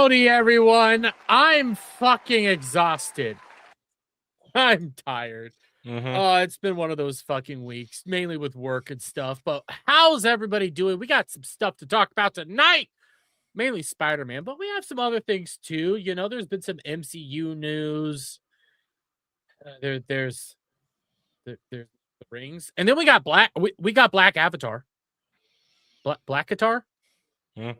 Howdy, everyone. I'm fucking exhausted. I'm tired. It's been one of those fucking weeks, mainly with work and stuff. But how's everybody doing? We got some stuff to talk about tonight. Mainly Spider-Man, but we have some other things too. You know, there's been some MCU news. There's the rings, and then we got Black. We got Black Avatar. Black Guitar. Yeah,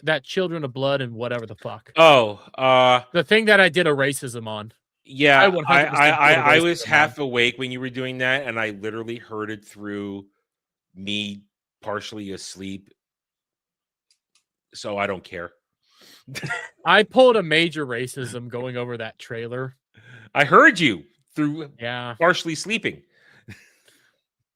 that Children of Blood and whatever the fuck. The thing that I did a racism on. Yeah, I was racism half awake when you were doing that, and I literally heard it through me partially asleep. So I don't care. I pulled a major racism going over that trailer. I heard you through partially sleeping.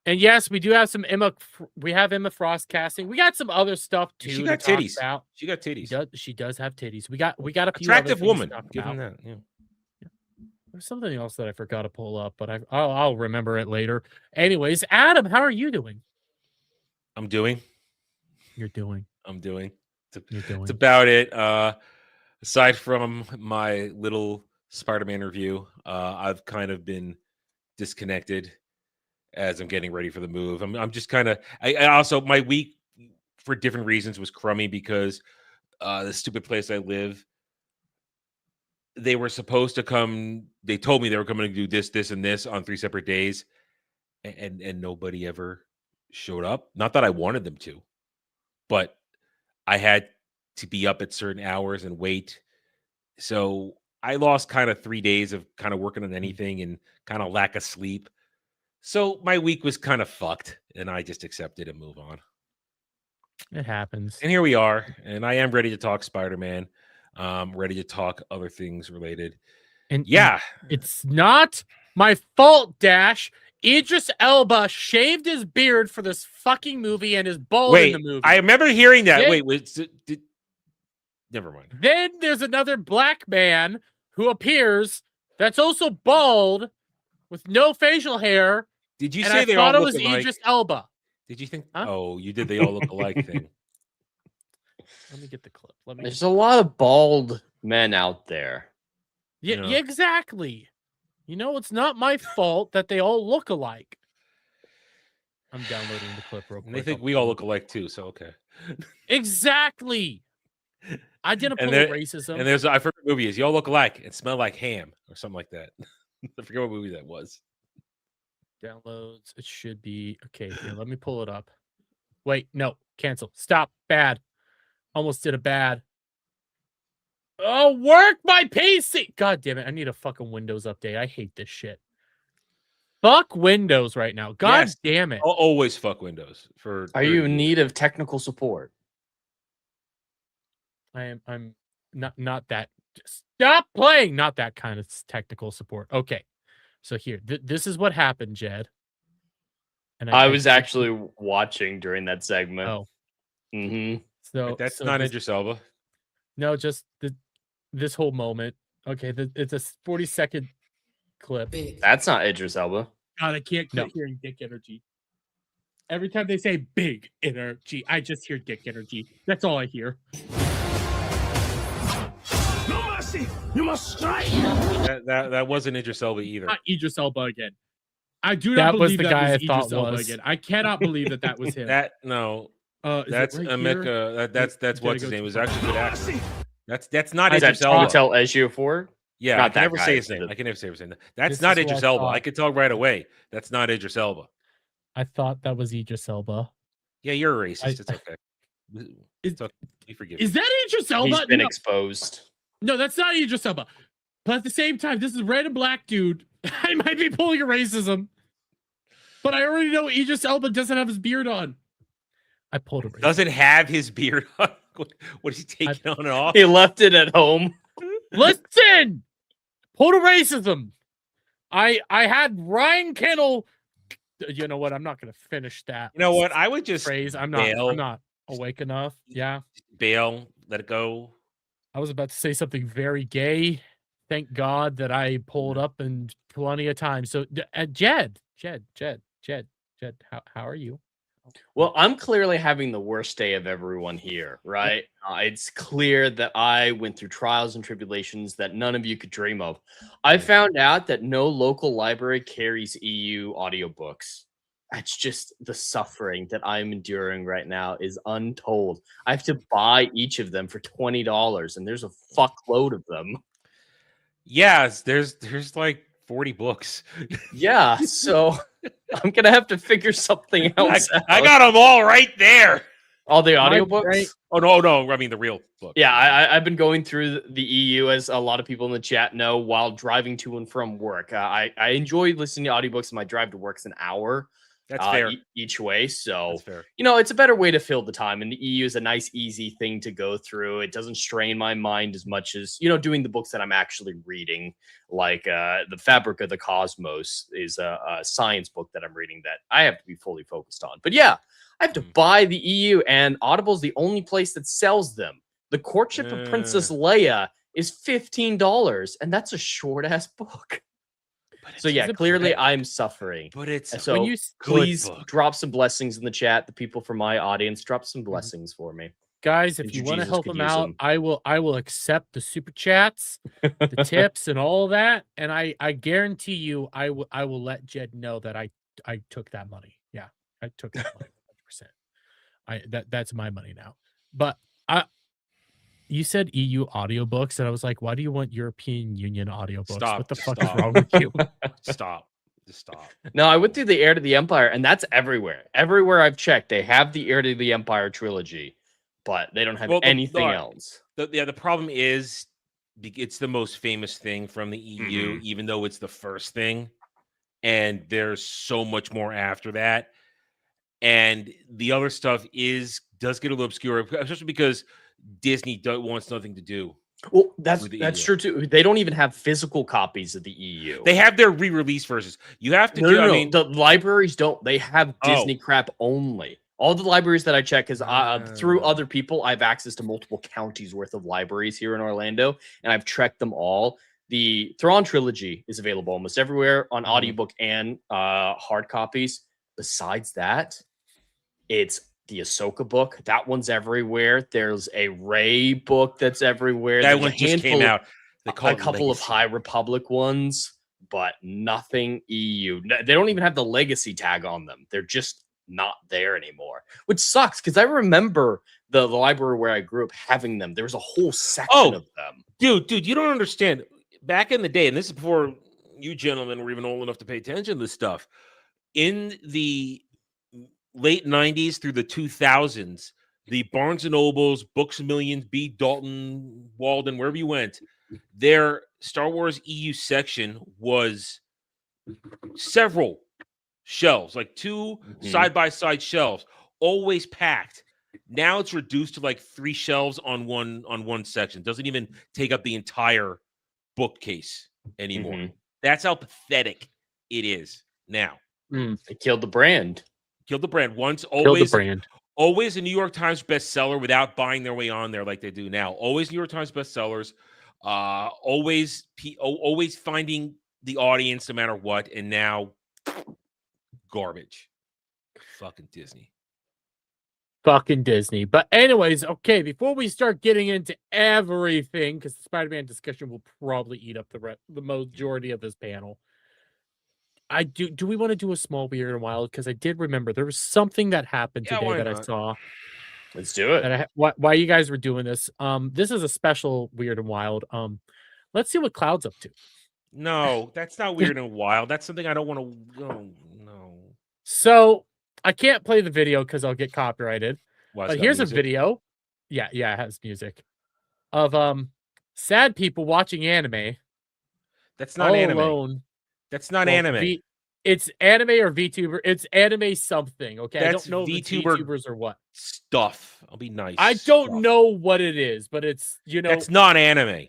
And yes, we do have some Emma. We have Emma Frost casting. We got some other stuff too. She got titties. She got titties. She does have titties. We got a few attractive woman. Give them that. Yeah. There's something else that I forgot to pull up, but I'll remember it later. Anyways, Adam, how are you doing? I'm doing. You're doing. I'm doing. You're doing. It's about it. Aside from my little Spider-Man review, I've kind of been disconnected as I'm getting ready for the move. I'm just kind of. I also my week for different reasons was crummy because the stupid place I live. They were supposed to come. They told me they were coming to do this, this, and this on 3 separate days, and nobody ever showed up. Not that I wanted them to, but I had to be up at certain hours and wait. So I lost kind of 3 days of kind of working on anything and kind of lack of sleep. So my week was kind of fucked, and I just accepted and move on. It happens. And here we are, and I am ready to talk Spider-Man. Ready to talk other things related. And it's not my fault, Dash. Idris Elba shaved his beard for this fucking movie and is bald in the movie. I remember hearing that. Never mind. Then there's another black man who appears that's also bald with no facial hair. Did you and say I they thought all it was Idris Elba? Did you think? Huh? Oh, you did. They all look alike thing. Let me get the clip. There's a lot of bald men out there. Yeah, exactly. You know, it's not my fault that they all look alike. I'm downloading the clip real quick. And they think we all look alike too, so okay. Exactly. I didn't pull racism. And I forget what movie is. You all look alike and smell like ham or something like that. I forget what movie that was. Downloads. It should be okay. Here, let me pull it up. Wait, no, cancel. Stop. Bad. Almost did a bad. Oh, work my PC. God damn it. I need a fucking Windows update. I hate this shit. Fuck Windows right now. God damn it. I'll always fuck Windows. Are you in need of technical support? I'm not that. Stop playing. Not that kind of technical support. Okay. So here, this is what happened, Jed. And I was actually watching during that segment. Oh. Mm-hmm. So that's not Idris Elba. No, just this whole moment. Okay, it's a 40-second clip. That's not Idris Elba. God, I can't quit hearing dick energy. Every time they say big energy, I just hear dick energy. That's all I hear. No mercy! You must strike! That wasn't Idris Elba either. Not Idris Elba again. I do not believe that was Idris Elba again. I cannot believe that was him. That's Emeka. That's what's his name. It was actually a good actor. That's not Idris Elba. Tell Ejiofor? Yeah, I can never say his name. I can never say his name. That's not Idris Elba. I could tell right away. That's not Idris Elba. I thought that was Idris Elba. Yeah, you're a racist. It's okay. It's okay. You forgive me. Is that Idris Elba? He's been exposed. No, that's not Idris Elba. But at the same time, this is a random black dude. I might be pulling a racism. But I already know Idris Elba doesn't have his beard on. I pulled a racism. Doesn't have his beard on? What is he taking on and off? He left it at home. Listen! Pulled a racism. I had Ryan Kennel. You know what? I'm not going to finish that. You know what? I would just phrase. I'm not awake enough. Yeah. Bail. Let it go. I was about to say something very gay. Thank God that I pulled up and plenty of times. So, Jed, how are you? Well, I'm clearly having the worst day of everyone here, right? It's clear that I went through trials and tribulations that none of you could dream of. I found out that no local library carries EU audiobooks. That's just the suffering that I'm enduring right now is untold. I have to buy each of them for $20, and there's a fuckload of them. Yeah, there's like 40 books. Yeah, so I'm gonna have to figure something else out. I got them all right there. All the audiobooks? Right. Oh no! I mean the real book. Yeah, I've been going through the EU, as a lot of people in the chat know, while driving to and from work. I enjoy listening to audiobooks. My drive to work's an hour. That's fair. Each way. So, That's fair. it's a better way to fill the time. And the EU is a nice, easy thing to go through. It doesn't strain my mind as much as, doing the books that I'm actually reading. Like The Fabric of the Cosmos is a science book that I'm reading that I have to be fully focused on. But yeah, I have to buy the EU, and Audible's the only place that sells them. The Courtship of Princess Leia is $15, and that's a short-ass book. So yeah, clearly I'm suffering. But it's so please drop some blessings in the chat. The people from my audience, drop some blessings for me. Guys, if you want to help them out, I will accept the super chats, the tips, and all that. And I guarantee you, I will let Jed know that I took that money. Yeah, I took that money 100%. That's my money now. But you said EU audiobooks, and I was like, why do you want European Union audiobooks? What the fuck is wrong with you? Just stop. No, I went through the Heir to the Empire, and that's everywhere. Everywhere I've checked, they have the Heir to the Empire trilogy, but they don't have anything else. The problem is it's the most famous thing from the EU, even though it's the first thing, and there's so much more after that. And the other stuff does get a little obscure, especially because Disney wants nothing to do. Well, that's true too. They don't even have physical copies of the EU. They have their re-release versions. You have to I mean, the libraries don't. They have Disney crap only. All the libraries that I check is through other people. I have access to multiple counties worth of libraries here in Orlando, and I've checked them all. The Thrawn trilogy is available almost everywhere on audiobook and hard copies. Besides that, it's the Ahsoka book. That one's everywhere. There's a Rey book that's everywhere. That one just came out. A couple of High Republic ones, but nothing EU. They don't even have the Legacy tag on them. They're just not there anymore, which sucks because I remember the library where I grew up having them. There was a whole section of them. Dude, you don't understand. Back in the day, and this is before you gentlemen were even old enough to pay attention to this stuff, in the late 90s through the 2000s, the Barnes & Nobles, Books A Million, B. Dalton, Walden, wherever you went, their Star Wars EU section was several shelves, like two side-by-side shelves, always packed. Now it's reduced to like 3 shelves on one section. Doesn't even take up the entire bookcase anymore. That's how pathetic it is now. They killed the brand. Killed the brand once. Always a New York Times bestseller without buying their way on there like they do now. Always New York Times bestsellers. Always finding the audience no matter what. And now, garbage. Fucking Disney. But anyways, okay, before we start getting into everything, because the Spider-Man discussion will probably eat up the majority of this panel. Do we want to do a small weird and wild? Because I did remember there was something that happened today that I saw. Let's do it. Why you guys were doing this? This is a special weird and wild. Let's see what Cloud's up to. No, that's not weird and wild. That's something I don't want to. No. So I can't play the video because I'll get copyrighted. But here's a video. Yeah, it has music of sad people watching anime. That's not anime. Alone. That's not anime. It's anime or VTuber. It's anime something. Okay, that's I don't know if it's VTubers or what stuff. I'll be nice. I don't know what it is, but it's That's not anime.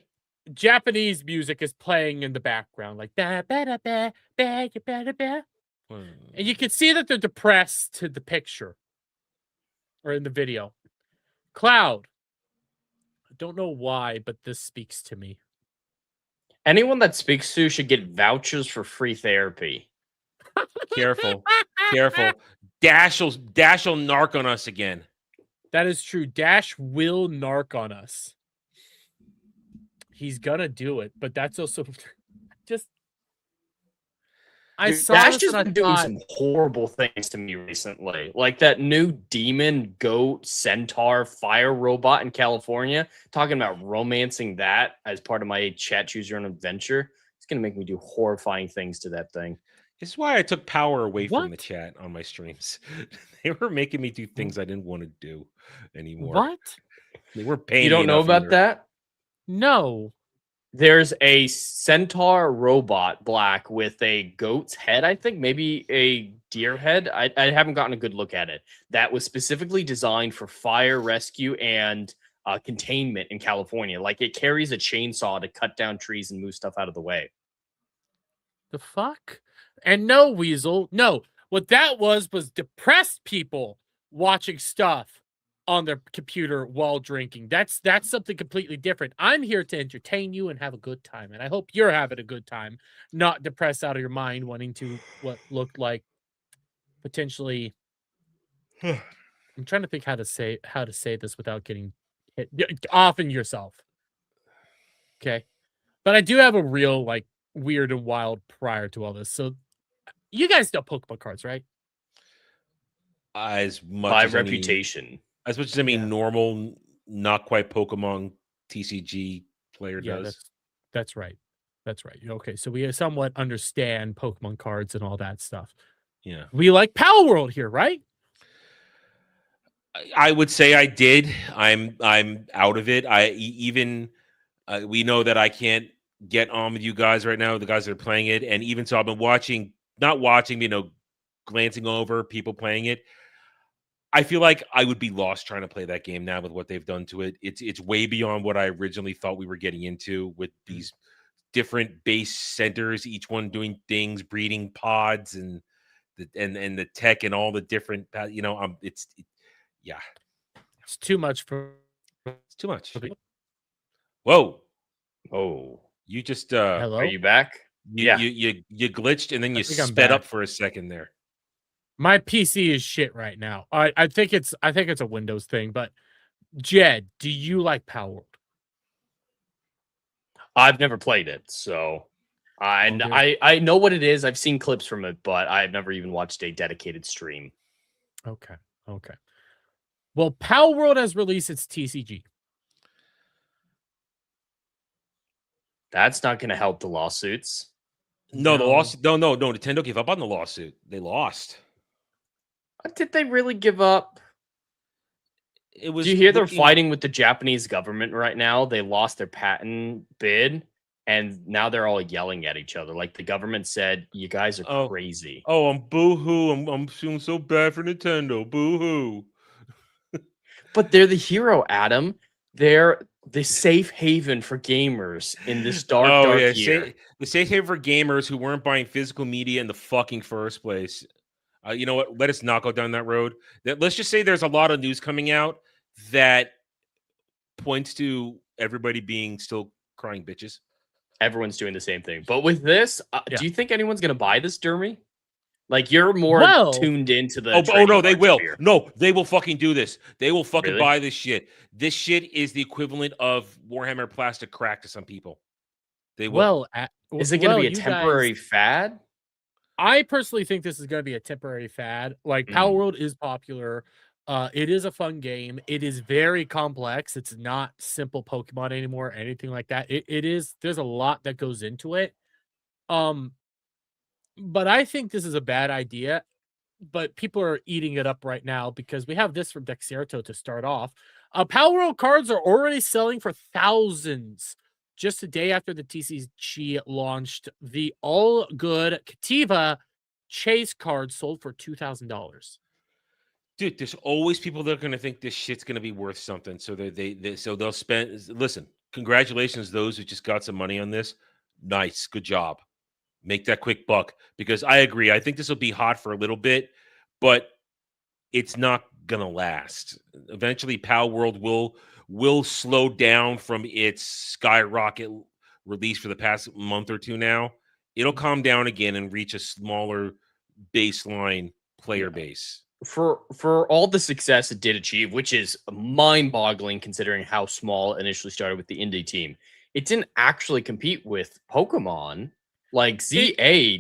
Japanese music is playing in the background, like ba ba da ba ba ba da ba, and you can see that they're depressed to the picture or in the video. Cloud. I don't know why, but this speaks to me. Anyone that speaks to should get vouchers for free therapy. Careful. Dash will narc on us again. That is true. Dash will narc on us. He's gonna do it, but that's also just. I Dude, saw Dash this has and I been doing thought, some horrible things to me recently. Like that new demon, goat, centaur, fire robot in California. Talking about romancing that as part of my chat choose your own adventure. It's gonna make me do horrifying things to that thing. This is why I took power away from the What? chat on my streams. They were making me do things I didn't want to do anymore. What? They were paying You me don't know enough about either. that? No. There's a centaur robot black with a goat's head, I think, maybe a deer head. I haven't gotten a good look at it. That was specifically designed for fire rescue and containment in California. Like it carries a chainsaw to cut down trees and move stuff out of the way. The fuck? And no, Weasel. No. What that was depressed people watching stuff on their computer while drinking. That's something completely different. I'm here to entertain you and have a good time. And I hope you're having a good time, not depressed out of your mind, wanting to what looked like potentially. I'm trying to think how to say this without getting hit. Offing yourself. Okay. But I do have a real like weird and wild prior to all this. So you guys know Pokemon cards, right? As much By as reputation. as much as any Yeah. normal, not quite Pokemon TCG player Yeah, does. that's right. That's right. Okay, so we somewhat understand Pokemon cards and all that stuff. Yeah. We like Power World here, right? I would say I did. I'm out of it. Even we know that I can't get on with you guys right now, the guys that are playing it, and even so, I've been not watching, glancing over people playing it. I feel like I would be lost trying to play that game now with what they've done to it. It's way beyond what I originally thought we were getting into with these different base centers, each one doing things, breeding pods, and the tech and all the different. Yeah, It's too much for. it's too much. Whoa! Oh, You just Hello. are you back? You glitched and then you think I'm sped up back. for a second there. My PC is shit right now. I think it's a Windows thing, but Jed, do you like Power World? I've never played it, so and Okay. I know what it is. I've seen clips from it, but I've never even watched a dedicated stream. Okay. Well, Power World has released its TCG. That's not going to help the lawsuits. No, the lawsuit. No. Nintendo gave up on the lawsuit. They lost. Did they really give up? It was. Do you hear they're fighting with the Japanese government right now? They lost their patent bid, and now they're all yelling at each other. Like the government said, "You guys are crazy." Oh, I'm boo-hoo. I'm feeling so bad for Nintendo. Boo-hoo. But they're the hero, Adam. They're the safe haven for gamers in this dark year. The safe haven for gamers who weren't buying physical media in the fucking first place. You know what? Let us not go down that road. Let's just say there's a lot of news coming out that points to everybody being still crying bitches. Everyone's doing the same thing. But with this, do you think anyone's going to buy this, Dermy? Like, you're more tuned into the... no, they will. Sphere. No, they will fucking do this. They will fucking buy this shit. This shit is the equivalent of Warhammer plastic crack to some people. They will. Well, is it going to be a temporary fad? I personally think this is going to be a temporary fad. Like, Power World is popular. It is a fun game. It is very complex. It's not simple Pokemon anymore, anything like that. It is. There's a lot that goes into it. But I think this is a bad idea. But people are eating it up right now because we have this from Dexerto to start off. Power World cards are already selling for thousands. Just a day after the TCG launched, the all good Cativa Chase card sold for $2,000. Dude, there's always people that are going to think this shit's going to be worth something. So so they'll spend. Listen, congratulations, those who just got some money on this. Nice, good job. Make that quick buck, because I agree. I think this will be hot for a little bit, but it's not gonna last. Eventually, Power World will slow down from its skyrocket release for the past month or two. Now it'll calm down again and reach a smaller baseline player base. for all the success it did achieve, which is mind-boggling considering how small it initially started with the indie team, it didn't actually compete with Pokemon. Like ZA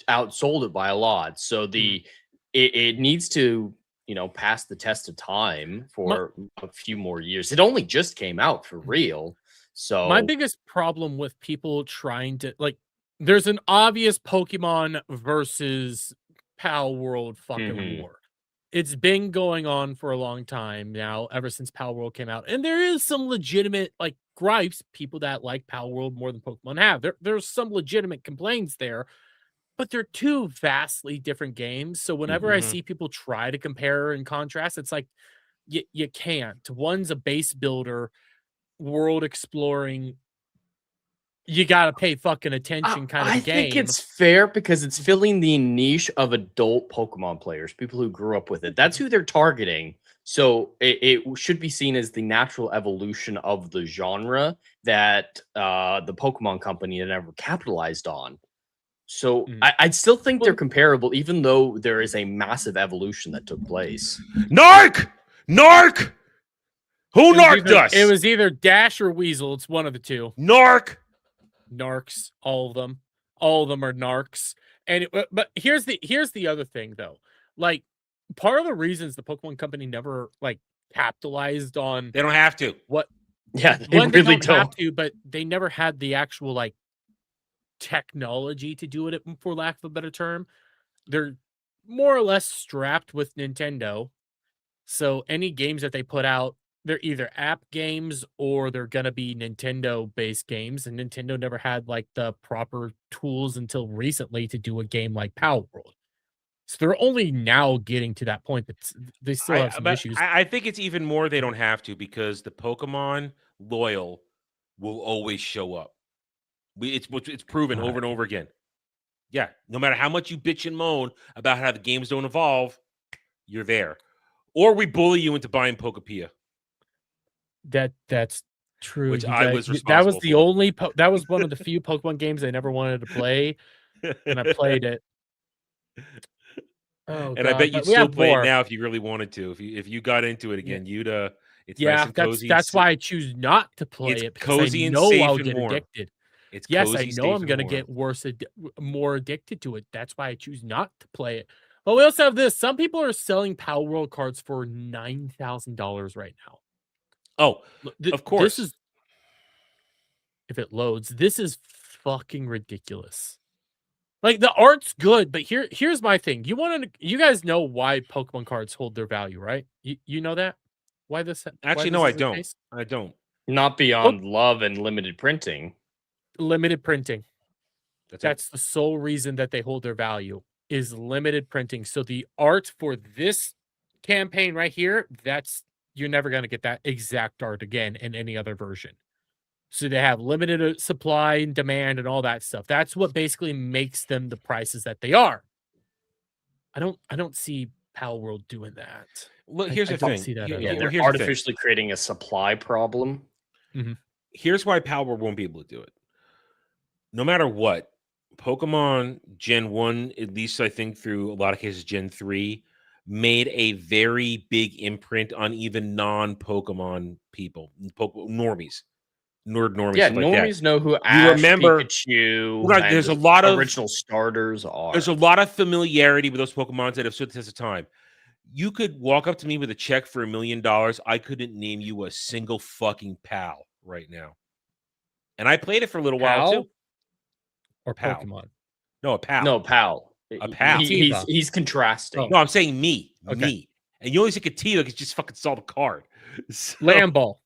outsold it by a lot. So it needs to, pass the test of time for a few more years. It only just came out for real. So my biggest problem with people trying to there's an obvious Pokemon versus Pal World fucking war. It's been going on for a long time now, ever since Pal World came out. And there is some legitimate gripes, people that like Pal World more than Pokemon have. There's some legitimate complaints there, but they're two vastly different games. So whenever I see people try to compare and contrast, it's like you can't. One's a base builder, world exploring, you gotta pay fucking attention kind of I game. think it's fair because it's filling the niche of adult Pokemon players, people who grew up with it. That's who they're targeting. So it should be seen as the natural evolution of the genre that the Pokemon company had never capitalized on. So I still think they're comparable, even though there is a massive evolution that took place. Narc! Who narked us? It was either Dash or Weasel. It's one of the two. Narcs, all of them are narcs. And but here's the other thing though. Like, part of the reasons the Pokemon company never capitalized on, they don't have to. They really don't have to, but they never had the actual technology to do it, for lack of a better term. They're more or less strapped with Nintendo. So any games that they put out, they're either app games or they're gonna be Nintendo-based games, and Nintendo never had the proper tools until recently to do a game like Power World. So they're only now getting to that point, but they still have some issues. I think it's even more they don't have to, because the Pokemon loyal will always show up. It's proven over and over again. Yeah, no matter how much you bitch and moan about how the games don't evolve, you're there. Or we bully you into buying Pokepia. That's true. Which I was responsible that was the for. only that was one of the few Pokemon games I never wanted to play, and I played it. Oh, and God. I bet you'd still play it now if you really wanted to. If you got into it again, you'd it's nice and cozy. That's why I choose not to play it, because cozy I know and safe I'll and get warm. addicted. It's yes, cozy, I know I'm gonna get more addicted to it. That's why I choose not to play it. But we also have this. Some people are selling Power World cards for $9,000 right now. Oh, of course. This is, if it loads, this is fucking ridiculous. The art's good, but here's my thing. You guys know why Pokemon cards hold their value, right? You know that? Why this? Actually, no, I don't. I don't. Not beyond love and limited printing. Limited printing. That's the sole reason that they hold their value, is limited printing. So the art for this campaign right here, you're never going to get that exact art again in any other version. So they have limited supply and demand and all that stuff. That's what basically makes them the prices that they are. I don't see Pal World doing that. Look, here's the thing. They're artificially creating a supply problem. Here's why Pal World won't be able to do it. No matter what, Pokemon Gen 1, at least I think through a lot of cases Gen 3, made a very big imprint on even non-Pokemon people, normies. Normies. Yeah, like normies that. know who Ash, remember, Pikachu, right, there's a lot of original starters are. There's a lot of familiarity with those Pokemon that have stood the test of time. You could walk up to me with a check for $1 million. I couldn't name you a single fucking pal right now. And I played it for a little while too. Or pal. Pokemon. No, a pal. No, pal. A pal. He's contrasting. No, I'm saying me. Okay. Me. And you only say Katia because just fucking saw the card. So, Lamball.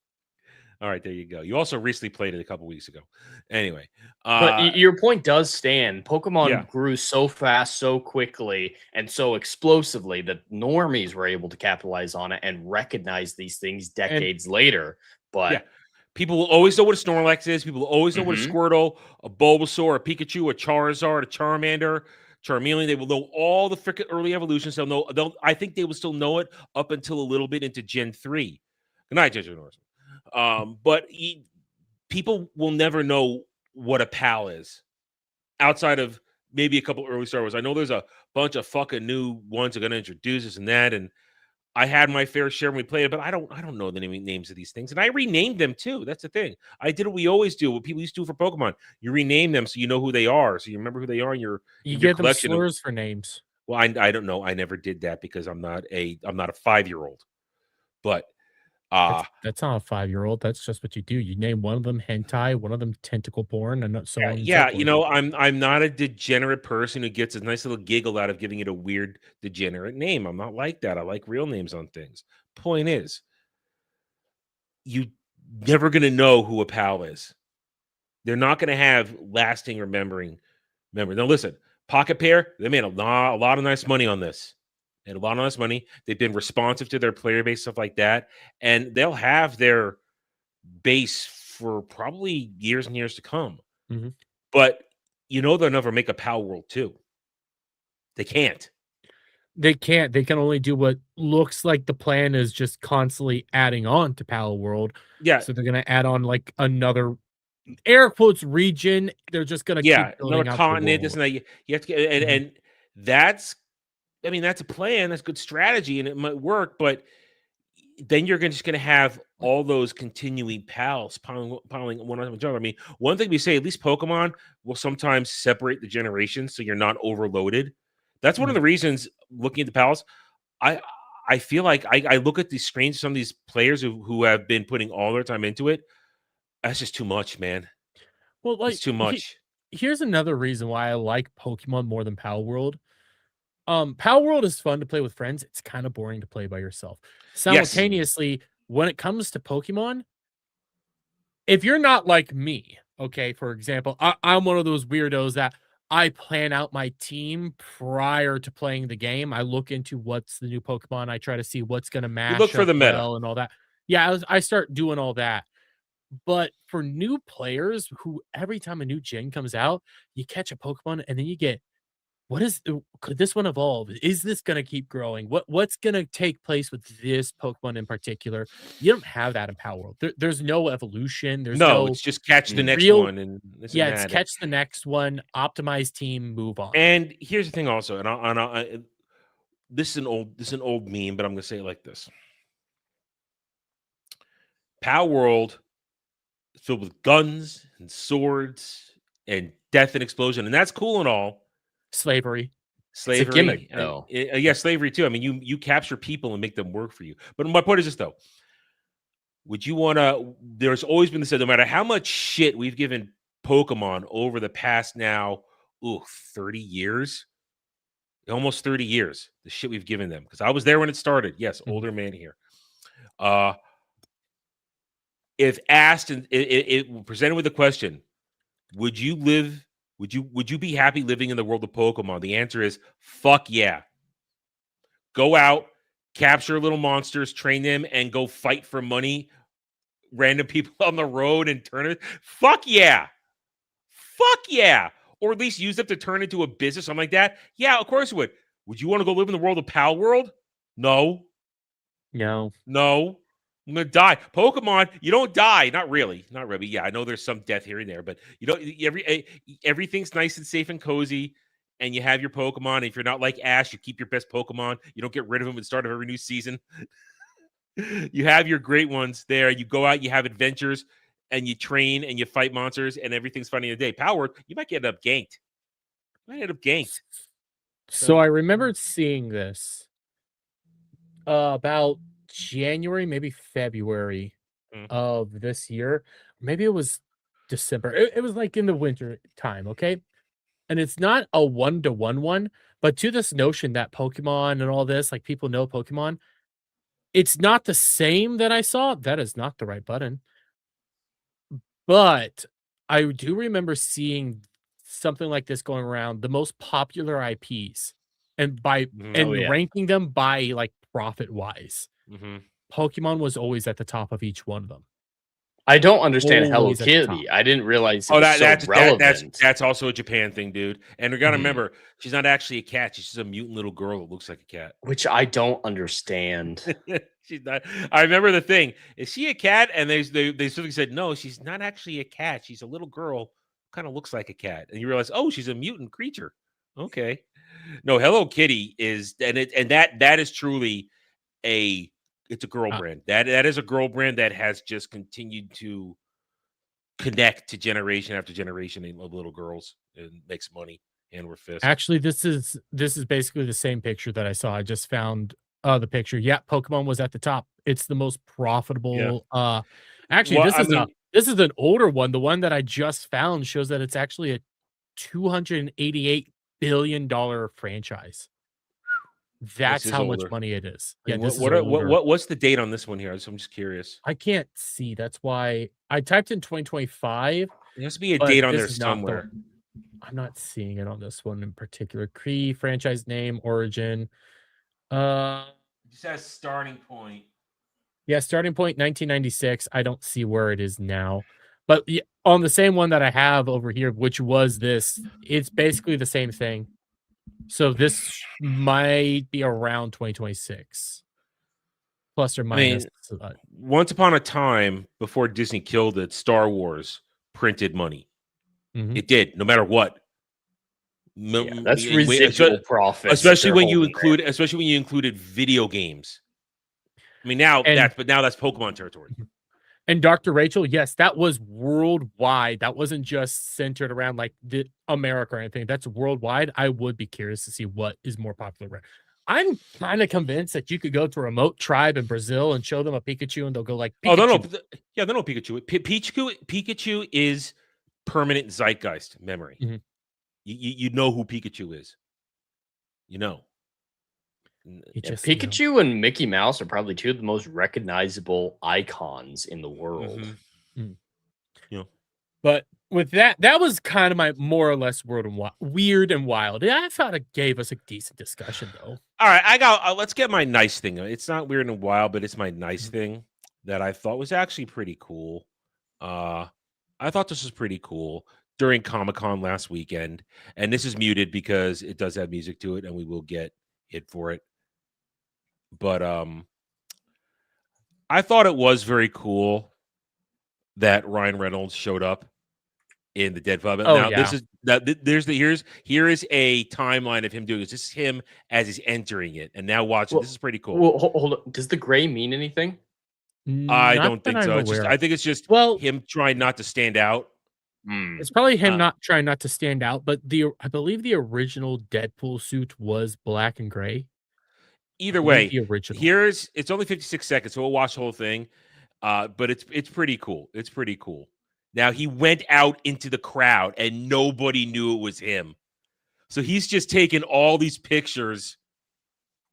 All right, there you go. You also recently played it a couple weeks ago. Anyway. But your point does stand. Pokemon grew so fast, so quickly, and so explosively that normies were able to capitalize on it and recognize these things decades later. But people will always know what a Snorlax is. People will always know what a Squirtle, a Bulbasaur, a Pikachu, a Charizard, a Charmander, Charmeleon. They will know all the freaking early evolutions. I think they will still know it up until a little bit into Gen 3. Good night, Judge Norris. But people will never know what a pal is outside of maybe a couple early Star Wars. I know there's a bunch of fucking new ones that are going to introduce this and that, and I had my fair share when we played it, but I don't know the names of these things, and I renamed them too. That's the thing. I did what we always do, what people used to do for Pokemon. You rename them so you know who they are, so you remember who they are in your give them collection. slurs for names. Well, I don't know. I never did that because I'm not a 5-year-old. But that's not a 5-year-old. That's just what you do. You name one of them hentai, one of them tentacle porn, and so on. Yeah, and so forth. I'm not a degenerate person who gets a nice little giggle out of giving it a weird degenerate name. I'm not like that. I like real names on things. Point is, you never gonna know who a pal is. They're not gonna have lasting memory. Now listen, Pocket Pair, they made a lot of nice money on this. They had a lot of nice money. They've been responsive to their player base, stuff like that, and they'll have their base for probably years and years to come. Mm-hmm. But they'll never make a Pal World 2. They can't. They can't. They can only do what looks like the plan is just constantly adding on to Pal World. Yeah. So they're gonna add on like another air quotes region. They're just gonna keep another continent. This and that. You have to get and that's that's a plan. That's good strategy, and it might work. But then you're just going to have all those continuing pals piling one on each other. I mean, one thing we say, at least Pokemon will sometimes separate the generations so you're not overloaded. That's one of the reasons, looking at the pals, I feel like I look at these screens, some of these players who have been putting all their time into it. That's just too much, man. Well, like, it's too much. Here's another reason why I like Pokemon more than Pal World. Pal World is fun to play with friends. It's kind of boring to play by yourself. Simultaneously, when it comes to Pokemon, if you're not like me, okay, for example, I'm one of those weirdos that I plan out my team prior to playing the game. I look into what's the new Pokemon. I try to see what's going to match. You look for the meta and all that. Yeah, I start doing all that. But for new players who every time a new gen comes out, you catch a Pokemon and then you get, could this one evolve? Is this going to keep growing? What's going to take place with this Pokemon in particular? You don't have that in Power World. There's no evolution. There's no it's just catch the next one. And it's catch the next one, optimize team, move on. And here's the thing also, and this is an old meme, but I'm going to say it like this. Power World is filled with guns and swords and death and explosion, and that's cool and all. Slavery. It's a gimmick, though. Yeah, slavery too. I mean, you capture people and make them work for you. But my point is this, though. Would you want to? There's always been this, no matter how much shit we've given Pokemon over the past now, 30 years, almost 30 years, the shit we've given them. Because I was there when it started. Yes, older man here. If asked and it presented with a question, would you be happy living in the world of Pokemon? The answer is fuck yeah. Go out, capture little monsters, train them, and go fight for money. Random people on the road and turn it. Fuck yeah. Fuck yeah. Or at least use them to turn into a business, something like that. Yeah, of course it would. Would you want to go live in the world of Pal World? No. I'm gonna die. Pokemon, you don't die. Not really. Yeah, I know there's some death here and there, but you don't. Everything's nice and safe and cozy, and you have your Pokemon. If you're not like Ash, you keep your best Pokemon. You don't get rid of them at the start of every new season. You have your great ones there. You go out, you have adventures, and you train and you fight monsters, and everything's fun in the day. Power, you might end up ganked. So I remembered seeing this about January, maybe February of this year. Maybe it was December. It was like in the winter time, okay? And it's not a 1-to-1 one, but to this notion that Pokemon and all this, like people know Pokemon, it's not the same that I saw. That is not the right button. But I do remember seeing something like this going around, the most popular IPs, and ranking them by like profit wise. Pokemon was always at the top of each one of them. I don't understand Hello Kitty. I didn't realize it was so relevant. That's also a Japan thing, dude. And we gotta remember, she's not actually a cat. She's just a mutant little girl that looks like a cat. Which I don't understand. She's not. I remember the thing. Is she a cat? And they simply said, no, she's not actually a cat. She's a little girl who kind of looks like a cat. And you realize, oh, she's a mutant creature. Okay. No, Hello Kitty is, and that is truly it's a girl brand. That is a girl brand that has just continued to connect to generation after generation of little girls and makes money hand over fist. Actually, this is basically the same picture that I saw. I just found the picture. Yeah, Pokemon was at the top. It's the most profitable. Actually, Well, this is an older one. The one that I just found shows that it's actually a $288 billion franchise. That's how much money it is. Yeah, this is older. What's the date on this one here? I'm just curious. I can't see. That's why I typed in 2025. There has to be a date on there somewhere. I'm not seeing it on this one in particular. Cree, franchise name, origin. It says starting point. Yeah, starting point 1996. I don't see where it is now. But on the same one that I have over here, which was this, it's basically the same thing. So this might be around 2026. Plus or minus. Once upon a time, before Disney killed it, Star Wars printed money. Mm-hmm. It did, no matter what. Yeah, that's residual profit, especially when you included video games. I mean, now that's Pokemon territory. And Dr. Rachel, yes, that was worldwide. That wasn't just centered around like the America or anything. That's worldwide. I would be curious to see what is more popular. I'm kind of convinced that you could go to a remote tribe in Brazil and show them a Pikachu, and they'll go like, Pikachu. "Oh no, yeah, they know Pikachu. Pikachu is permanent zeitgeist memory. Mm-hmm. You know who Pikachu is. You know." Pikachu and Mickey Mouse are probably two of the most recognizable icons in the world. Mm-hmm. Yeah. But with that was kind of my more or less weird and wild. I thought it gave us a decent discussion, though. All right, let's get my nice thing. It's not weird and wild, but it's my nice thing that I thought was actually pretty cool. I thought this was pretty cool during Comic-Con last weekend, and this is muted because it does have music to it, and we will get hit for it. But I thought it was very cool that Ryan Reynolds showed up in the Deadpool. Here is a timeline of him doing this. This is him as he's entering it, and now watch it. This is pretty cool. Well, hold on. Does the gray mean anything? I don't think so. I think it's just him trying not to stand out. It's probably him not trying not to stand out, but I believe the original Deadpool suit was black and gray. Either way, the original. It's only 56 seconds, so we'll watch the whole thing. But it's pretty cool. It's pretty cool. Now he went out into the crowd and nobody knew it was him. So he's just taking all these pictures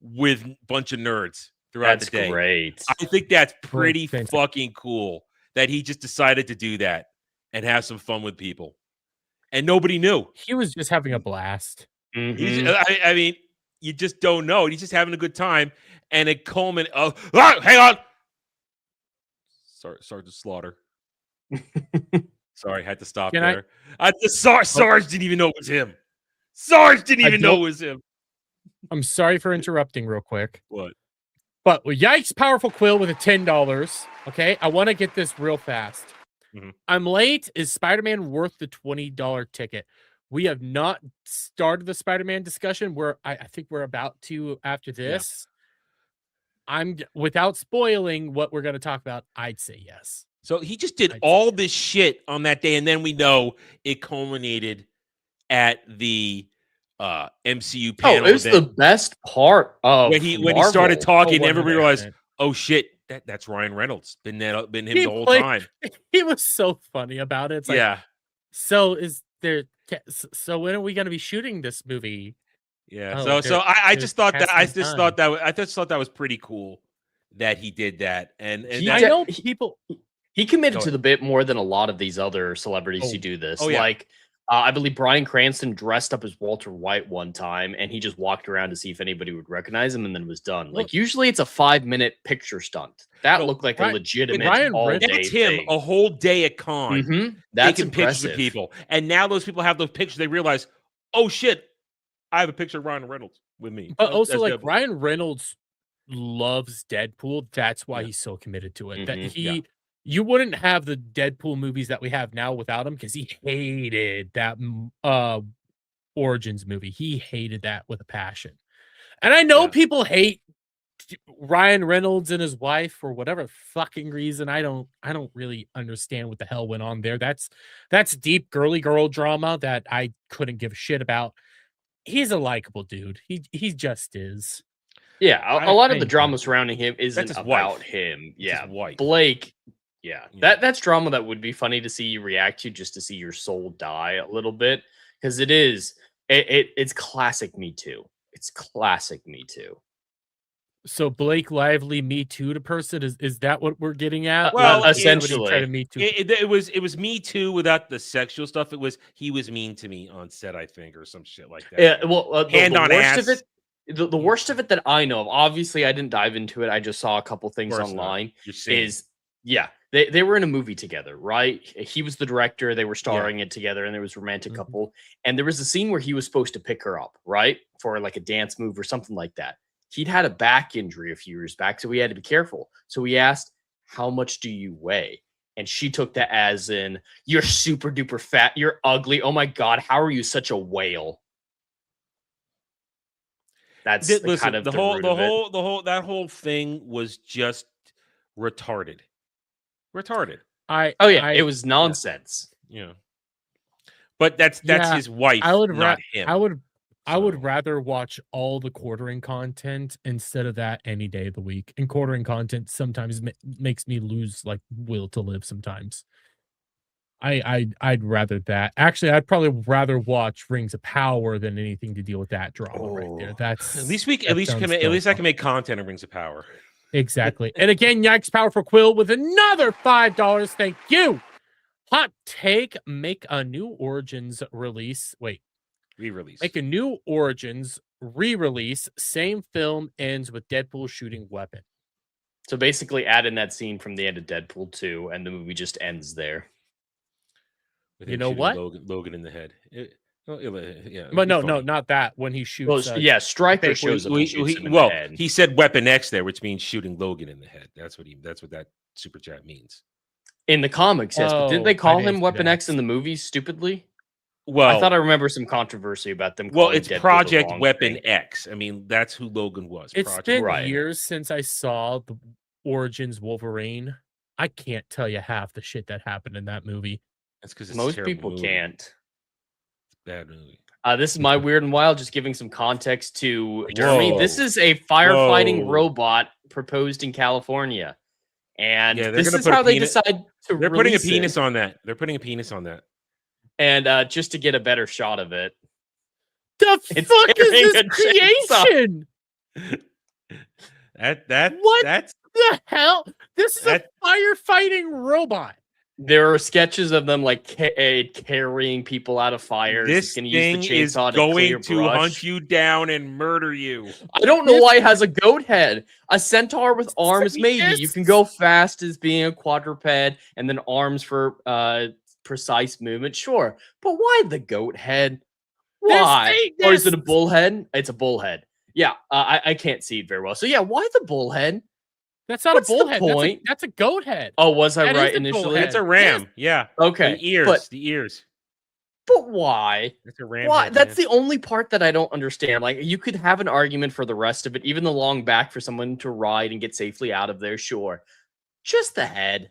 with a bunch of nerds throughout the day. That's great. I think that's pretty fucking cool that he just decided to do that and have some fun with people. And nobody knew. He was just having a blast. Mm-hmm. I mean, you just don't know. He's just having a good time. And it culminated. Hang on. Sergeant Slaughter. Sorry, had to stop there. Sarge didn't even know it was him. Sarge didn't even know it was him. I'm sorry for interrupting real quick. What? But yikes, Powerful Quill with a $10. Okay, I want to get this real fast. Mm-hmm. I'm late. Is Spider-Man worth the $20 ticket? We have not started the Spider-Man discussion. I think we're about to after this. Yeah. Without spoiling what we're going to talk about, I'd say yes. So he just did all this shit on that day, and then we know it culminated at the MCU panel. Oh, it was the best part of when he started talking. Everybody realized, oh shit, that's Ryan Reynolds. Been him the whole time. He was so funny about it. It's like, So when are we going to be shooting this movie? Yeah. I just thought that was pretty cool that he did that. And I know people. He committed to the bit more than a lot of these other celebrities who do this. Like, I believe Bryan Cranston dressed up as Walter White one time, and he just walked around to see if anybody would recognize him, and then was done. Like, usually it's a 5-minute picture stunt. That looked like a legitimate all-day That's him thing. A whole day at con. Mm-hmm. That's taking pictures of people. And now those people have those pictures. They realize, oh, shit, I have a picture of Ryan Reynolds with me. But also, like, Ryan Reynolds loves Deadpool. That's why he's so committed to it. That you wouldn't have the Deadpool movies that we have now without him, because he hated that Origins movie. He hated that with a passion. And I know people hate Ryan Reynolds and his wife for whatever fucking reason. I don't really understand what the hell went on there. That's deep girly girl drama that I couldn't give a shit about. He's a likable dude. He just is. Yeah, a lot of the drama surrounding him isn't about him. Yeah, Blake. Yeah, that's drama that would be funny to see you react to, just to see your soul die a little bit, because it's classic Me Too. It's classic Me Too. So Blake Lively Me Too to person, is that what we're getting at? Well, essentially, Me Too. It was Me Too without the sexual stuff. It was he was mean to me on set, I think, or some shit like that. Yeah, well, hand on worst ass. Of it, the worst of it that I know of, obviously I didn't dive into it. I just saw a couple things online. They were in a movie together, right? He was the director. They were starring it together, and there was a romantic couple. And there was a scene where he was supposed to pick her up, right, for like a dance move or something like that. He'd had a back injury a few years back, so he had to be careful. So he asked, "How much do you weigh?" And she took that as in, "You're super duper fat. You're ugly. Oh my God, how are you such a whale?" That's the whole thing was just retarded. It was nonsense. Yeah. But that's his wife, not him. I would rather watch all the quartering content instead of that any day of the week. And quartering content sometimes makes me lose like will to live sometimes. I'd rather that. Actually, I'd probably rather watch Rings of Power than anything to deal with that drama right there. That's at least I can make content of Rings of Power. Exactly. And again, Yikes Powerful Quill with another $5. Thank you. Hot take: make a new Origins release. Re-release. Make a new Origins re-release. Same film ends with Deadpool shooting weapon. So basically, add in that scene from the end of Deadpool 2, and the movie just ends there. You know what? Logan in the head. But no, not that. When he shoots. Stryker shows up. He said Weapon X there, which means shooting Logan in the head. That's what that super chat means. In the comics, yes. But didn't they call him Weapon X in the movies? Stupidly. Well, I thought I remember some controversy about them. Well, it's Deadpool Project Weapon X. I mean, that's who Logan was. It's been years since I saw the Origins Wolverine. I can't tell you half the shit that happened in that movie. That's because most people can't. It's a bad movie. This is my Weird and Wild, just giving some context to Jeremy. This is a firefighting robot proposed in California. And this is how they decide to They're putting a penis on that. They're putting a penis on that. And just to get a better shot of it. The fuck is this creation? That's the hell? This is a firefighting robot. There are sketches of them like carrying people out of fires. This thing is going to hunt you down and murder you. I don't know why it has a goat head. A centaur with arms, maybe. You can go fast as being a quadruped, and then arms for precise movement. Sure. But why the goat head? Why? Or is it a bullhead? It's a bullhead. Yeah, I can't see it very well. So yeah, why the bullhead? That's not a bullhead. That's a goat head. Oh, was I right initially? It's a ram. Yeah. Okay. The ears. But why? It's a ram. Why? That's the only part that I don't understand. Like, you could have an argument for the rest of it, even the long back for someone to ride and get safely out of there. Sure. Just the head.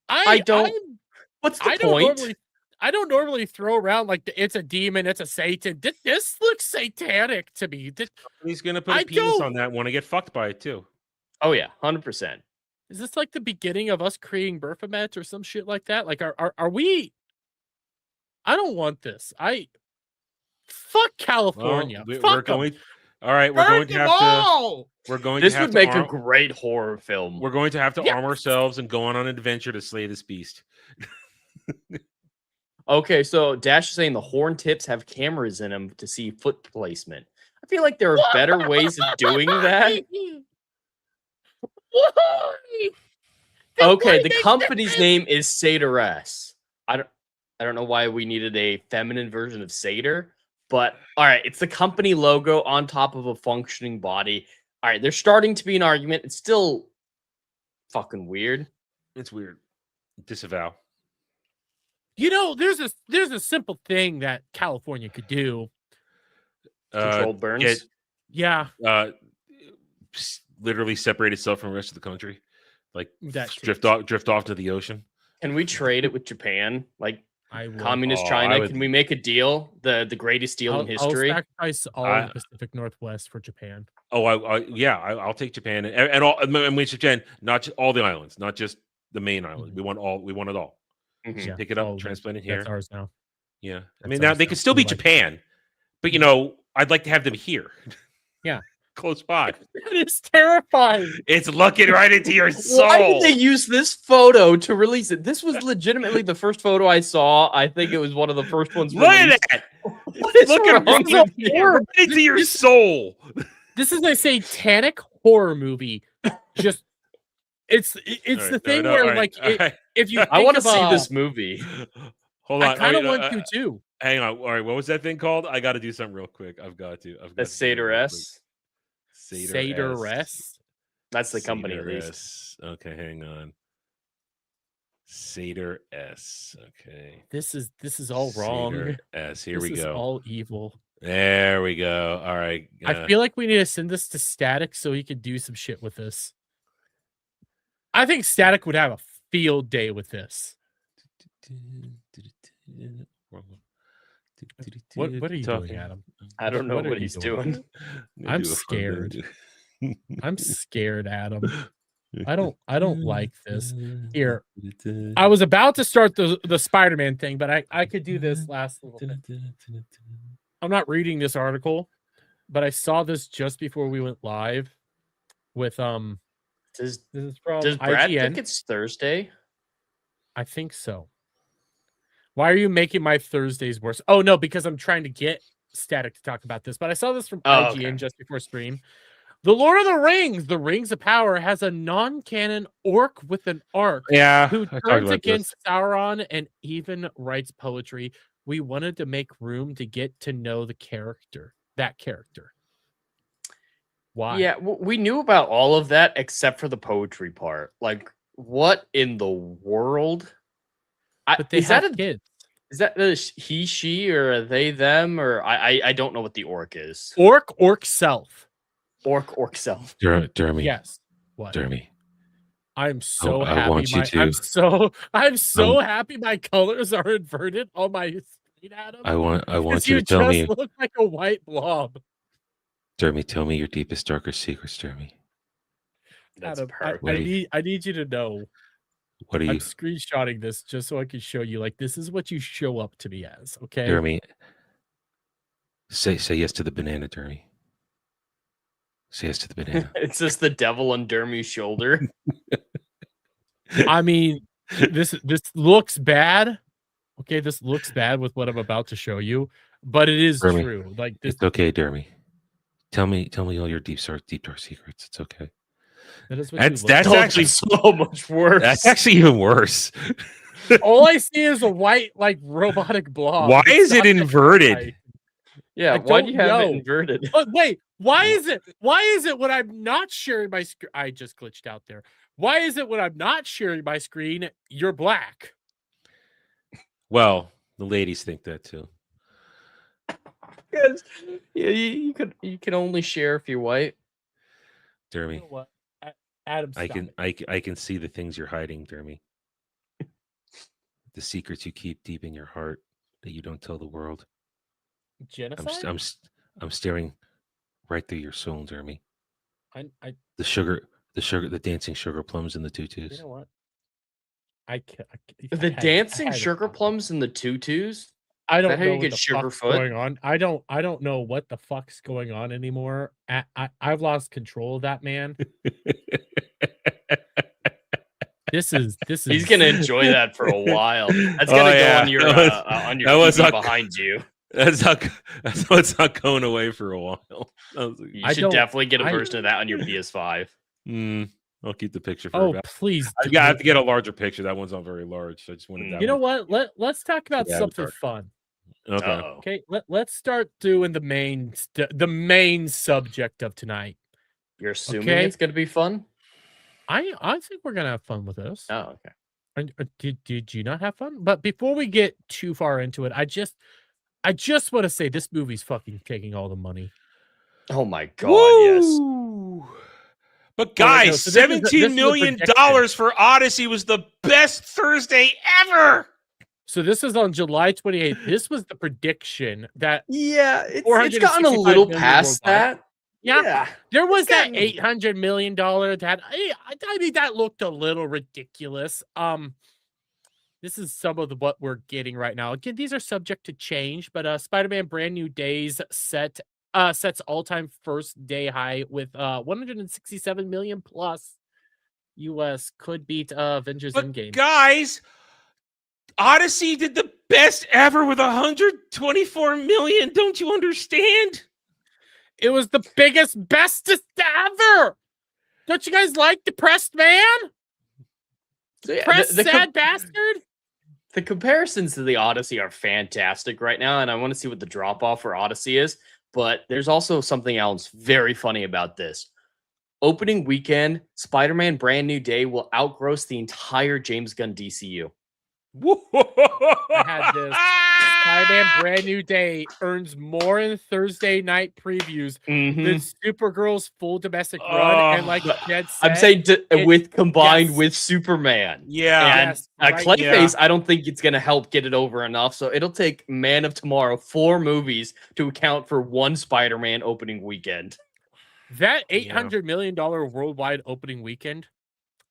What's the point? I don't normally throw around like it's a demon, it's a Satan. This looks satanic to me. He's gonna put a penis on that one and get fucked by it too. Oh yeah, 100%. Is this like the beginning of us creating Baphomet or some shit like that? Like, are we? I don't want this. Fuck California. Well, Fuck we're going. All right, we're going to have to. We're going. This would make a great horror film. We're going to have to arm ourselves and go on an adventure to slay this beast. Okay, so Dash is saying the horn tips have cameras in them to see foot placement. I feel like there are better ways of doing that. Okay, the company's name is Satyr-S. I don't know why we needed a feminine version of Satyr, but all right, it's the company logo on top of a functioning body. All right, there's starting to be an argument. It's still fucking weird. It's weird. Disavow. You know, there's a simple thing that California could do. Controlled burns. Get Yeah, literally separate itself from the rest of the country, like That drift too. off to the ocean. Can we trade it with Japan? Like I would. communist Oh, I China? would- Can we make a deal? The greatest deal in I'll history? sacrifice all I- of the Pacific Northwest for Japan. Oh, I'll take Japan and with Japan, not just all the islands, not just the main island. We want it all. Mhm. Yeah, Pick it up, all of it. transplant it here. That's ours now. Yeah, I That's mean now ours they now. could still be We like it. Japan, but I'd like to have them here. Yeah. Close by. That is terrifying. It's looking right into your Why soul. did they use this photo to release it? This was legitimately the first photo I saw. I think it was one of the first ones Look at released. that! What is Look at wrong right with you? right into your soul. This is a satanic horror movie. Just it's All the right, thing no, where all right, all right. if you I want to think see of, this movie. Hold on. I kind of wait, want to too. Hang on. All right, what was that thing called? I got to do something real quick. I've got to. The do it Satyr real quick. S. Satyr S. That's the company, at Satyr least. S. Okay, hang on. Satyr S. Okay. This is all wrong. Satyr S. Here This we is go. all evil. There we go. All right. I feel like we need to send this to Static so he could do some shit with this. I think Static would have a field day with this. What are you doing, Adam? I don't know What are what you he's doing? doing. I'm scared. I'm scared, Adam. I don't like this. Here, I was about to start the Spider-Man thing, but I could do this last little bit. I'm not reading this article, but I saw this just before we went live with Does this is from Brad IGN. think it's Thursday? I think so. Why are you making my Thursdays worse? Oh no, because I'm trying to get Static to talk about this. But I saw this from IGN okay. just before stream. The Lord of the Rings, The Rings of Power, has a non-canon orc with an arc Yeah. who I talked turns about against Sauron and even writes poetry. We wanted to make room to get to know that character. Why? Yeah, we knew about all of that except for the poetry part. Like, what in the world? But they have kids. Is that a he, she, or are they, them, or I don't know what the orc is. Orc self. Orc self. Jeremy. Yes. What? Jeremy. I'm so I happy. want you I'm so happy my colors are inverted on my screen, Adam. I want Because you to tell me, just look like a white blob. Jeremy, tell me your deepest, darkest secrets, Jeremy. That's Adam, perfect. I need you to know. What are you, I'm screenshotting this just so I can show you. Like, this is what you show up to me as. Okay. Jeremy? Say yes to the banana, Jeremy. Say yes to the banana. It's just the devil on Dermy's shoulder. I mean, this looks bad. Okay, this looks bad with what I'm about to show you, but it is Jeremy, true. Like this. It's okay, Jeremy. Tell me all your deep dark secrets. It's okay. That is what That's Oh, actually so much worse. That's actually even worse. all I see is a white, like, robotic blob. Why It's is it not that inverted? bright. Yeah, I why do you don't have it know. inverted? But wait, why is it when I'm not sharing my screen? I just glitched out there. Why is it when I'm not sharing my screen, you're black? Well, the ladies think that too. Because you can only share if you're white. You Jeremy, know what? Adam, I stop can it. I can see the things you're hiding, Jeremy. The secrets you keep deep in your heart that you don't tell the world. Genocide. I'm staring right through your soul, Jeremy. I The dancing sugar plums and the you tutus. know what? I The had- dancing I had it sugar covered. plums and the tutus. I don't that how know you what get the sugar fuck's foot? going on. I don't know what the fuck's going on anymore. I've lost control of that man. This is He's gonna enjoy that for a while. That's Oh, gonna yeah. go on your That was TV not- behind you. That's not going away for a while. You I should don't- definitely get a I- version of that on your PS5. I'll keep the picture for Oh, about. please. I have to get a larger picture. That one's not very large. So I just wanted that. You know one. what? Let's talk about Yeah, something Avatar. fun. Okay. Uh-oh. Okay, let's start doing the main subject of tonight. You're assuming Okay. it's gonna be fun? I think we're gonna have fun with this. Oh, okay. Did you not have fun? But before we get too far into it, I just want to say this movie's fucking taking all the money. Oh my god, yes. Woo! But Oh, wait, guys, no, so this is $17 million for Odyssey was the best Thursday ever. So this is on July 28th. This was the prediction that Yeah, it's gotten a 465 little million past worldwide. that. Yeah. There was that gotten- $800 million that I mean that looked a little ridiculous. This is some of what we're getting right now. Again, these are subject to change, but Spider-Man Brand New Days sets all-time first day high with 167 million plus US, could beat Avengers But Endgame. guys, Odyssey did the best ever with 124 million. Don't you understand? It was the biggest, bestest ever. Don't you guys like Depressed Man? So, yeah, Depressed, sad bastard? The comparisons to the Odyssey are fantastic right now, and I want to see what the drop-off for Odyssey is. But there's also something else very funny about this. Opening weekend, Spider-Man Brand New Day will outgross the entire James Gunn DCU. I had this. Spider-Man Brand New Day earns more in Thursday night previews than Supergirl's full domestic run. And like Jed said, I'm saying with combined with Superman. Yeah. And Clayface, I don't think it's going to help get it over enough. So it'll take Man of Tomorrow 4 movies to account for one Spider-Man opening weekend. That $800 million worldwide opening weekend,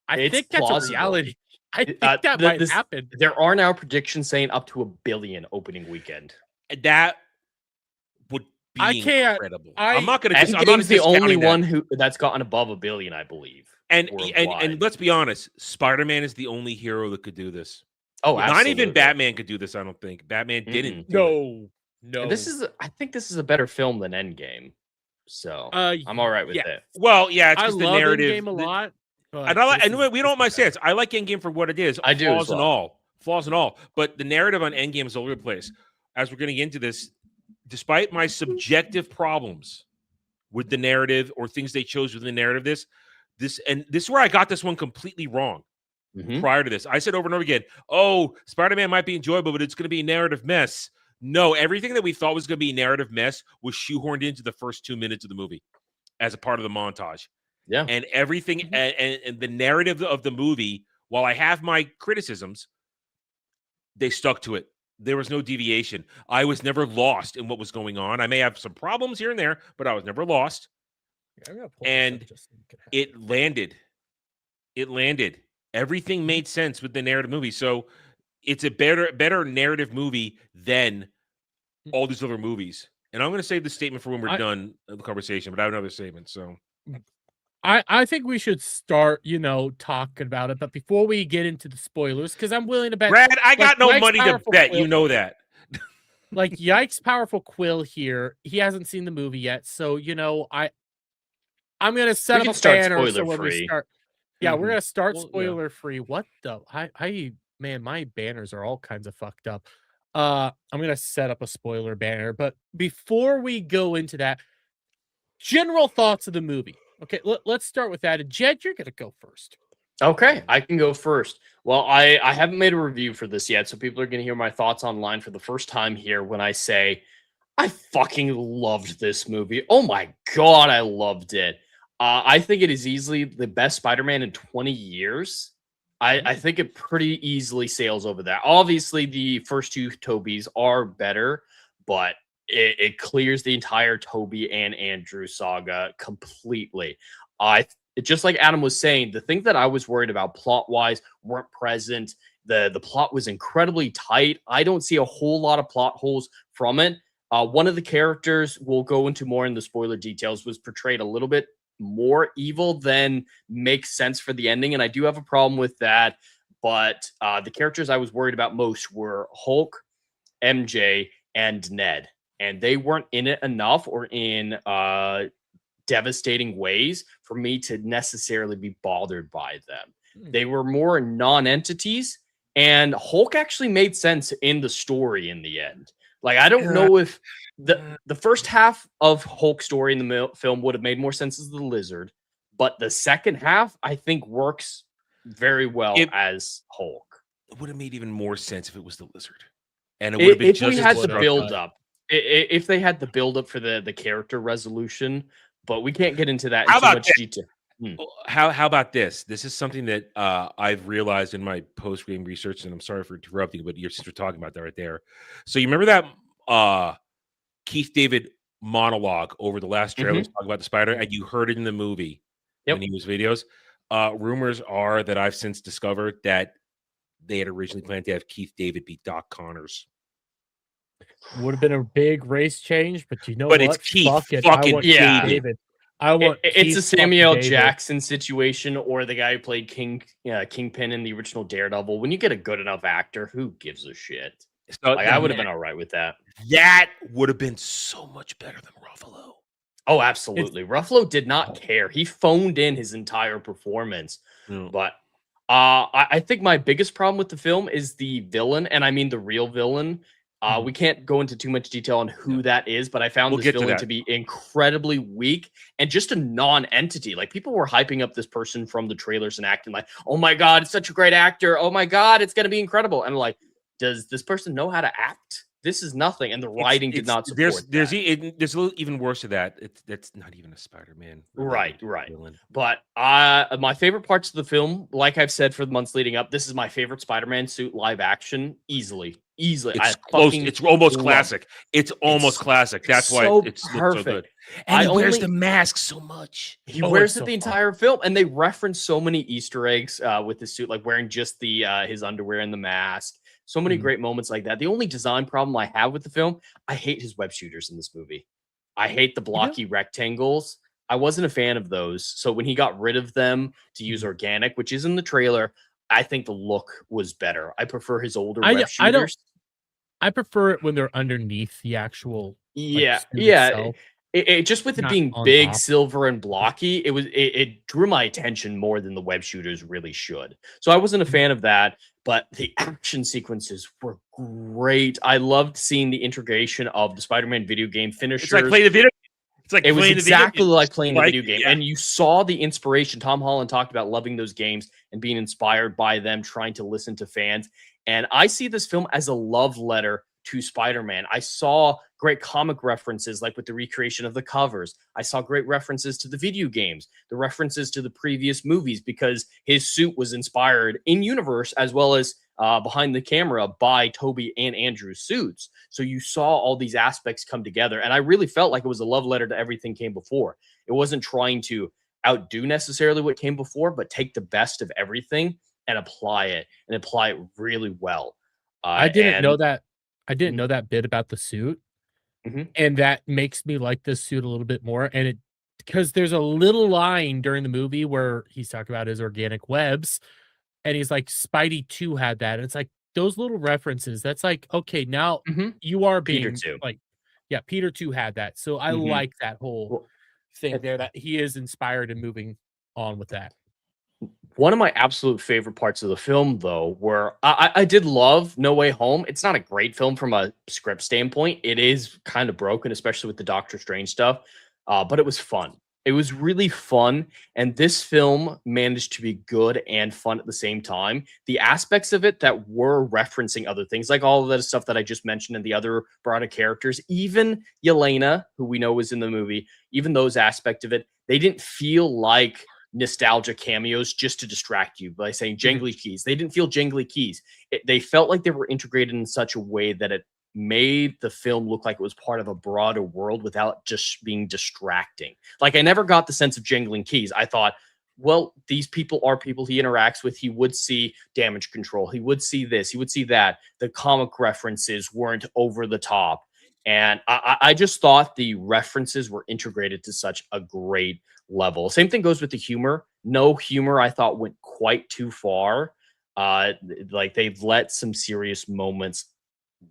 I think that's plausible. a reality. I think that might happen. There are now predictions saying up to $1 billion opening weekend. That would be incredible. I'm not going to. Endgame's the only one that's gotten above $1 billion, I believe. And let's be honest, Spider-Man is the only hero that could do this. Oh, absolutely. Not even Batman could do this. I don't think Batman didn't. No. I think this is a better film than Endgame. So I'm all right with it. Well, yeah, it's just the narrative. Endgame a lot. And we know what my stance. I like Endgame for what it is. I do, flaws and all. But the narrative on Endgame is all over the place. As we're going to get into this, despite my subjective problems with the narrative or things they chose within the narrative, this is where I got this one completely wrong. Prior to this, I said over and over again, "Oh, Spider-Man might be enjoyable, but it's going to be a narrative mess." No, everything that we thought was going to be a narrative mess was shoehorned into the first 2 minutes of the movie as a part of the montage. Yeah. And everything and the narrative of the movie, while I have my criticisms, they stuck to it. There was no deviation. I was never lost in what was going on. I may have some problems here and there, but I was never lost. And it landed. It landed. Everything made sense with the narrative movie. So it's a better narrative movie than all these other movies. And I'm going to save the statement for when we're done the conversation, but I have another statement. So I think we should start, talking about it. But before we get into the spoilers, because I'm willing to bet, Brad, I got no money to bet. You know that. Like Yikes Powerful Quill here, he hasn't seen the movie yet, so I'm gonna set up a banner so when we start. Yeah, we're gonna start spoiler free. What the? Man, my banners are all kinds of fucked up. I'm gonna set up a spoiler banner, but before we go into that, general thoughts of the movie. Okay, let's start with that. And Jed, you're gonna go first. Okay, I can go first. Well, I haven't made a review for this yet, so people are gonna hear my thoughts online for the first time here when I say I fucking loved this movie. Oh my god, I loved it. I think it is easily the best Spider-Man in 20 years. I think it pretty easily sails over that. Obviously, the first two Tobies are better, but it clears the entire Toby and Andrew saga completely. Just like Adam was saying, the things that I was worried about plot-wise weren't present. The plot was incredibly tight. I don't see a whole lot of plot holes from it. One of the characters, we'll go into more in the spoiler details, was portrayed a little bit more evil than makes sense for the ending, and I do have a problem with that. But the characters I was worried about most were Hulk, MJ, and Ned, and they weren't in it enough or in devastating ways for me to necessarily be bothered by them. They were more non-entities, and Hulk actually made sense in the story in the end. Like, I don't know if the first half of Hulk's story in the film would have made more sense as the Lizard, but the second half, I think, works very well as Hulk. It would have made even more sense if it was the Lizard. and it would have been If just we as had the would've build up, if they had the build up for the character resolution, but we can't get into that in How too about much this? detail. How about this? This is something that I've realized in my post game research, and I'm sorry for interrupting, but you're just talking about that right there. So you remember that Keith David monologue over the last trailer talking about the spider, and you heard it in the movie when he was videos. Rumors are that I've since discovered that they had originally planned to have Keith David beat Doc Connors. Would have been a big race change, but you know But what? it's Keith Fuck it. I fucking want Yeah. Keith David. I want. It's Keith a fucking Samuel David. Jackson situation, or the guy who played Kingpin in the original Daredevil. When you get a good enough actor, who gives a shit? So Like, I would have been all right with that. that would have been so much better than Ruffalo. Oh, absolutely. Ruffalo did not care. He phoned in his entire performance. But I think my biggest problem with the film is the villain, and I mean the real villain. We can't go into too much detail on who that is, but I found this villain to be incredibly weak and just a non-entity. Like, people were hyping up this person from the trailers and acting like, oh my God, it's such a great actor. Oh my God, it's going to be incredible. And I'm like, does this person know how to act? This is nothing. And the writing did not support there's that. there's a little even worse to that. That's not even a Spider-Man. Right. Villain. But my favorite parts of the film, like I've said for the months leading up, this is my favorite Spider-Man suit live action, easily. It's close. It's almost classic. It's almost classic. That's why it's perfect. So good. And he wears the mask so much. He wears it the entire film, and they reference so many Easter eggs with the suit, like wearing just the his underwear and the mask. So many great moments like that. The only design problem I have with the film, I hate his web shooters in this movie. I hate the blocky rectangles. I wasn't a fan of those. So when he got rid of them to use organic, which is in the trailer, I think the look was better. I prefer his older web shooters. I prefer it when they're underneath the actual. It just with it being big, silver, and blocky, it drew my attention more than the web shooters really should. So I wasn't a fan of that, but the action sequences were great. I loved seeing the integration of the Spider-Man video game finishers. It's like playing the video. It was exactly like playing the video game. And you saw the inspiration. Tom Holland talked about loving those games and being inspired by them, trying to listen to fans. And I see this film as a love letter to Spider-Man. I saw great comic references, like with the recreation of the covers. I saw great references to the video games, the references to the previous movies, because his suit was inspired in universe as well as behind the camera by Toby and Andrew's suits. So you saw all these aspects come together, and I really felt like it was a love letter to everything came before. It wasn't trying to outdo necessarily what came before, but take the best of everything and apply it really well. I didn't know that. I didn't know that bit about the suit. And that makes me like this suit a little bit more. And because there's a little line during the movie where he's talking about his organic webs, and he's like, Spidey 2 had that. And it's like those little references. That's like, okay, now you are being Peter 2. like, yeah, Peter 2 had that. So I like that whole thing there, that he is inspired and moving on with that. One of my absolute favorite parts of the film, though, where I did love No Way Home. It's not a great film from a script standpoint. It is kind of broken, especially with the Doctor Strange stuff, but it was fun. It was really fun, and this film managed to be good and fun at the same time. The aspects of it that were referencing other things, like all of that stuff that I just mentioned and the other broader characters, even Yelena, who we know was in the movie, even those aspects of it, they didn't feel like nostalgia cameos just to distract you by saying jangly keys. They didn't feel jangly keys. They felt like they were integrated in such a way that it made the film look like it was part of a broader world without just being distracting. Like, I never got the sense of jangling keys. I thought, well, these people are people he interacts with. He would see damage control. He would see this. He would see that. The comic references weren't over the top. And I just thought the references were integrated to such a great level. Same thing goes with the humor. No humor, I thought, went quite too far. Like, they've let some serious moments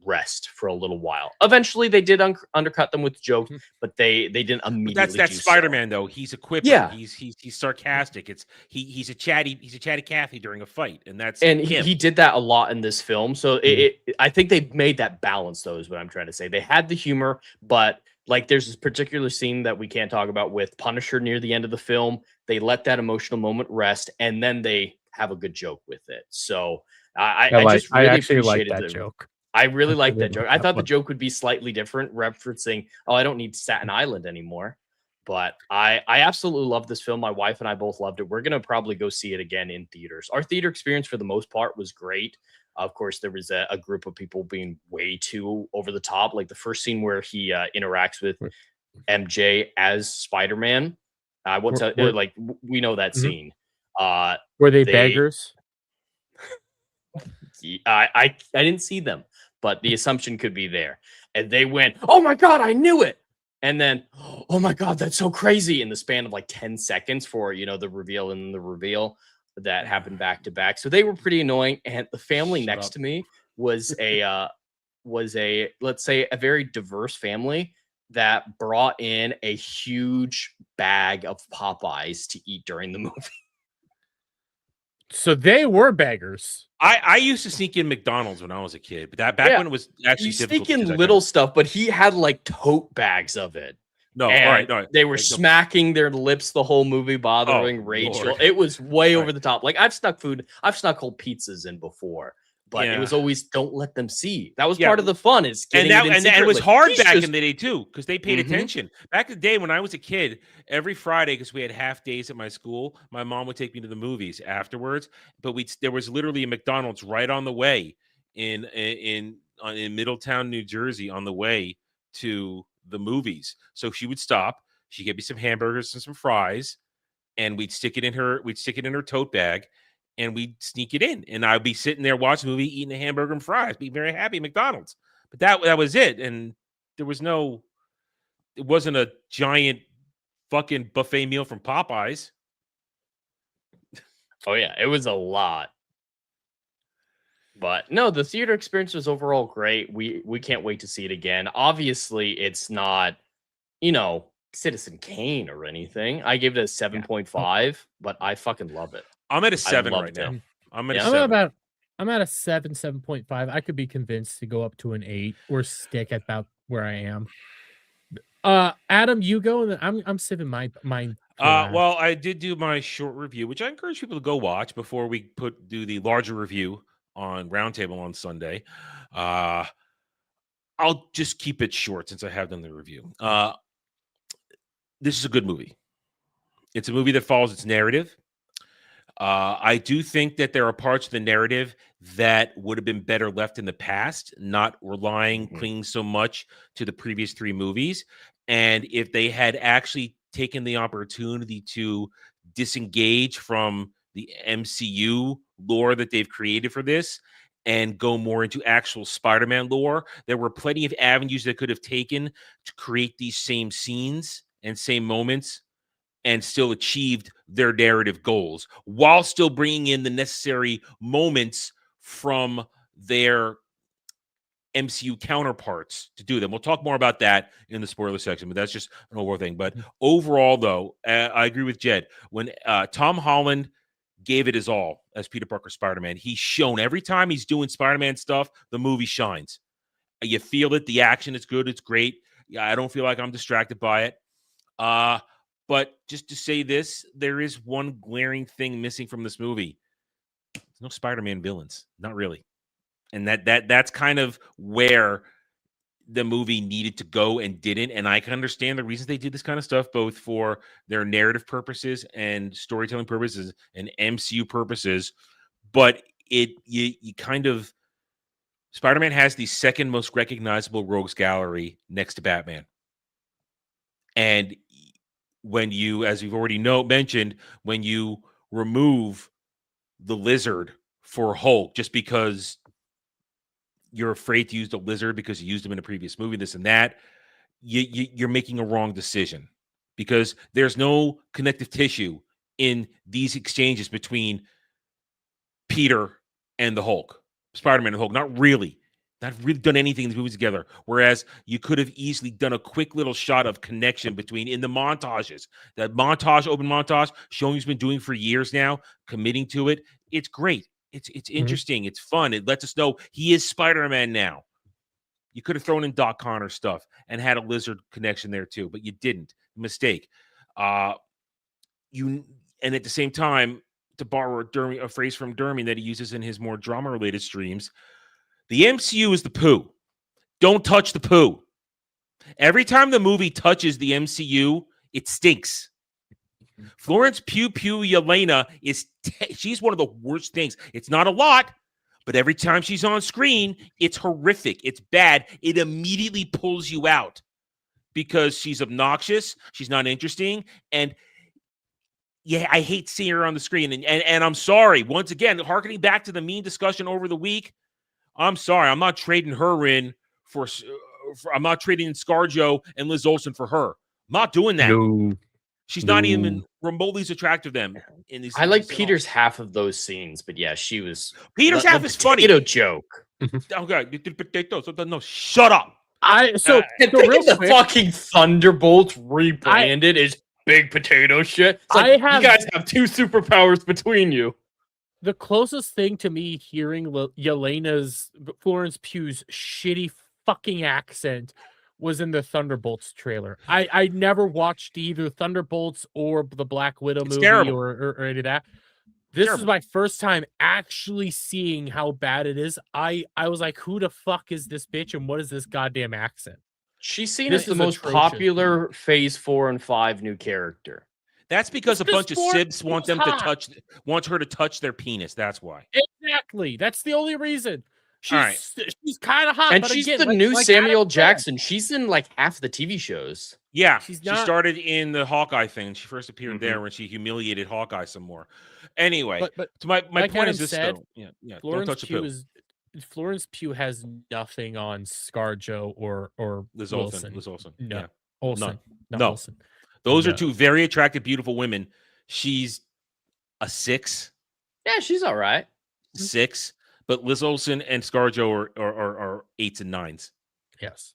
rest for a little while. Eventually, they did undercut them with jokes, but they didn't immediately. That's Spider-Man, though. He's a quipper. Yeah, he's sarcastic. He's a chatty Cathy during a fight, and that's he did that a lot in this film. So I think they made that balance, though, is what I'm trying to say. They had the humor, but like, there's this particular scene that we can't talk about with Punisher near the end of the film. They let that emotional moment rest, and then they have a good joke with it. So I just really actually like appreciated that joke. I really I like that didn't joke. like I that thought the one. joke would be slightly different, referencing, oh, I don't need Staten Island anymore. But I absolutely love this film. My wife and I both loved it. We're gonna probably go see it again in theaters. Our theater experience, for the most part, was great. Of course, there was a group of people being way too over the top. Like the first scene where he interacts with Wait. MJ as Spider-Man. I won't tell. Were, Like we know that Mhm. scene. were they They beggars? I didn't see them, but the assumption could be there. And they went, "Oh my god, I knew it!" And then, "Oh my god, that's so crazy!" In the span of like 10 seconds for the reveal and the reveal that happened back to back. So they were pretty annoying. And the family Shut next up. to me was a let's say a very diverse family that brought in a huge bag of Popeyes to eat during the movie. So they were beggars. I used to sneak in McDonald's when I was a kid, but that back Yeah, when it was actually You difficult sneak in because I little couldn't. stuff, but he had like tote bags of it. No, all And right, no, they were like, smacking their lips the whole movie, bothering Rachel. Lord. It was way All over right. the top. Like I've snuck whole pizzas in before, but it was Yeah. always don't let them see. That was Yeah. part of the fun. Is And getting that it in and it was secretly. hard He's back just- in the day too, because they paid Mhm. attention. Back in the day when I was a kid, every Friday, because we had half days at my school, my mom would take me to the movies afterwards. But there was literally a McDonald's right on the way in Middletown, New Jersey, on the way to the movies. So she would stop. She'd get me some hamburgers and some fries, and we'd stick it in her tote bag, and we'd sneak it in. And I'd be sitting there watching the movie, eating a hamburger and fries, be very happy at McDonald's. But that was it. And it wasn't a giant fucking buffet meal from Popeyes. Oh yeah, it was a lot. But no, the theater experience was overall great. We can't wait to see it again. Obviously, it's not, Citizen Kane or anything. I gave it a 7.5, but I fucking love it. I'm at a 7 right loved it. now. I'm at Yeah. a 7. I'm at a 7.5. I could be convinced to go up to an 8 or stick at about where I am. Adam, you go, and then I'm saving mine. Well, I did do my short review, which I encourage people to go watch before we do the larger review on Roundtable on Sunday. I'll just keep it short since I have done the review. This is a good movie. It's a movie that follows its narrative. I do think that there are parts of the narrative that would have been better left in the past, not clinging so much to the previous 3 movies. And if they had actually taken the opportunity to disengage from the MCU lore that they've created for this and go more into actual Spider-Man lore, there were plenty of avenues that could have taken to create these same scenes and same moments and still achieved their narrative goals while still bringing in the necessary moments from their MCU counterparts to do them. We'll talk more about that in the spoiler section, but that's just an overall thing. But overall, though, I agree with Jed. When Tom Holland gave it his all as Peter Parker Spider-Man, he's shown every time he's doing Spider-Man stuff, the movie shines. You feel it. The action is good. It's great. I don't feel like I'm distracted by it. But just to say this, there is one glaring thing missing from this movie. There's no Spider-Man villains. Not really. And that's kind of where the movie needed to go and didn't. And I can understand the reasons they did this kind of stuff, both for their narrative purposes and storytelling purposes and MCU purposes. But you kind of Spider-Man has the second most recognizable rogues gallery next to Batman. And when you, as we've already mentioned, when you remove the lizard for Hulk just because you're afraid to use the lizard because you used him in a previous movie, this and that, you're making a wrong decision because there's no connective tissue in these exchanges between Peter and the Hulk, Spider-Man and Hulk. Not really done anything in these movies together. Whereas you could have easily done a quick little shot of connection between in the montages. That montage, open montage, showing he's been doing for years now, committing to it. It's great. It's interesting. It's fun. It lets us know he is Spider-Man now. You could have thrown in Doc Connor stuff and had a lizard connection there too, but you didn't. Mistake. And at the same time, to borrow a phrase from Dermy that he uses in his more drama-related streams, The MCU is the poo. Don't touch the poo. Every time the movie touches the MCU, it stinks. Florence Pugh Yelena she's one of the worst things. It's not a lot, but every time she's on screen, it's horrific. It's bad. It immediately pulls you out because she's obnoxious. She's not interesting. And yeah, I hate seeing her on the screen. And I'm sorry. Once again, harkening back to the mean discussion over the week, I'm sorry. I'm not trading her in I'm not trading ScarJo and Liz Olsen for her. I'm not doing that. No. She's not even remotely as attractive to them in these. I like Peter's half of those scenes, but yeah, she was. Peter's half is funny. Potato joke. Okay, you did potatoes. No, shut up. The fucking Thunderbolts rebranded is big potato shit. It's like, you guys have 2 superpowers between you. The closest thing to me hearing Yelena's Florence Pugh's shitty fucking accent was in the Thunderbolts trailer. I never watched either Thunderbolts or the Black Widow movie or any of that. This is my first time actually seeing how bad it is. I was like, who the fuck is this bitch and what is this goddamn accent? She's seen as the most popular Phase 4 and 5 new character. That's because a bunch of sibs want her to touch their penis. That's why. Exactly. That's the only reason. She's kind of hot, and she's the new Samuel Jackson. She's in like half the TV shows. Yeah, she started in the Hawkeye thing. She first appeared there when she humiliated Hawkeye some more. Anyway, but to my point is this though. Yeah, don't touch the poo. Florence Pugh has nothing on ScarJo or Liz Wilson. Olsen. No, yeah. Olsen. No. Wilson. Those are 2 very attractive, beautiful women. She's a 6. Yeah, she's all right. 6. But Liz Olsen and ScarJo are 8s and 9s. Yes.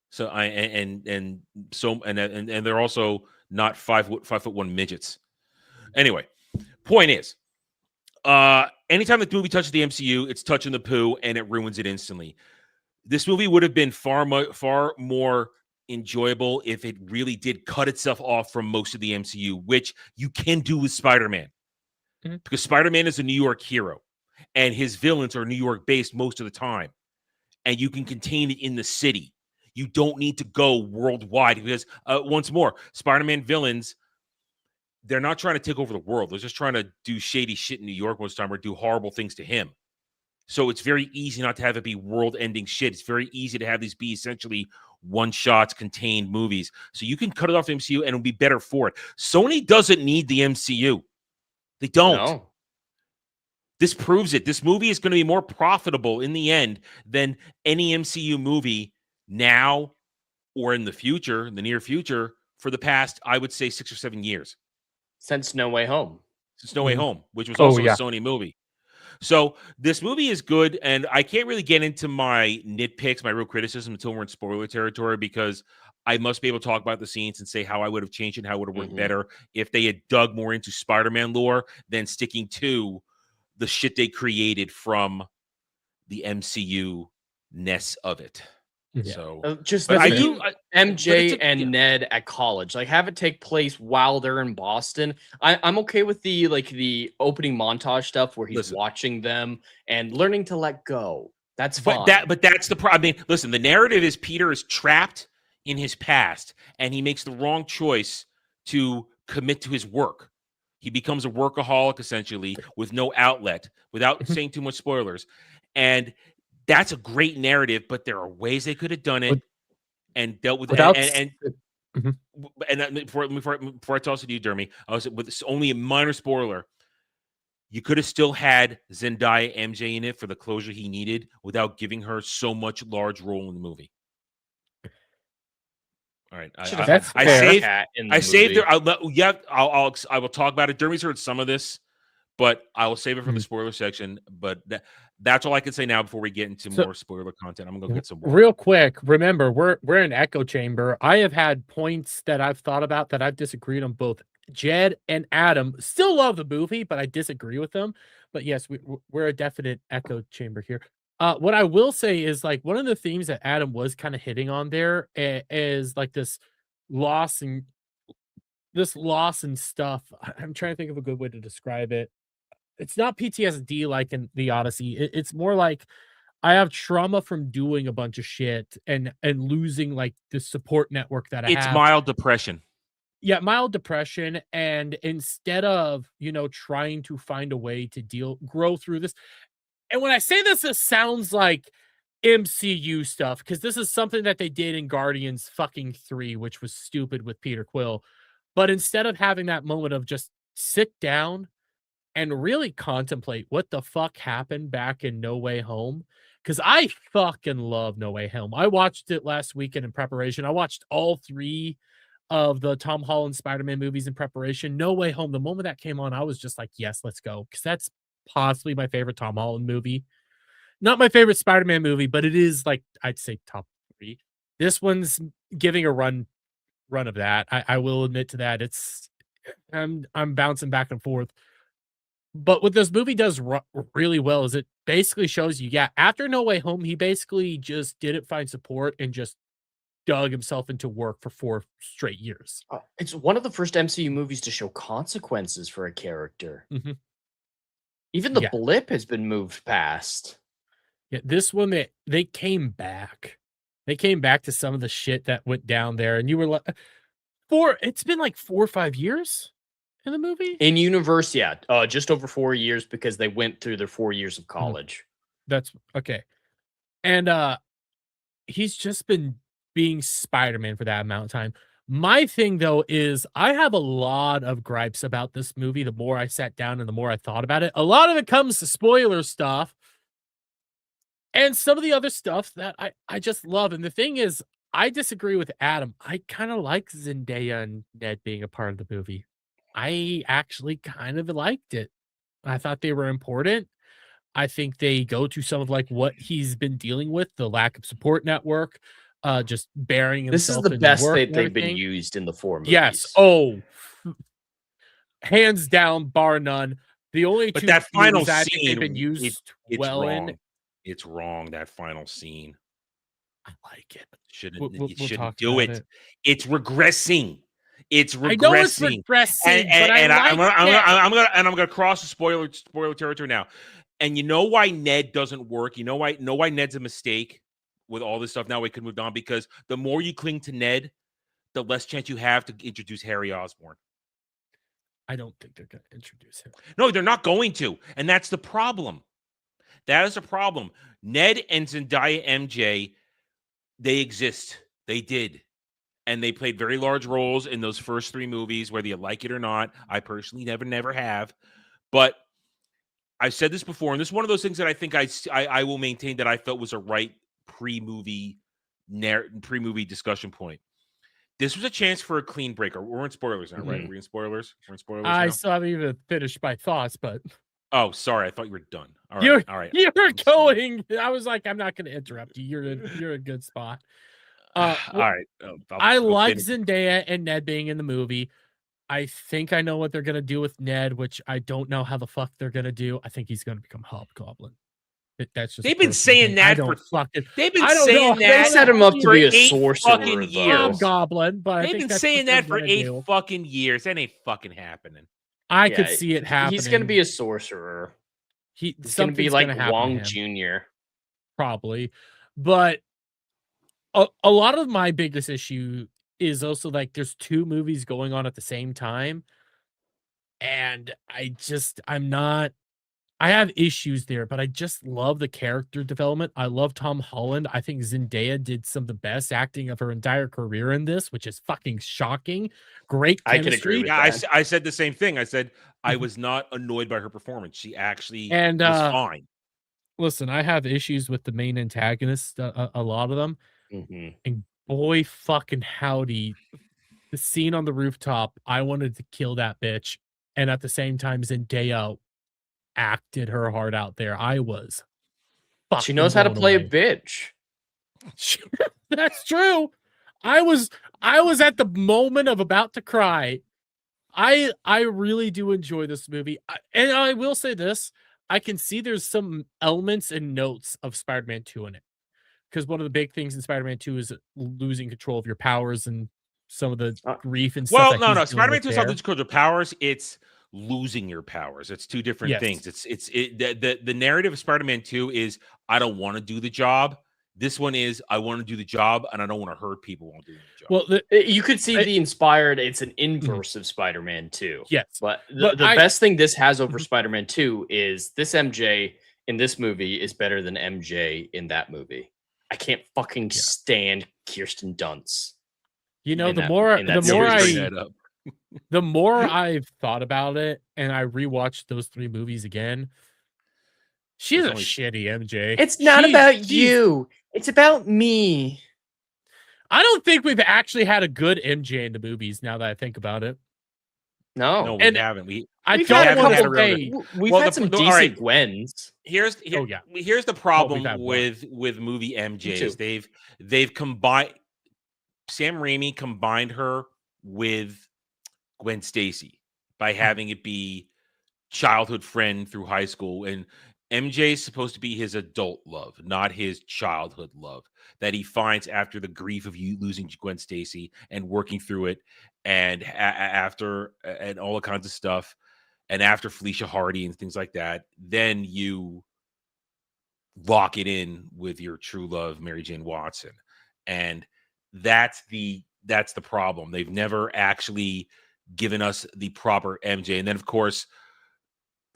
So and they're also not 5'1" midgets. Anyway, point is, anytime the movie touches the MCU, it's touching the poo and it ruins it instantly. This movie would have been far more enjoyable if it really did cut itself off from most of the MCU, which you can do with Spider-Man, because Spider-Man is a New York hero. And his villains are New York based most of the time. And you can contain it in the city. You don't need to go worldwide because, once more, Spider-Man villains, they're not trying to take over the world. They're just trying to do shady shit in New York most of the time or do horrible things to him. So it's very easy not to have it be world-ending shit. It's very easy to have these be essentially one-shots, contained movies. So you can cut it off the MCU and it'll be better for it. Sony doesn't need the MCU. They don't. No. This proves it. This movie is going to be more profitable in the end than any MCU movie now or in the future, in the near future, for the past, I would say, 6 or 7 years. Since No Way Home. Since No Way Home, which was also a Sony movie. So this movie is good, and I can't really get into my nitpicks, my real criticism until we're in spoiler territory, because I must be able to talk about the scenes and say how I would have changed it, how it would have worked better if they had dug more into Spider-Man lore than sticking to the shit they created from the MCU-ness of it. Yeah. So just MJ and Ned at college, like have it take place while they're in Boston. I'm okay with the opening montage stuff where he's watching them and learning to let go. That's fine. But that's the problem. I mean, listen, the narrative is Peter is trapped in his past and he makes the wrong choice to commit to his work. He becomes a workaholic, essentially, with no outlet, without saying too much spoilers. And that's a great narrative, but there are ways they could have done it and dealt with it. And before I toss it to you, Dermy, I was with only a minor spoiler. You could have still had Zendaya MJ in it for the closure he needed without giving her so much large role in the movie. All right, I saved her. I will talk about it. Dermy's heard some of this, but I will save it for the spoiler section. But that's all I can say now before we get into more spoiler content. I'm gonna go get some water. Real quick. Remember, we're in an echo chamber. I have had points that I've thought about that I've disagreed on. Both Jed and Adam still love the movie, but I disagree with them. But yes, we're a definite echo chamber here. What I will say is, like, one of the themes that Adam was kind of hitting on there is like this loss and stuff. I'm trying to think of a good way to describe it. It's not PTSD like in the Odyssey. It's more like I have trauma from doing a bunch of shit and losing like the support network that I It's have. mild depression. Yeah, mild depression. And instead of, trying to find a way to grow through this. And when I say this, it sounds like MCU stuff, because this is something that they did in Guardians fucking 3, which was stupid with Peter Quill. But instead of having that moment of just sit down and really contemplate what the fuck happened back in No Way Home, because I fucking love No Way Home. I watched it last weekend in preparation. I watched all 3 of the Tom Holland Spider-Man movies in preparation. No Way Home, the moment that came on, I was just like, yes, let's go. Because that's possibly my favorite Tom Holland movie. Not my favorite Spider-Man movie, but it is like, I'd say top 3. This one's giving a run of that. I will admit to that. I'm bouncing back and forth. But what this movie does really well is it basically shows you, after No Way Home, he basically just didn't find support and just dug himself into work for 4 straight years. It's one of the first MCU movies to show consequences for a character. Mhm. Even the blip has been moved past. Yeah, this one, they came back. They came back to some of the shit that went down there, and you were like, it's been like 4 or 5 years in the movie? In universe, just over 4 years, because they went through their 4 years of college. That's okay. And he's just been being Spider-Man for that amount of time. My thing, though, is I have a lot of gripes about this movie the more I sat down and the more I thought about it. A lot of it comes to spoiler stuff and some of the other stuff that I just love. And the thing is, I disagree with Adam. I kind of like Zendaya and Ned being a part of the movie. I actually kind of liked it. I thought they were important. I think they go to some of like what he's been dealing with, the lack of support network, just burying himself. This is the in best work that they've everything. been used in the 4 movies. Yes. Oh, hands down, bar none. The only But 2 that final that I think scene, they've been used it's well wrong. in. It's wrong, that final scene. I like it. You shouldn't talk do about it. It's regressing. It's regressing. I know it's regressing, but I'm gonna cross the spoiler territory now. And you know why Ned doesn't work? You know why Ned's a mistake with all this stuff now we could move on? Because the more you cling to Ned, the less chance you have to introduce Harry Osborn. I don't think they're gonna introduce him. No, they're not going to. And that's the problem. That is a problem. Ned and Zendaya MJ, they exist. They did. And they played very large roles in those first 3 movies, whether you like it or not. I personally never have. But I've said this before, and this is one of those things that I think I will maintain that I felt was a right pre-movie discussion point. This was a chance for a clean break. We're in spoilers now, right? We're in spoilers. We're in spoilers I now? still haven't even finished my thoughts, but Oh, sorry. I thought you were done. All right. All right. You're going. I was like, I'm not going to interrupt you. You're a good spot. All right. I like Zendaya and Ned being in the movie. I think I know what they're going to do with Ned, which I don't know how the fuck they're going to do. I think he's going to become Hobgoblin. That's just they've been saying that for fucking. They've been saying that. They set him up to for be a 8 sorcerer. fucking years. Hobgoblin, but They've been saying that for 8 fucking years. That ain't fucking happening. I could see it happening. He's going to be a sorcerer. He's going to be like Wong Jr. Probably, but a lot of my biggest issue is also like there's 2 movies going on at the same time, and I have issues there, but I just love the character development. I love Tom Holland. I think Zendaya did some of the best acting of her entire career in this, which is fucking shocking. Great chemistry. I can agree with that. I said the same thing. I said I was not annoyed by her performance. She actually was fine. Listen, I have issues with the main antagonists, a lot of them. Mm-hmm. And boy fucking howdy, the scene on the rooftop, I wanted to kill that bitch. And at the same time, Zendaya acted her heart out there. I was she knows how to play a bitch. That's true. I was at the moment of about to cry. I really do enjoy this movie. And I will say this, I can see there's some elements and notes of Spider-Man 2 in it. Because one of the big things in Spider-Man 2 is losing control of your powers and some of the grief and stuff. Well, no. Spider-Man 2 is not losing control of your powers. It's losing your powers. It's two different Yes. things. The narrative of Spider-Man 2 is I don't want to do the job. This one is I want to do the job and I don't want to hurt people while doing the job. Well, you could see the inspired. It's an inverse of Spider-Man 2. Yes, but the best thing this has over Spider-Man 2 is this MJ in this movie is better than MJ in that movie. I can't fucking stand Kirsten Dunst. You know, the more I've thought about it and I rewatched those 3 movies again, she's a shitty MJ. It's not about you. It's about me. I don't think we've actually had a good MJ in the movies now that I think about it. No, we haven't. We've had some decent Gwens. Here's the problem with movie MJs. They've combined Sam Raimi combined her with Gwen Stacy by having it be childhood friend through high school, and MJ is supposed to be his adult love, not his childhood love that he finds after the grief of you losing Gwen Stacy and working through it, and after and all the kinds of stuff, and after Felicia Hardy and things like that. Then you lock it in with your true love, Mary Jane Watson, and that's the problem. They've never actually given us the proper MJ, and then of course,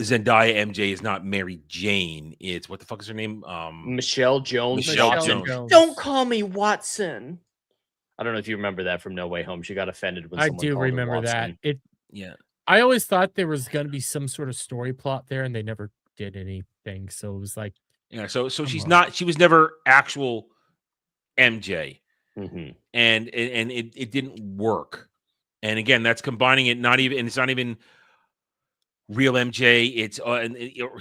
Zendaya MJ is not Mary Jane. It's what the fuck is her name? Michelle Jones. Michelle Jones. Don't call me Watson. I don't know if you remember that from No Way Home. She got offended when someone called her Watson. That. I always thought there was going to be some sort of story plot there, and they never did anything. So it was like, So she's not. She was never actual MJ, and it didn't work. And again, that's combining it. It's not even real MJ. It's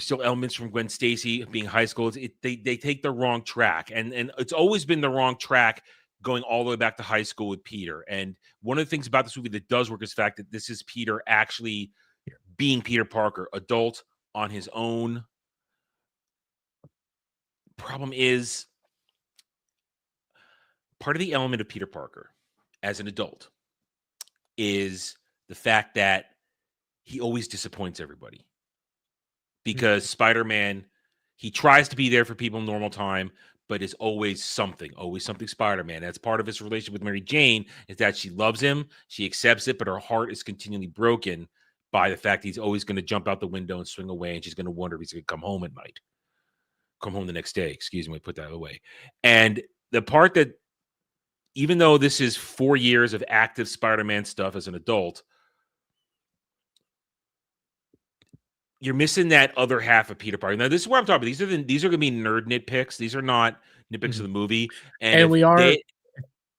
still elements from Gwen Stacy being high school. They take the wrong track, and it's always been the wrong track going all the way back to high school with Peter. And one of the things about this movie that does work is the fact that this is Peter actually being Peter Parker, adult on his own. Problem is, part of the element of Peter Parker as an adult is the fact that he always disappoints everybody. Because Spider-Man, he tries to be there for people in normal time, but is always something Spider-Man. That's part of his relationship with Mary Jane, is that she loves him, she accepts it, but her heart is continually broken by the fact he's always going to jump out the window and swing away, and she's going to wonder if he's going to come home at night. Come home the next day, excuse me, put that away. And the part that, even though this is 4 years of active Spider-Man stuff as an adult, you're missing that other half of Peter Parker. Now, this is where I'm talking about. These are going to be nerd nitpicks. These are not nitpicks of the movie. And we are,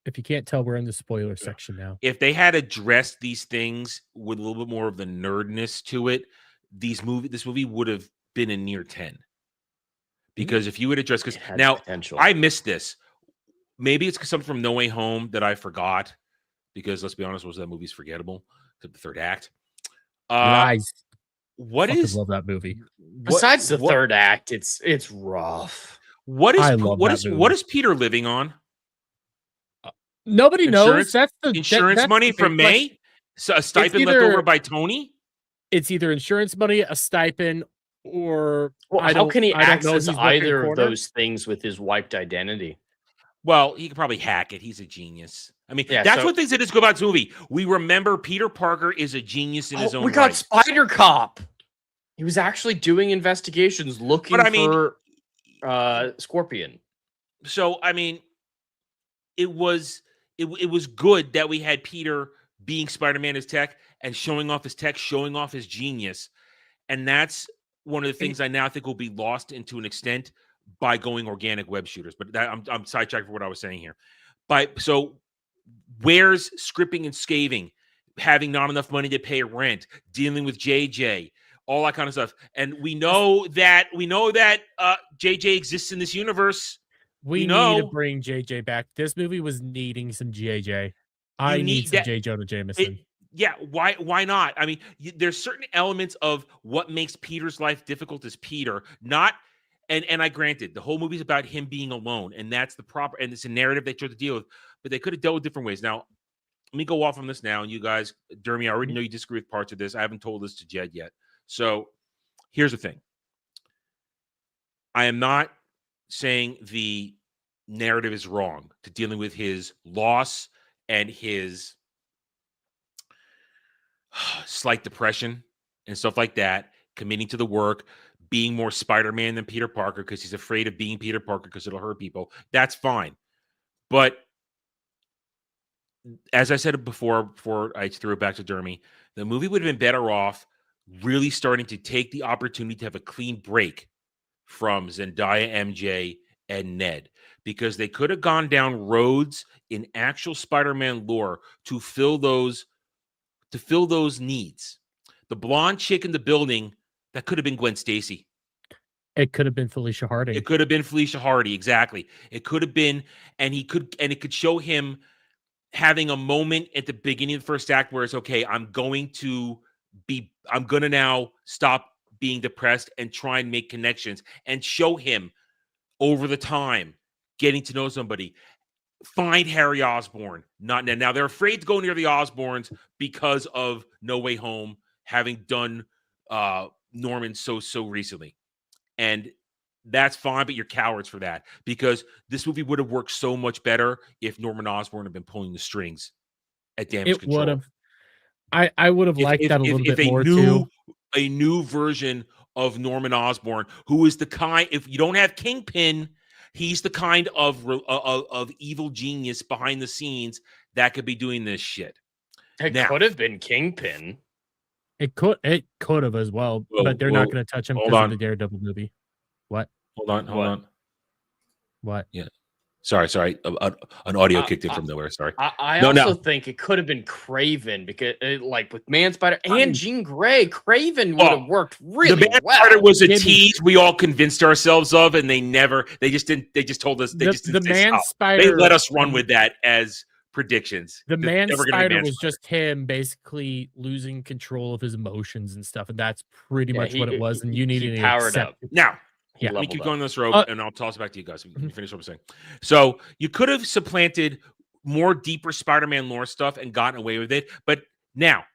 if you can't tell, we're in the spoiler section now. If they had addressed these things with a little bit more of the nerdness to it, this movie would have been a near 10. Because if you would address, because now potential. I missed this. Maybe it's something from No Way Home that I forgot. Because let's be honest, most of that movie's forgettable except the third act. Nice. What is love that movie? Besides the third act, it's rough. What is Peter living on? Nobody knows. That's the insurance money from May. So a stipend left over by Tony. It's either insurance money, a stipend, or how can he access either of those things with his wiped identity? Well, he could probably hack it. He's a genius. I mean, that's what things that is good about this movie. We remember Peter Parker is a genius in his own right. We got Spider Cop. He was actually doing investigations looking for Scorpion. So, I mean, it was good that we had Peter being Spider-Man as tech and showing off his tech, showing off his genius. And that's one of the things I now think will be lost into an extent by going organic web shooters. But I'm sidetracked for what I was saying here. So where's scripting and scaving, having not enough money to pay rent, dealing with JJ, all that kind of stuff. And we know that JJ exists in this universe. We need to bring JJ back. This movie was needing some JJ. I need some J. Jonah Jameson. Why not? I mean, there's certain elements of what makes Peter's life difficult as Peter, and I granted the whole movie's about him being alone, and that's the proper, and it's a narrative they tried to deal with, but they could have dealt with different ways. Now, let me go off on this now. And you guys, Dermy, I already know you disagree with parts of this. I haven't told this to Jed yet. So here's the thing. I am not saying the narrative is wrong to dealing with his loss and his slight depression and stuff like that, committing to the work, being more Spider-Man than Peter Parker because he's afraid of being Peter Parker because it'll hurt people. That's fine. But as I said before I threw it back to Dermy, the movie would have been better off really starting to take the opportunity to have a clean break from Zendaya, MJ, and Ned, because they could have gone down roads in actual Spider-Man lore to fill those needs. The blonde chick in the building, that could have been Gwen Stacy. It could have been Felicia Hardy. It could have been Felicia Hardy, exactly. It could have been, and it could show him having a moment at the beginning of the first act where it's okay, I'm going to now stop being depressed and try and make connections, and show him over the time getting to know somebody. Find Harry Osborn. Not now. They're afraid to go near the Osborns because of No Way Home, having done Norman so recently. And that's fine, but you're cowards for that, because this movie would have worked so much better if Norman Osborn had been pulling the strings at Damage Control. Would have. I would have liked that a little bit more too. A new version of Norman Osborn, who is the kind, if you don't have Kingpin, he's the kind of evil genius behind the scenes that could be doing this shit. It could have been Kingpin. It could have as well, but they're not going to touch him because of the Daredevil movie. What? Hold on. What? Yeah. Sorry. An audio kicked in from nowhere. Sorry. I also think it could have been Craven, because like with Man Spider and Jean Grey, Craven would have worked really the Man well. Spider was a tease we all convinced ourselves of, and they just told us they let us run with that as predictions. The Man Spider was just him basically losing control of his emotions and stuff, and that's pretty much what it was. And you needed to powered up. Now, let me keep going this rope, and I'll toss it back to you guys. You finish what I'm saying. So you could have supplanted more deeper Spider-Man lore stuff and gotten away with it, but now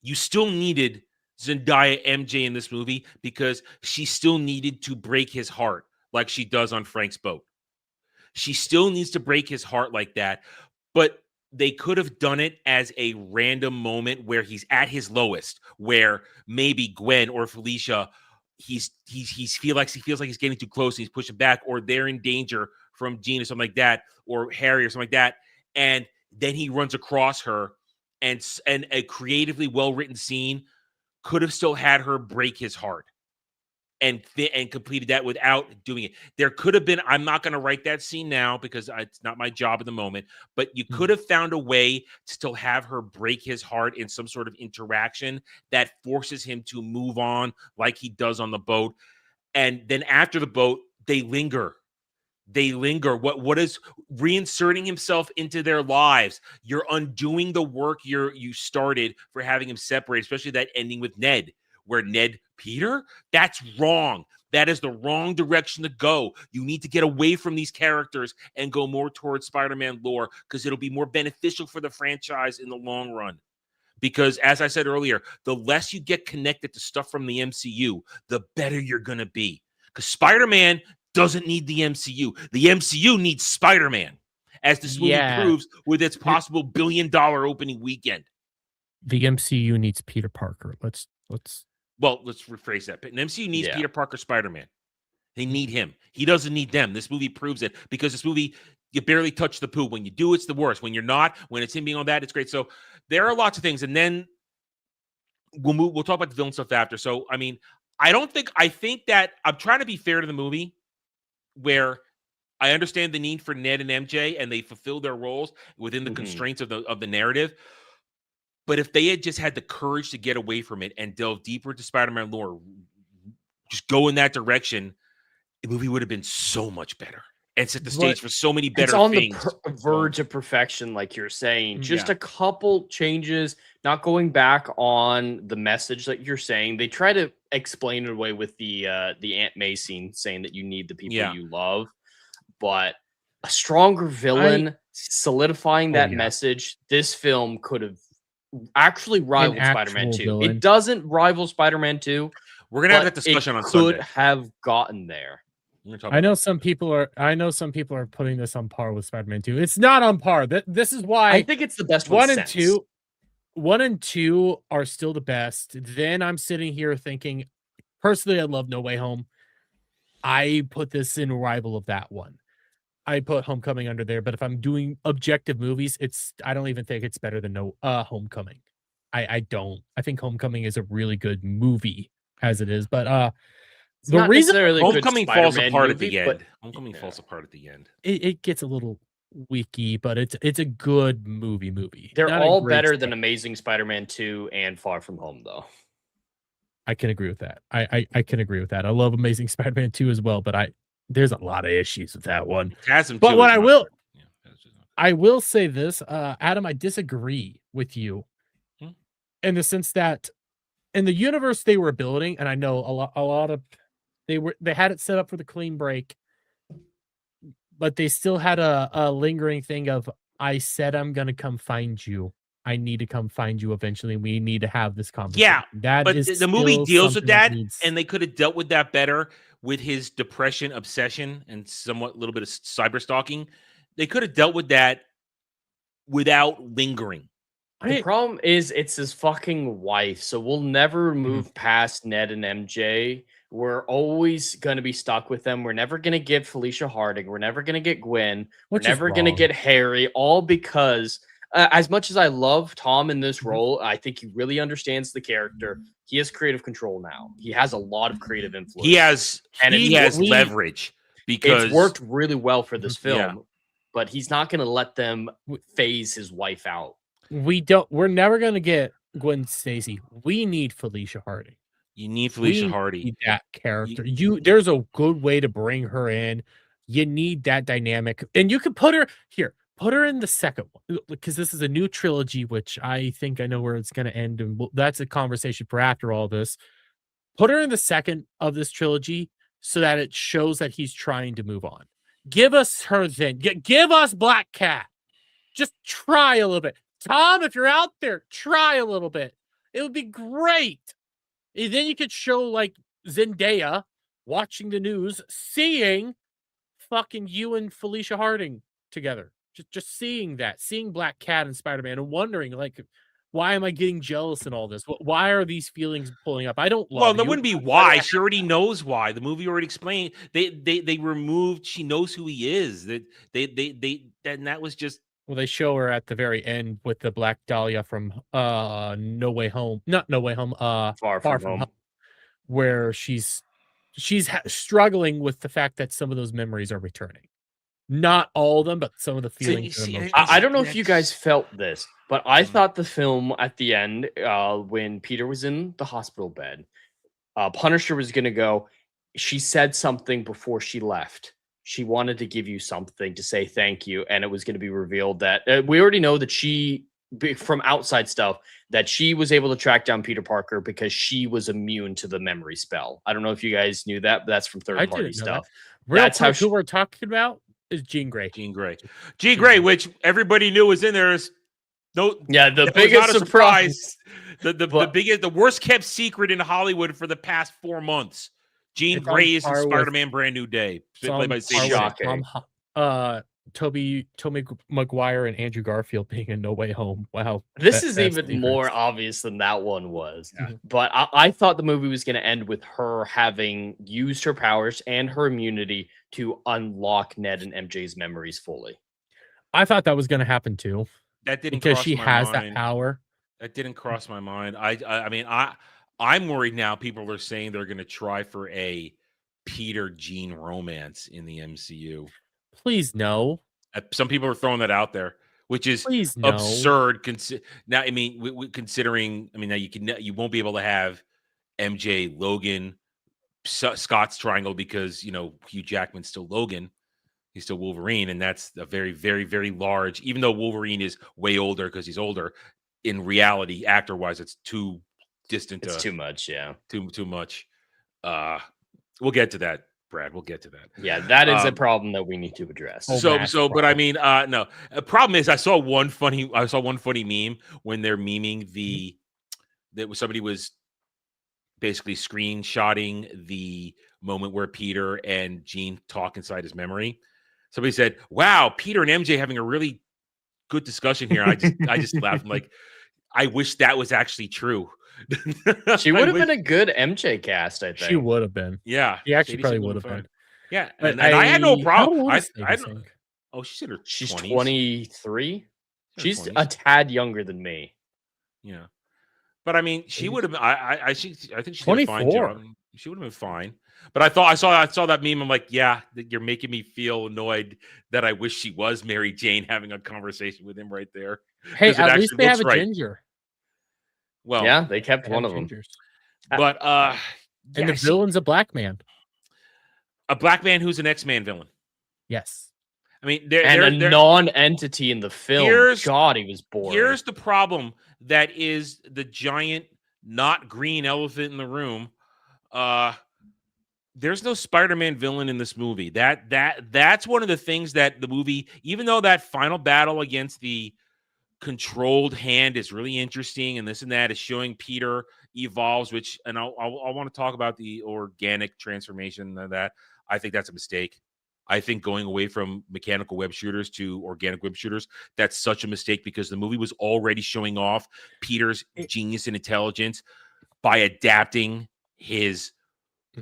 you still needed Zendaya MJ in this movie, because she still needed to break his heart like she does on Frank's boat. She still needs to break his heart like that, but they could have done it as a random moment where he's at his lowest, where maybe Gwen or Felicia, he feels like he's getting too close and he's pushing back, or they're in danger from Jean or something like that, or Harry or something like that, and then he runs across her, and a creatively well-written scene could have still had her break his heart and completed that without doing it. There could have been, I'm not going to write that scene now because it's not my job at the moment, but you could have found a way to still have her break his heart in some sort of interaction that forces him to move on like he does on the boat. And then after the boat, they linger. What is reinserting himself into their lives? You're undoing the work you started for having him separate, especially that ending with Ned, where Ned, Peter, that's wrong. That is the wrong direction to go. You need to get away from these characters and go more towards Spider-Man lore, because it'll be more beneficial for the franchise in the long run. Because as I said earlier, the less you get connected to stuff from the MCU, the better you're going to be. Because Spider-Man doesn't need the MCU. The MCU needs Spider-Man, as this movie proves with its possible $1 billion opening weekend. The MCU needs Peter Parker. Let's rephrase that. An MCU needs Peter Parker, Spider-Man. They need him. He doesn't need them. This movie proves it, because this movie, you barely touch the poo. When you do, it's the worst. When you're not, when it's him being on that, it's great. So there are lots of things. And then we'll talk about the villain stuff after. So, I mean, I think that I'm trying to be fair to the movie, where I understand the need for Ned and MJ, and they fulfill their roles within the constraints of the narrative. But if they had just had the courage to get away from it and delve deeper into Spider-Man lore, just go in that direction, the movie would have been so much better and set the stage for so many better things. It's on the verge of perfection, like you're saying. Just a couple changes, not going back on the message that you're saying. They try to explain it away with the Aunt May scene, saying that you need the people you love, but a stronger villain solidifying that message, this film could have actually rivaled Spider-Man 2. villain. It doesn't rival Spider-Man 2. We're gonna have that discussion on Sunday. Could Sunday. have gotten there. I know some people are putting this on par with Spider-Man 2. It's not on par. This is why I think it's the best one. 1 and 2 are still the best. Then I'm sitting here thinking, personally, I love No Way Home. I put this in rival of that one. I put Homecoming under there, but if I'm doing objective movies, I don't even think it's better than Homecoming. I don't. I think Homecoming is a really good movie as it is, but the reason Homecoming falls apart at the end. Homecoming falls apart at the end. It gets a little weaky, but it's a good movie. They're all better than Amazing Spider-Man 2 and Far From Home, though. I can agree with that. I can agree with that. I love Amazing Spider-Man 2 as well, but there's a lot of issues with that one. But what I will say this, Adam, I disagree with you in the sense that in the universe they were building, and I know a lot of they had it set up for the clean break, but they still had a lingering thing of, I said I'm gonna come find you. I need to come find you eventually. We need to have this conversation. Yeah, but the movie deals with that, and they could have dealt with that better with his depression, obsession, and somewhat little bit of cyber stalking. They could have dealt with that without lingering. The problem is it's his fucking wife, so we'll never move past Ned and MJ. We're always going to be stuck with them. We're never going to get Felicia Harding. We're never going to get Gwen. We're never going to get Harry, all because as much as I love Tom in this role, I think he really understands the character. He has creative control now. He has a lot of creative influence. He has leverage because it's worked really well for this film, but he's not going to let them phase his wife out. We're never going to get Gwen Stacy. We need Felicia Harding. You need Felicia Harding. Need that character. There's a good way to bring her in. You need that dynamic. And you could put her in the second one, because this is a new trilogy, which I think I know where it's going to end. And that's a conversation for after all this. Put her in the second of this trilogy so that it shows that he's trying to move on. Give us her then. Give us Black Cat. Just try a little bit. Tom, if you're out there, try a little bit. It would be great. And then you could show like Zendaya watching the news, seeing fucking you and Felicia Harding together. Just seeing Black Cat and Spider-Man and wondering, like, why am I getting jealous and all this? Why are these feelings pulling up? I don't love Well, that wouldn't be why. She already knows why. The movie already explained. They removed, she knows who he is. And that was just. Well, they show her at the very end with the Black Dahlia from No Way Home. Not No Way Home. Far From Home. Where she's struggling with the fact that some of those memories are returning. Not all of them, but some of the feelings. I don't know if you guys felt this, but I thought the film at the end, when Peter was in the hospital bed, Punisher was going to go, she said something before she left. She wanted to give you something to say thank you, and it was going to be revealed that we already know that she, from outside stuff, that she was able to track down Peter Parker because she was immune to the memory spell. I don't know if you guys knew that, but that's from third-party stuff. That's how who we're talking about is Jean Grey. Jean Grey, which everybody knew was in there. The biggest surprise. The worst kept secret in Hollywood for the past 4 months. Jean Grey is in Spider-Man Brand New Day. Played by shocking. Tobey Maguire and Andrew Garfield being in No Way Home. Wow. This is even more obvious than that one was. Yeah. But I thought the movie was going to end with her having used her powers and her immunity to unlock Ned and MJ's memories fully. I thought that was going to happen too. That didn't because cross she my has mind. That power. That didn't cross my mind. I mean, I'm worried now. People are saying they're going to try for a Peter Jean romance in the MCU. Please no. Some people are throwing that out there, which is absurd. Now, I mean, considering, I mean, now you won't be able to have MJ, Logan, Scott's triangle because Hugh Jackman's still Logan, he's still Wolverine, and that's a very, very, very large. Even though Wolverine is way older because he's older, in reality, actor-wise, it's too distant. It's too much, yeah. Too much. We'll get to that. Brad. We'll get to that. Yeah, that is a problem that we need to address. But I mean, no. The problem is, I saw one funny meme when they're memeing somebody was basically screenshotting the moment where Peter and Gene talk inside his memory. Somebody said, "Wow, Peter and MJ having a really good discussion here." I just laughed. I'm like, I wish that was actually true. She would have been a good MJ cast, I think. She would have been. Yeah, She actually probably would have been. Yeah, But and I had no problem. How old is Sadie Sink? Oh, she's in her She's 20s. 23. She's 20s. a tad younger than me. Yeah, but I mean, she would have been. I think she did a fine 24. job. She would have been fine. But I saw that meme. I'm like, yeah, you're making me feel annoyed that I wish she was Mary Jane having a conversation with him right there. Hey, 'Cause it at least actually they have a looks right. ginger. Well, Yeah, they kept They one have of them. gingers. but And yeah, the villain's a black man. a black man who's an X-Man villain. Yes. I mean, And a non-entity in the film. God, he was boring. Here's the problem that is the giant, not green elephant in the room. There's no Spider-Man villain in this movie. That's one of the things that the movie, even though that final battle against the controlled hand is really interesting, and this and that is showing Peter evolves, and I want to talk about the organic transformation of that. I think that's a mistake. I think going away from mechanical web shooters to organic web shooters, that's such a mistake because the movie was already showing off Peter's genius and intelligence by adapting his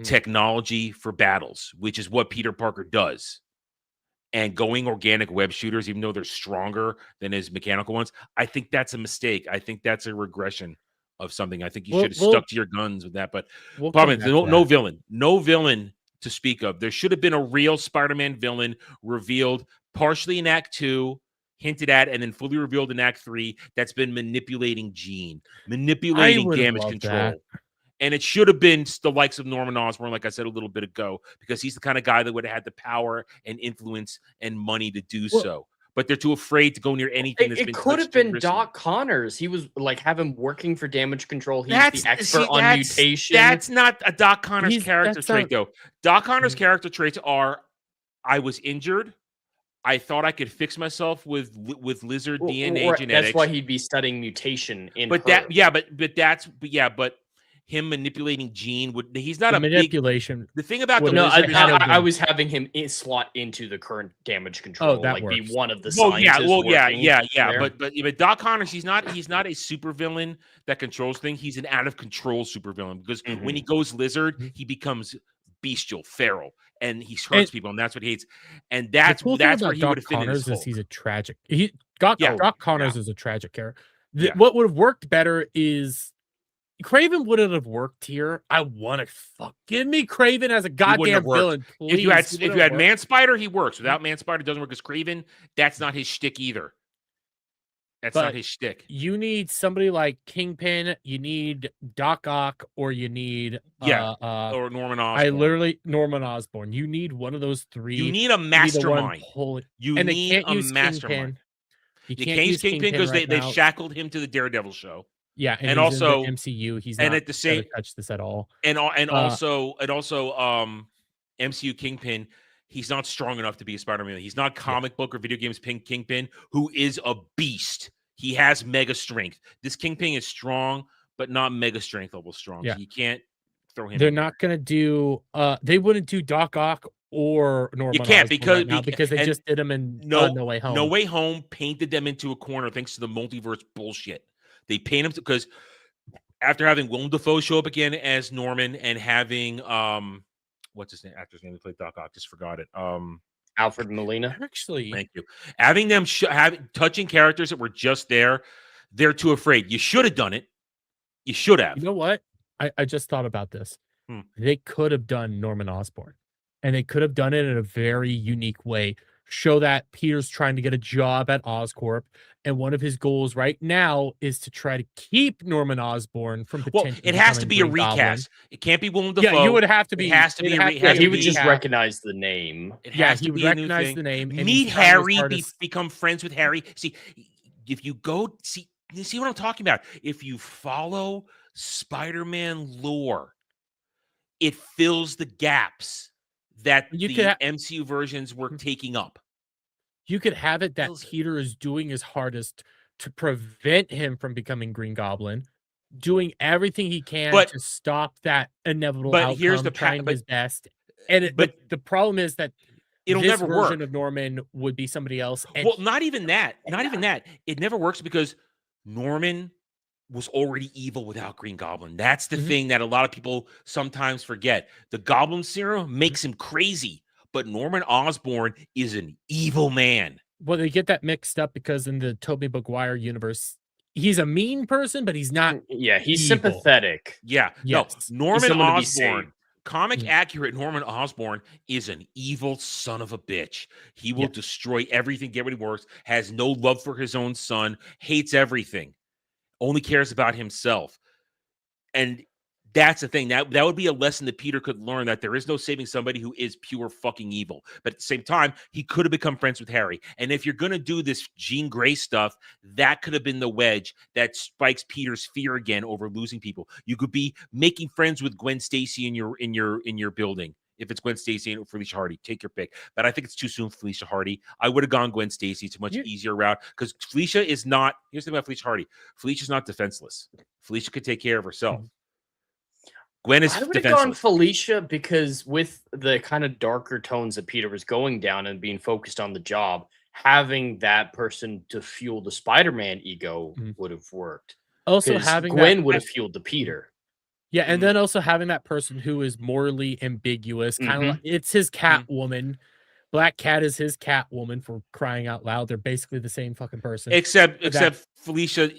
technology for battles, which is what Peter Parker does. And going organic web shooters, even though they're stronger than his mechanical ones, I think that's a mistake. I think that's a regression of something. I think you should have stuck to your guns with that. But probably no villain to speak of. There should have been a real Spider-Man villain revealed partially in Act 2, hinted at, and then fully revealed in Act 3 that's been manipulating Gene, manipulating damage control. And it should have been the likes of Norman Osborn, like I said a little bit ago, because he's the kind of guy that would have had the power and influence and money to do so. But they're too afraid to go near anything that's been. It could have been Doc Connors. He was like, have him working for damage control. He's the expert on mutation. That's not a Doc Connors character trait, though. Doc Connors' character traits are: I was injured. I thought I could fix myself with lizard DNA genetics. That's why he'd be studying mutation in. But him manipulating Gene he's not a manipulation. The thing about I was having him slot into the current damage control, be one of the scientists. But Doc Connors, he's not a supervillain that controls things. He's an out of control supervillain because when he goes lizard, he becomes bestial, feral, and he hurts people, and that's what he hates. And that's where he would have fit in his Hulk. He's a tragic. Doc Connors is a tragic character. What would have worked better is Kraven wouldn't have worked here. I want to give me Kraven as a goddamn villain, please. If you had Man Spider, he works. Without Man Spider, it doesn't work because Kraven, that's not his shtick either. That's not his shtick. You need somebody like Kingpin, you need Doc Ock, or you need or Norman Osborn. Norman Osborn. You need one of those three. You need a mastermind. You need a mastermind. You can't use Kingpin because they shackled him to the Daredevil show. Yeah, and also in the MCU, he's not at the same touch this at all. And also MCU Kingpin, he's not strong enough to be a Spider-Man. He's not comic book or video games Kingpin, who is a beast. He has mega strength. This Kingpin is strong, but not mega strength level strong. Yeah. So you can't throw him. They're not going to do. They wouldn't do Doc Ock or Norman. You can't because they just did them in No Way Home. No Way Home painted them into a corner thanks to the multiverse bullshit. They paint him because after having Willem Dafoe show up again as Norman and having what's his name? Actor's name who played Doc Ock, just forgot it. Alfred Molina. Actually, thank you. Having them touching characters that were just there, they're too afraid. You should have done it. You should have. You know what? I just thought about this. They could have done Norman Osborn, and they could have done it in a very unique way. Show that Peter's trying to get a job at Oscorp, and one of his goals right now is to try to keep Norman Osborn from potentially. Well, it has to be a recast. Goblin. It can't be Willem Dafoe. Yeah, you would have to be. It has to be. He would just recognize the name. He would recognize the name. Meet Harry. Become friends with Harry. See, if you go see what I'm talking about. If you follow Spider-Man lore, it fills the gaps that You the could MCU versions were taking up. You could have it that Feels- Peter is doing his hardest to prevent him from becoming Green Goblin, doing everything he can But- to stop that inevitable but outcome, here's the trying his best. And the problem is that it'll this never version work. of Norman would be somebody else. And Well, not even that. Not even that. It never works because Norman was already evil without Green Goblin. That's the Mhm. thing that a lot of people sometimes forget. The Goblin serum makes him crazy, but Norman Osborn is an evil man. well, they get that mixed up because in the Tobey Maguire universe, he's a mean person, but he's not. Yeah, he's evil. sympathetic. Yeah. Yes. No, Norman someone to be Osborn, saved. comic Mhm. accurate Norman Osborn is an evil son of a bitch. He will Yeah. destroy everything, get what he works, has no love for his own son, hates everything, only cares about himself. And that's the thing. That would be a lesson that Peter could learn, that there is no saving somebody who is pure fucking evil. But at the same time, he could have become friends with Harry. And if you're going to do this Jean Grey stuff, that could have been the wedge that spikes Peter's fear again over losing people. You could be making friends with Gwen Stacy in your building. If it's Gwen Stacy and Felicia Hardy, take your pick. But I think it's too soon for Felicia Hardy. I would have gone Gwen Stacy. It's a much easier route because Felicia is not. Here's the thing about Felicia Hardy. Felicia's not defenseless. Felicia could take care of herself. Gwen is I would have gone defenseless. Felicia because with the kind of darker tones that Peter was going down and being focused on the job, having that person to fuel the Spider-Man ego would have worked. Also 'Cause having Gwen that, would have fueled the Peter. yeah, and then also having that person who is morally ambiguous, kind of like it's his Catwoman. Black Cat is his Catwoman, for crying out loud. They're basically the same fucking person. Except Felicia,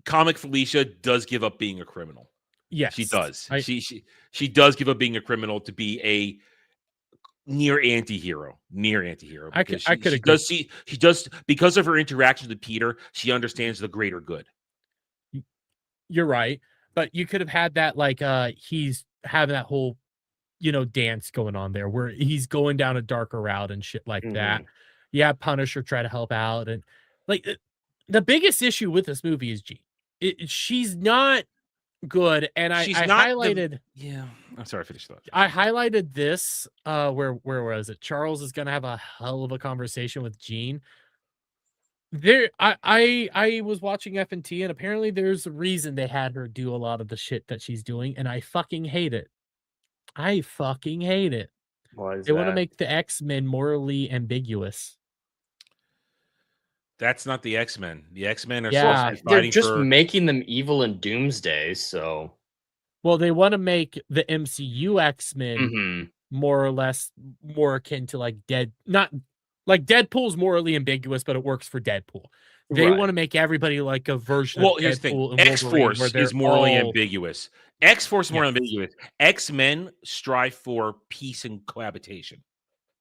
comic Felicia does give up being a criminal. Yes, She does. She does give up being a criminal to be a near anti-hero. I could agree. She does because of her interactions with Peter, she understands the greater good. You're right, but you could have had that like he's having that whole dance going on there where he's going down a darker route and shit like that. Yeah, Punisher try to help out, and like the biggest issue with this movie is Jean. She's not good, and I highlighted. I'm sorry, finish that. I highlighted this. Where was it? Charles is gonna have a hell of a conversation with Jean. I was watching FNT, and apparently there's a reason they had her do a lot of the shit that she's doing, and I fucking hate it. I fucking hate it. Why is They want to that? make the X-Men morally ambiguous. That's not the X-Men. The X-Men are Yeah, supposed to be They're fighting just for making them evil in Doomsday, so Well, they want to make the MCU X-Men Mhm. more or less more akin to like not like Deadpool's morally ambiguous, but it works for Deadpool. They Right. want to make everybody like a version Well, of here's the thing. Deadpool and Wolverine where X-Force they're is morally all- ambiguous. X-Force is more Yes. ambiguous. X-Men strive for peace and cohabitation.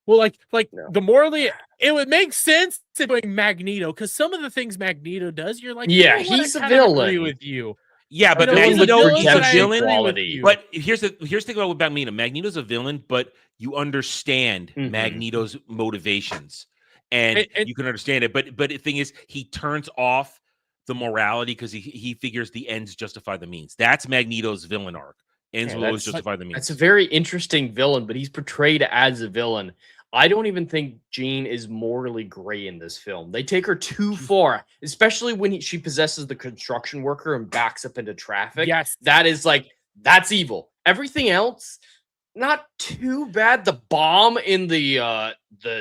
Well, like No. the morally, it would make sense to bring Magneto because some of the things Magneto does, you're like, Yeah, you know what, he's I a kind of agree villain. with you. Yeah, but You know, he's a Magneto villain, is but a I villain. agree with quality. you. But here's the thing about Magneto. Magneto's a villain, but you understand Magneto's motivations, and you can understand it. But the thing is, he turns off the morality because he figures the ends justify the means. That's Magneto's villain arc. Ends will always justify the means. That's a very interesting villain, but he's portrayed as a villain. I don't even think Jean is morally gray in this film. They take her too far, especially when she possesses the construction worker and backs up into traffic. Yes. That is that's evil. Everything else, not too bad. The bomb in the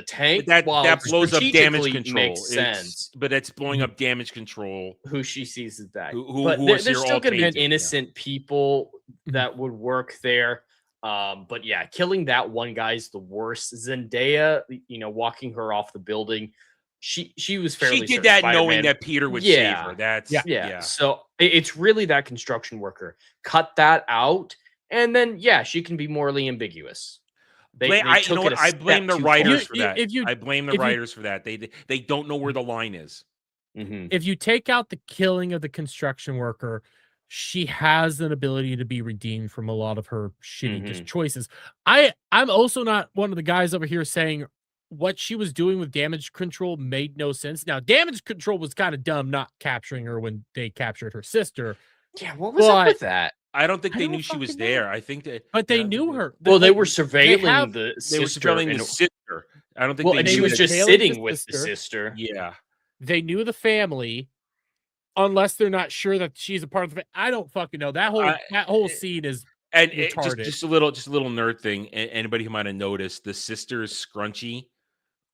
tank, But that blows up damage strategically control. makes It's- sense. but it's blowing up damage control. Who she sees as that. Who But are there's your still going to be alternatives, yeah. innocent people that would work there. But yeah, killing that one guy is the worst. Zendaya, walking her off the building. She was fairly She did certain that Spider-Man- knowing that Peter would save her. That's yeah. So it's really that construction worker. Cut that out, and then she can be morally ambiguous. I blame the writers for that. I blame the if you- writers for that. They don't know where the line is. If you take out the killing of the construction worker, she has an ability to be redeemed from a lot of her shitty just choices. I'm also not one of the guys over here saying what she was doing with damage control made no sense. Now, damage control was kind of dumb not capturing her when they captured her sister. Yeah, what was up with that? I don't think I they don't knew she was fucking know. there. I think that, But they knew her. Well, they Like, were surveilling they the were sister. surveilling the sister. I don't think Well, they and knew she was that- just tailing the sitting with the sister. sister. Yeah. They knew the family, unless they're not sure that she's a part of the. I don't fucking know. That whole scene is And retarded. just a little nerd thing. Anybody who might have noticed, the sister's scrunchie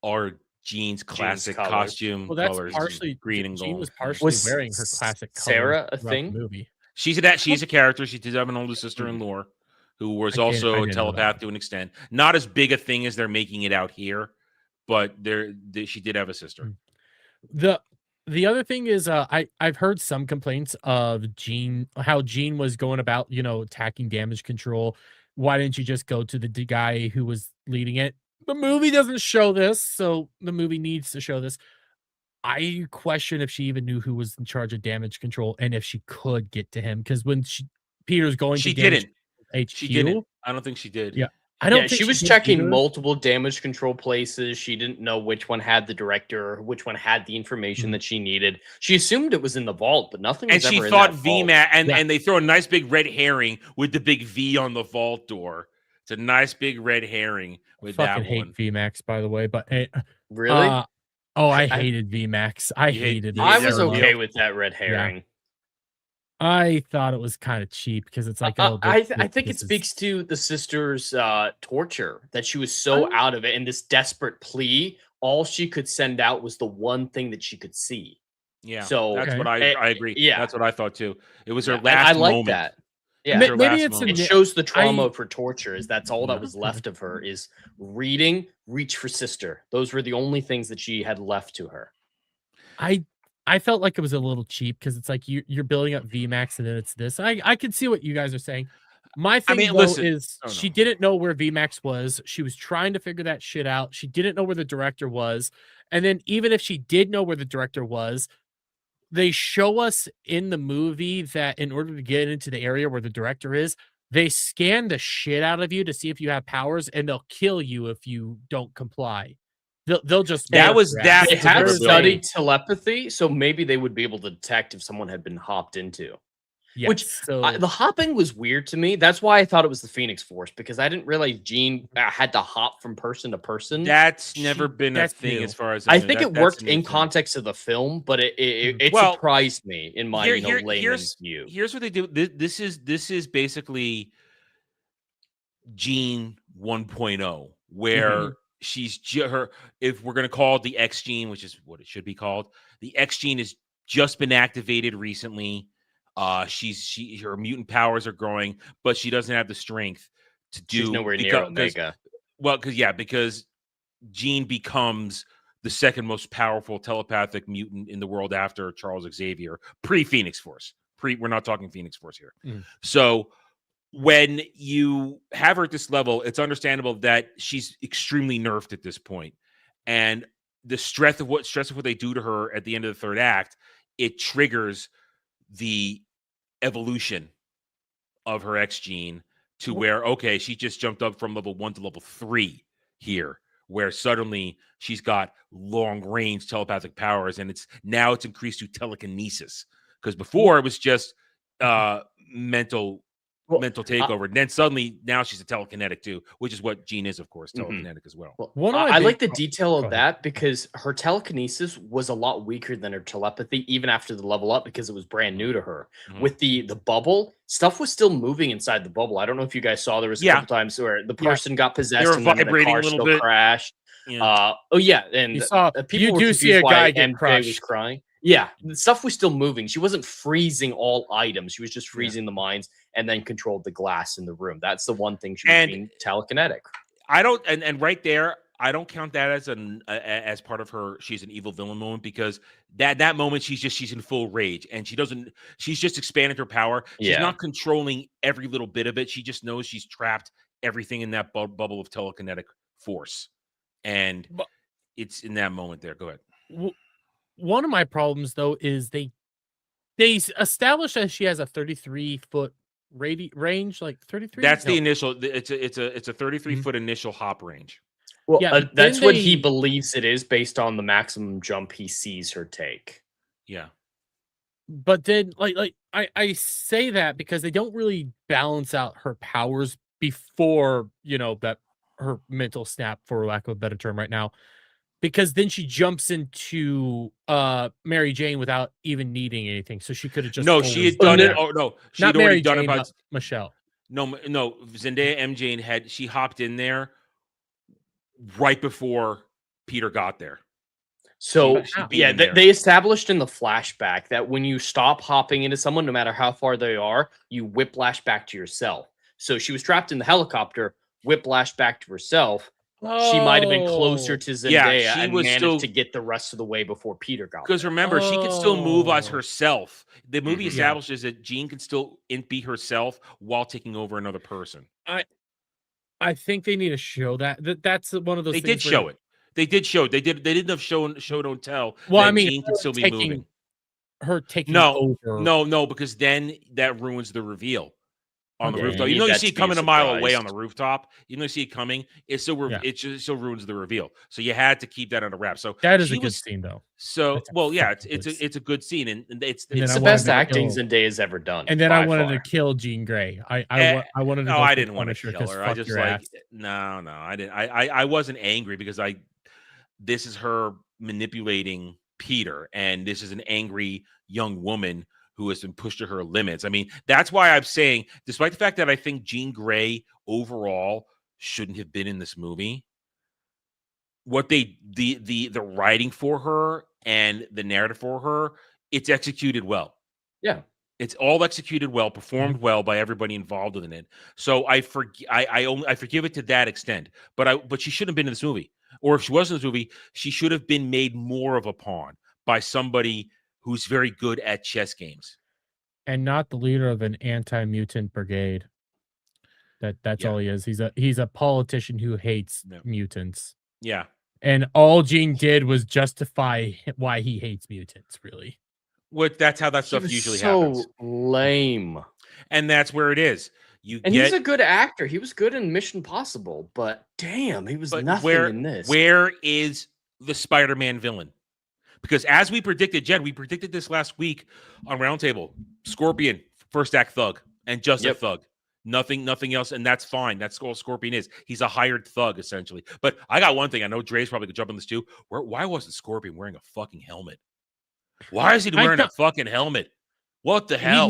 are Jean's classic colors. costume Well, that's colors, partially green and Jean gold. was Yeah. partially Was wearing her classic Sarah colors a throughout thing? the movie. She's a character. She did have an older sister in lore who was I also a didn't know telepath that. to an extent. Not as big a thing as they're making it out here, but she did have a sister. The other thing is, I've heard some complaints of Jean, how Jean was going about, attacking damage control. Why didn't you just go to the guy who was leading it? The movie doesn't show this, so the movie needs to show this. I question if she even knew who was in charge of damage control and if she could get to him, because when Peter's going She to damage didn't. HQ, She didn't. I don't think she did. yeah, I don't Yeah, think she was did checking either. multiple damage control places. She didn't know which one had the director, which one had the information that she needed. She assumed it was in the vault, but nothing And was she ever thought in that vault. VMAX, Yeah. and they throw a nice big red herring with the big V on the vault door. It's a nice big red herring with that Fucking one. hate VMAX, by the way, but Really? I hated VMAX. I hated it. I hate was that okay reveal? with that red herring. I thought it was kind of cheap because it's like, I think it speaks to the sister's torture, that she was so out of it, and this desperate plea. All she could send out was the one thing that she could see. Yeah, So that's what I agree. Yeah, that's what I thought too. It was her and last I like moment. that. Yeah, It was her maybe last it's moment. it shows the trauma for torture. Is that's all that was left of her, is reading, reach for sister. Those were the only things that she had left to her. I felt like it was a little cheap because it's like you're building up VMAX and then it's this. I can see what you guys are saying. My thing is she didn't know where VMAX was. She was trying to figure that shit out. She didn't know where the director was. And then even if she did know where the director was, they show us in the movie that in order to get into the area where the director is, they scan the shit out of you to see if you have powers, and they'll kill you if you don't comply. They'll just They had studied telepathy, so maybe they would be able to detect if someone had been hopped into. Yes, Which the hopping was weird to me. That's why I thought it was the Phoenix Force, because I didn't realize Jean had to hop from person to person. That's never been a thing as far as I think it worked in context of the film, but it surprised me in my layman's view. Here's what they do. This is basically Jean 1.0, where she's her. If we're gonna call it the X gene, which is what it should be called, the X gene has just been activated recently. Her mutant powers are growing, but she doesn't have the strength to do. She's nowhere near Omega. Because Jean becomes the second most powerful telepathic mutant in the world after Charles Xavier, pre-Phoenix Force. We're not talking Phoenix Force here. So when you have her at this level, it's understandable that she's extremely nerfed at this point, and the stress of what they do to her at the end of the third act, it triggers the evolution of her X gene to where, okay, she just jumped up from level 1 to level 3 here, where suddenly she's got long range telepathic powers, and it's increased to telekinesis, because before it was just mental takeover. And then suddenly now she's a telekinetic too, which is what Jean is, of course, telekinetic as well. I like the detail of that, because her telekinesis was a lot weaker than her telepathy, even after the level up, because it was brand new to her. With the bubble, stuff was still moving inside the bubble. I don't know if you guys saw, there was a couple times where the person got possessed and then the car still crashed. And people were confused see a guy get crushed. Was crying. Yeah, the stuff was still moving. She wasn't freezing all items. She was just freezing the minds and then controlled the glass in the room. That's the one thing she was being telekinetic. I don't, and right there, I don't count that as part of her. She's an evil villain moment, because that moment she's in full rage, and she's just expanded her power. She's not controlling every little bit of it. She just knows she's trapped everything in that bubble of telekinetic force, and it's in that moment there. Go ahead. One of my problems, though, is they establish that she has a 33-foot range, like 33. That's the initial. It's a 33-foot initial hop range. Well, that's what he believes it is, based on the maximum jump he sees her take. Yeah. But then, I say that because they don't really balance out her powers before, that her mental snap, for lack of a better term right now, because then she jumps into, Mary Jane without even needing anything, so she could have just No, she always had done done it. that. Oh no, she Not had already Mary done it Jane, about but Michelle. no. Zendaya MJ she hopped in there right before Peter got there. So But She how? beat yeah, him there. they established in the flashback that when you stop hopping into someone, no matter how far they are, you whiplash back to yourself. So she was trapped in the helicopter, whiplash back to herself. She might have been closer Oh. to Yeah, Zendaya she and was managed still to get the rest of the way before Peter got because there. remember she can still move as Oh. herself. The movie Mhm. Yeah. establishes that Jean can still be herself while taking over another person. I think they need to show that. That's one of those They did things where, show it. They did show it. They didn't have show don't tell well, I that mean, Jean can still be moving. her taking No, over. no, because then that ruins the reveal on the Okay. Yeah, rooftop. you Even need though you that see to it be a coming a mile away surprise. on the rooftop, even though you see it coming, it still Yeah. it just still ruins the reveal. So you had to keep that under wraps. So That is a she good was scene, though. so That's a well, yeah. fucking good scene. It's a good scene, and And then It's I the wanted best to acting kill Zendaya's ever done. and then I by wanted to far. kill Jean Grey. I Eh, wanted to no, go I full didn't want to Punisher kill 'cause her. I fuck just your like ass. no, I didn't. I wasn't angry because this is her manipulating Peter, and this is an angry young woman who has been pushed to her limits. I mean, that's why I'm saying, despite the fact that I think Jean Grey overall shouldn't have been in this movie, what the writing for her and the narrative for her, it's executed well. Yeah. It's all executed well, performed Mhm. well by everybody involved in it. So I forgive it to that extent. But she shouldn't have been in this movie. Or if she was in this movie, she should have been made more of a pawn by somebody who's very good at chess games. And not the leader of an anti-mutant brigade. That's Yeah. all he is. He's a politician who hates Yeah. mutants. Yeah. And all Jean did was justify why he hates mutants, really. That's how that He stuff was usually so happens. lame. And that's where it is. And he's a good actor. He was good in Mission Possible, but damn, he was but nothing in this. where is the Spider-Man villain? Because as we predicted, Jed, we predicted this last week on Roundtable. Scorpion, first act thug, and just a thug. Nothing else, and that's fine. That's all Scorpion is. He's a hired thug, essentially. But I got one thing. I know Dre's probably could jump on this too. Why wasn't Scorpion wearing a fucking helmet? Why is he wearing a fucking helmet? What the hell?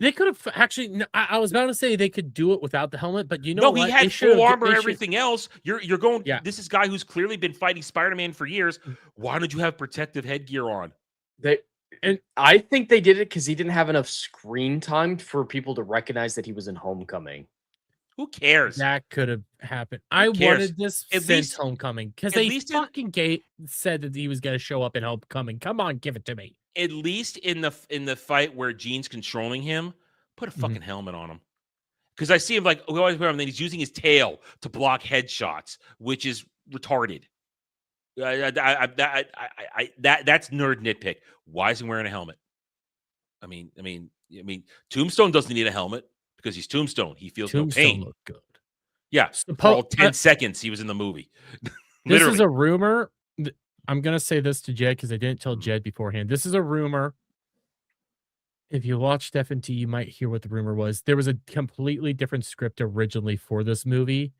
They could have actually. I was about to say they could do it without the helmet, but you know No, what? he had They should've full g- armor, they should- everything else. You're going. Yeah. This is a guy who's clearly been fighting Spider-Man for years. Why don't you have protective headgear on? I think they did it because he didn't have enough screen time for people to recognize that he was in Homecoming. Who cares? That could have happened. I cares? wanted this At since least- Homecoming because at they least fucking said that he was going to show up in Homecoming. Come on, give it to me. At least in the fight where Jean's controlling him, put a Mhm. fucking helmet on him. Because I see him like we always wear him, and then he's using his tail to block headshots, which is retarded. That's nerd nitpick. Why is he wearing a helmet? I mean, Tombstone doesn't need a helmet because he's Tombstone. He feels Tombstone no pain. looked good. Yeah, for all 10 seconds he was in the movie. This is a rumor. I'm gonna say this to Jed because I didn't tell Jed beforehand. This is a rumor. If you watched FNT, you might hear what the rumor was. There was a completely different script originally for this movie,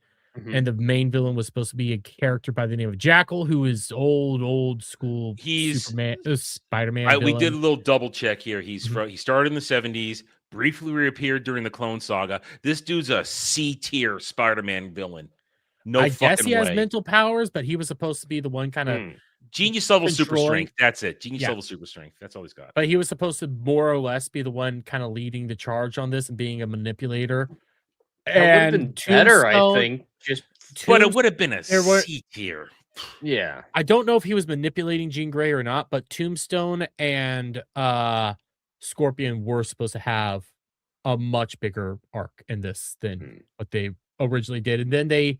and the main villain was supposed to be a character by the name of Jackal, who is old school. He's Superman, Spider-Man. We did a little double check here. He started in the 70s, briefly reappeared during the Clone Saga. This dude's a C tier Spider-Man villain. No, I guess he has mental powers, but he was supposed to be the one kind of genius level super strength. That's it. Genius level super strength. That's all he's got. But he was supposed to more or less be the one kind of leading the charge on this and being a manipulator. That would have been better, I think. But it would have been a C tier. Yeah. I don't know if he was manipulating Jean Grey or not, but Tombstone and Scorpion were supposed to have a much bigger arc in this than what they originally did. And then they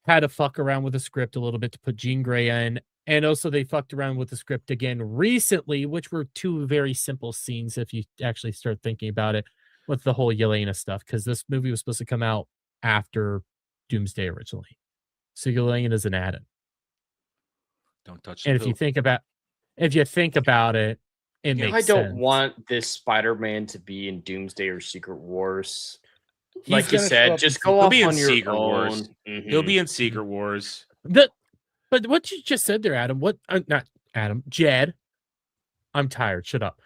had to fuck around with the script a little bit to put Jean Grey in. And also they fucked around with the script again recently, which were two very simple scenes if you actually start thinking about it, with the whole Yelena stuff, because this movie was supposed to come out after Doomsday originally. So Yelena is an add-in. Don't touch and if you think about it, it You know, makes I don't sense. want this Spider-Man to be in Doomsday or Secret Wars. He's Like you gonna show said, up just in go He'll off be in on your Secret Wars. own. He'll Mhm. be in Secret Wars. But what you just said there, Adam, not Adam, Jed, I'm tired, shut up.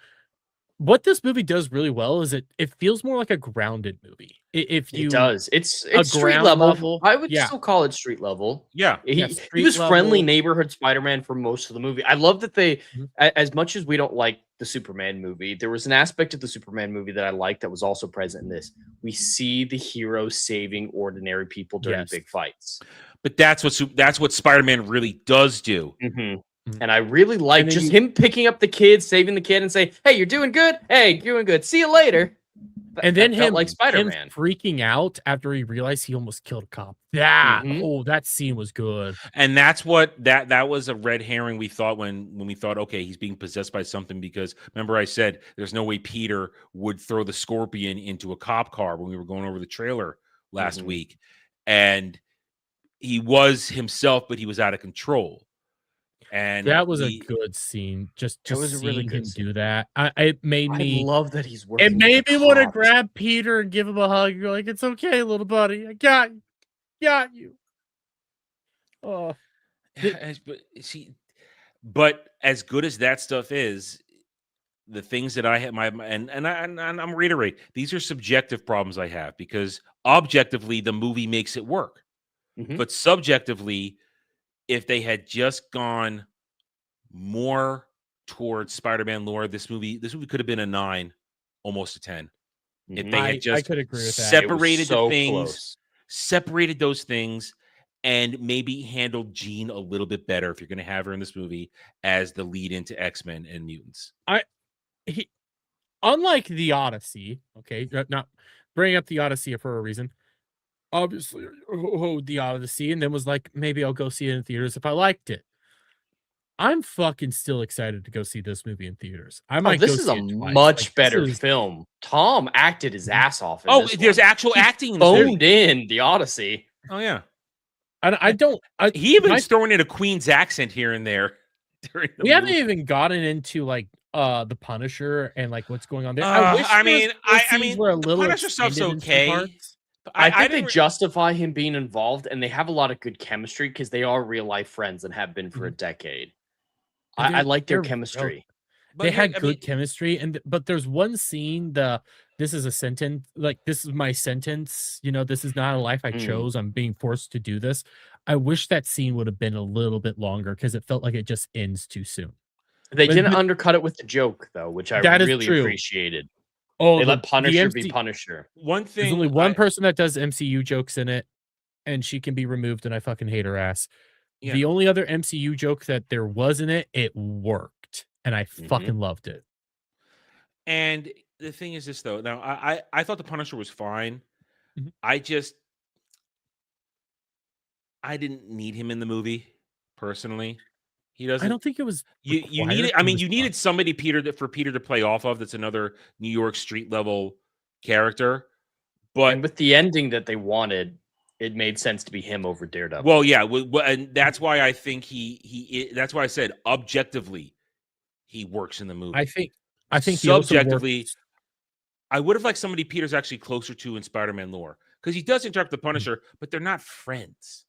What this movie does really well is it feels more like a grounded movie. If It you does. It's a street ground level. I would yeah, still call it street level. Yeah. yeah, He street was friendly level. neighborhood Spider-Man for most of the movie. I love that they, Mhm. as much as we don't like the Superman movie, there was an aspect of the Superman movie that I liked that was also present in this. We see the hero saving ordinary people during Yes. big fights. But that's what Spider-Man really does do. Mhm. Mhm. And I really like And then just him picking up the kid, saving the kid, and say, "Hey, you're doing good. Hey, you're doing good. See you later." And then That felt him like Spider-Man. freaking out after he realized he almost killed a cop. That scene was good. And that's what that was a red herring we thought when we thought, okay, he's being possessed by something, because remember I said there's no way Peter would throw the Scorpion into a cop car when we were going over the trailer last Mhm. week. And he was himself, but he was out of control. And That was a good scene. Just It was a really seeing good him scene. do that. It made I me love that he's working. it with made the me want to cops. grab Peter and give him a hug. You're like, it's okay, little buddy. I got you. Oh, but see, but as good as that stuff is, the things that I have and I'm reiterate, these are subjective problems I have, because objectively the movie makes it work. Mhm. But subjectively, if they had just gone more towards Spider-Man lore, this movie could have been a 9, almost a 10. If they Mhm. had I just could agree with that. It was separated the so things, close. separated those things, and maybe handled Jean a little bit better if you're going to have her in this movie as the lead into X-Men and mutants. Unlike the Odyssey, okay, not bringing up the Odyssey for a reason. Obviously, the Odyssey, and then was like, maybe I'll go see it in theaters if I liked it. I'm fucking still excited to go see this movie in theaters. I might this go is see a it twice. much Like, better this is- film. Tom acted his ass off. In Oh, this there's one. actual He acting in this movie. phoned in the Odyssey. Oh yeah. I don't. He even my- throwing in a Queen's accent here and there during the we haven't movie. even gotten into like the Punisher and like what's going on there. I wish I there was- mean, those I scenes mean, were a the little Punisher stuff's extended in some okay. parts. I think they didn't justify him being involved, and they have a lot of good chemistry because they are real life friends and have been for a decade. And I like their Oh, they're chemistry. but they here- had I good mean, chemistry, but there's one scene, this is a sentence, like this is my sentence, this is not a life I Mm. chose, I'm being forced to do this. I wish that scene would have been a little bit longer because it felt like it just ends too soon. They But- didn't but- undercut it with the joke though, which I That is really true. appreciated. Oh, They the let Punisher be MC Punisher. one thing there's only one person that does MCU jokes in it, and she can be removed, and I fucking hate her ass. Yeah. The only other MCU joke that there was in it, it worked, and I Mhm. fucking loved it. And the thing is this though. Now I thought the Punisher was fine. Mhm. I didn't need him in the movie personally. He I doesn't. don't think it was You required needed. for I him mean, to you suck. needed somebody for Peter to play off of. That's another New York street level character. But And with the ending that they wanted, it made sense to be him over Daredevil. well, yeah, and that's why I think that's why I said objectively he works in the movie. I think he also subjectively, works- I would have liked somebody Peter's actually closer to in Spider-Man lore, because he does interact with the Punisher, but they're not friends.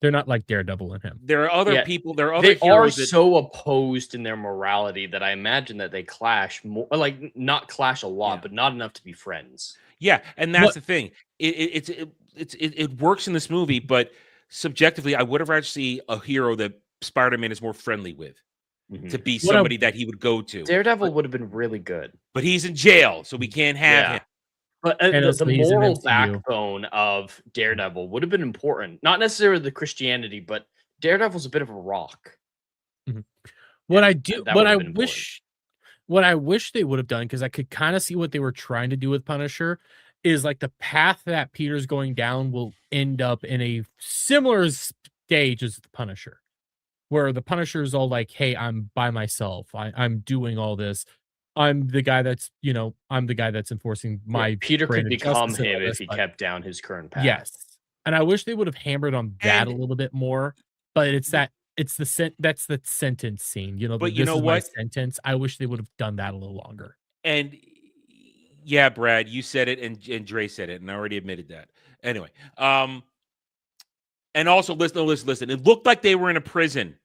they're not like Daredevil and him. There are other Yeah, people. There are other they are heroes that. so opposed in their morality that I imagine that they clash more, like not clash a lot, Yeah. but not enough to be friends. Yeah, and that's What- the thing. It works in this movie, but subjectively, I would have rather see a hero that Spider-Man is more friendly with Mhm. to be What I- somebody that he would go to. Daredevil would have been really good. But he's in jail, so we can't have Yeah. him. But And the also he's in moral MCU. backbone of Daredevil would have been important. Not necessarily the Christianity, but Daredevil's a bit of a rock. What And I do, that what would I have been important. wish they would have done, because I could kind of see what they were trying to do with Punisher, is like the path that Peter's going down will end up in a similar stage as the Punisher, where the Punisher is all like, "Hey, I'm by myself. I'm doing all this. I'm the guy that's enforcing my Peter could brand of become justice and all him if this," he but- kept down his current path. Yes, and I wish they would have hammered on that a And- little bit more. But it's that It's that's the sentence scene. But you this know is my what? sentence. I wish they would have done that a little longer. And yeah, Brad, you said it, and Dre said it, and I already admitted that. Anyway, and also listen. It looked like they were in a prison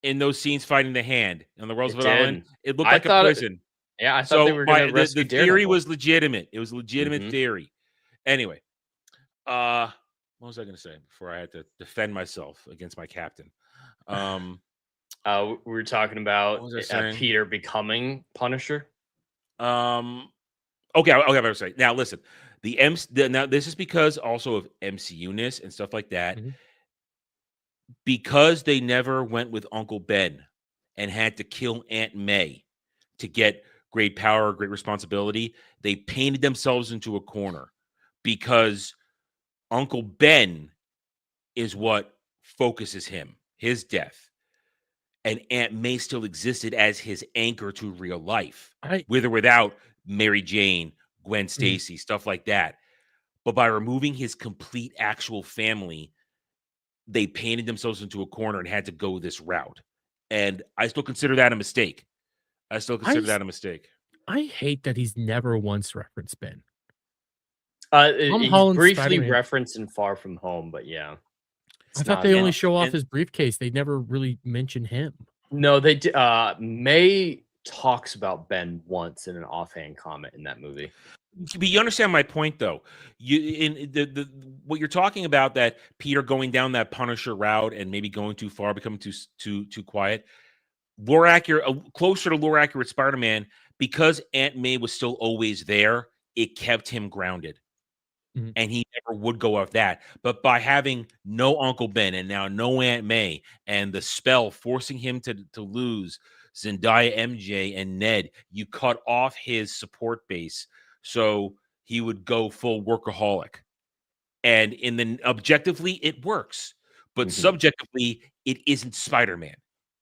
in those scenes fighting the Hand on the Roosevelt Island. It looked like a prison. I thought they were going to rescue the theory Daredevil. was legitimate. It was a legitimate theory. Anyway, what was I going to say before I had to defend myself against my captain? We were talking about Peter becoming Punisher. Okay, I better say. Now listen, now this is because also of MCU-ness and stuff like that. Mm-hmm. Because they never went with Uncle Ben and had to kill Aunt May to get great power, great responsibility, they painted themselves into a corner because Uncle Ben is what focuses him, his death. And Aunt May still existed as his anchor to real life, with or without Mary Jane, Gwen Stacy, stuff like that. But by removing his complete actual family, they painted themselves into a corner and had to go this route. And I still consider that a mistake. I hate that he's never once referenced Ben. He's briefly referenced in Far From Home, but yeah. I thought they only show off his briefcase. They never really mention him. No, they did. May talks about Ben once in an offhand comment in that movie. But you understand my point, though. What you're talking about, that Peter going down that Punisher route and maybe going too far, becoming too quiet. Lore accurate, closer to lore accurate Spider-Man, because Aunt May was still always there. It kept him grounded. Mm-hmm. And he never would go off that. But by having no Uncle Ben and now no Aunt May, and the spell forcing him to lose Zendaya, MJ, and Ned, you cut off his support base. So he would go full workaholic. And objectively, it works. But subjectively, it isn't Spider-Man.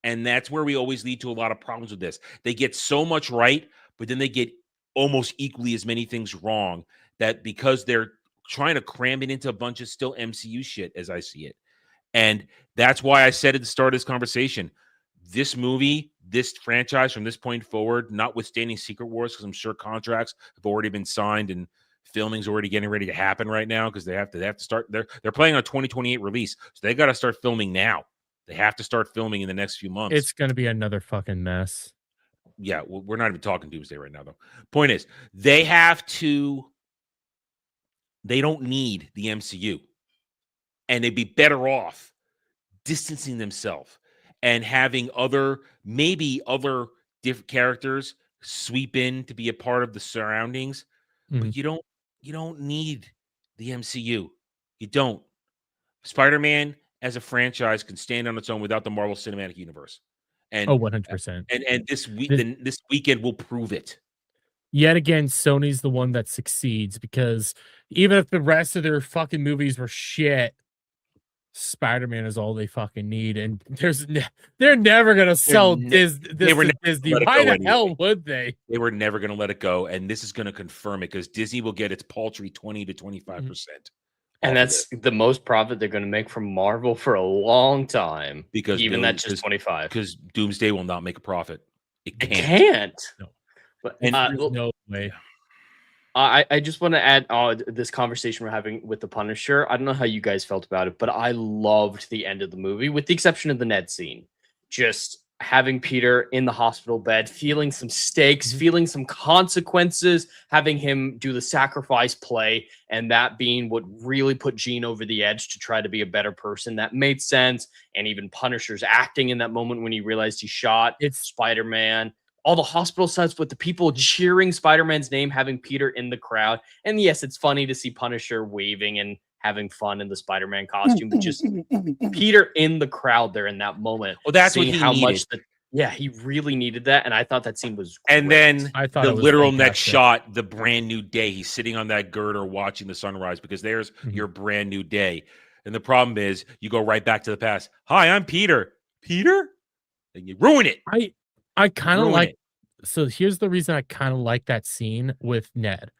And that's where we always lead to a lot of problems with this. They get so much right, but then they get almost equally as many things wrong, that because they're trying to cram it into a bunch of still MCU shit, as I see it. And that's why I said at the start of this conversation, this movie, this franchise from this point forward, notwithstanding Secret Wars, because I'm sure contracts have already been signed and filming's already getting ready to happen right now, because they have to start. They're playing on a 2028 release, so they got to start filming now. They have to start filming in the next few months. It's going to be another fucking mess. Yeah, we're not even talking Doomsday right now, though. Point is, they don't need the MCU, and they'd be better off distancing themselves and having maybe other different characters sweep in to be a part of the surroundings. But you don't need the MCU. You don't. Spider-Man as a franchise can stand on its own without the Marvel Cinematic Universe. And 100%. And this weekend will prove it. Yet again, Sony's the one that succeeds, because even if the rest of their fucking movies were shit, Spider-Man is all they fucking need, and they're never gonna sell Disney. Why the hell would they? They were never gonna let it go, and this is gonna confirm it, because Disney will get its paltry 20 to 25%. And that's the most profit they're going to make from Marvel for a long time. Because that's just 25. Because Doomsday will not make a profit. It can't. No. But no way. I just want to add this conversation we're having with the Punisher. I don't know how you guys felt about it, but I loved the end of the movie, with the exception of the Ned scene. Just having Peter in the hospital bed, feeling some stakes, feeling some consequences, having him do the sacrifice play, and that being what really put Jean over the edge to try to be a better person. That made sense. And even Punisher's acting in that moment when he realized he shot Spider-Man. All the hospital sets with the people cheering Spider-Man's name, having Peter in the crowd. And yes, it's funny to see Punisher waving and having fun in the Spider-Man costume, but just Peter in the crowd there in that moment. Well, that's what he needed. He really needed that, and I thought that scene was great. And then the literal next shot, the brand new day. He's sitting on that girder watching the sunrise, because there's your brand new day. And the problem is, you go right back to the past. Hi, I'm Peter. Peter? And you ruin it. I kind of like. So here's the reason I kind of like that scene with Ned.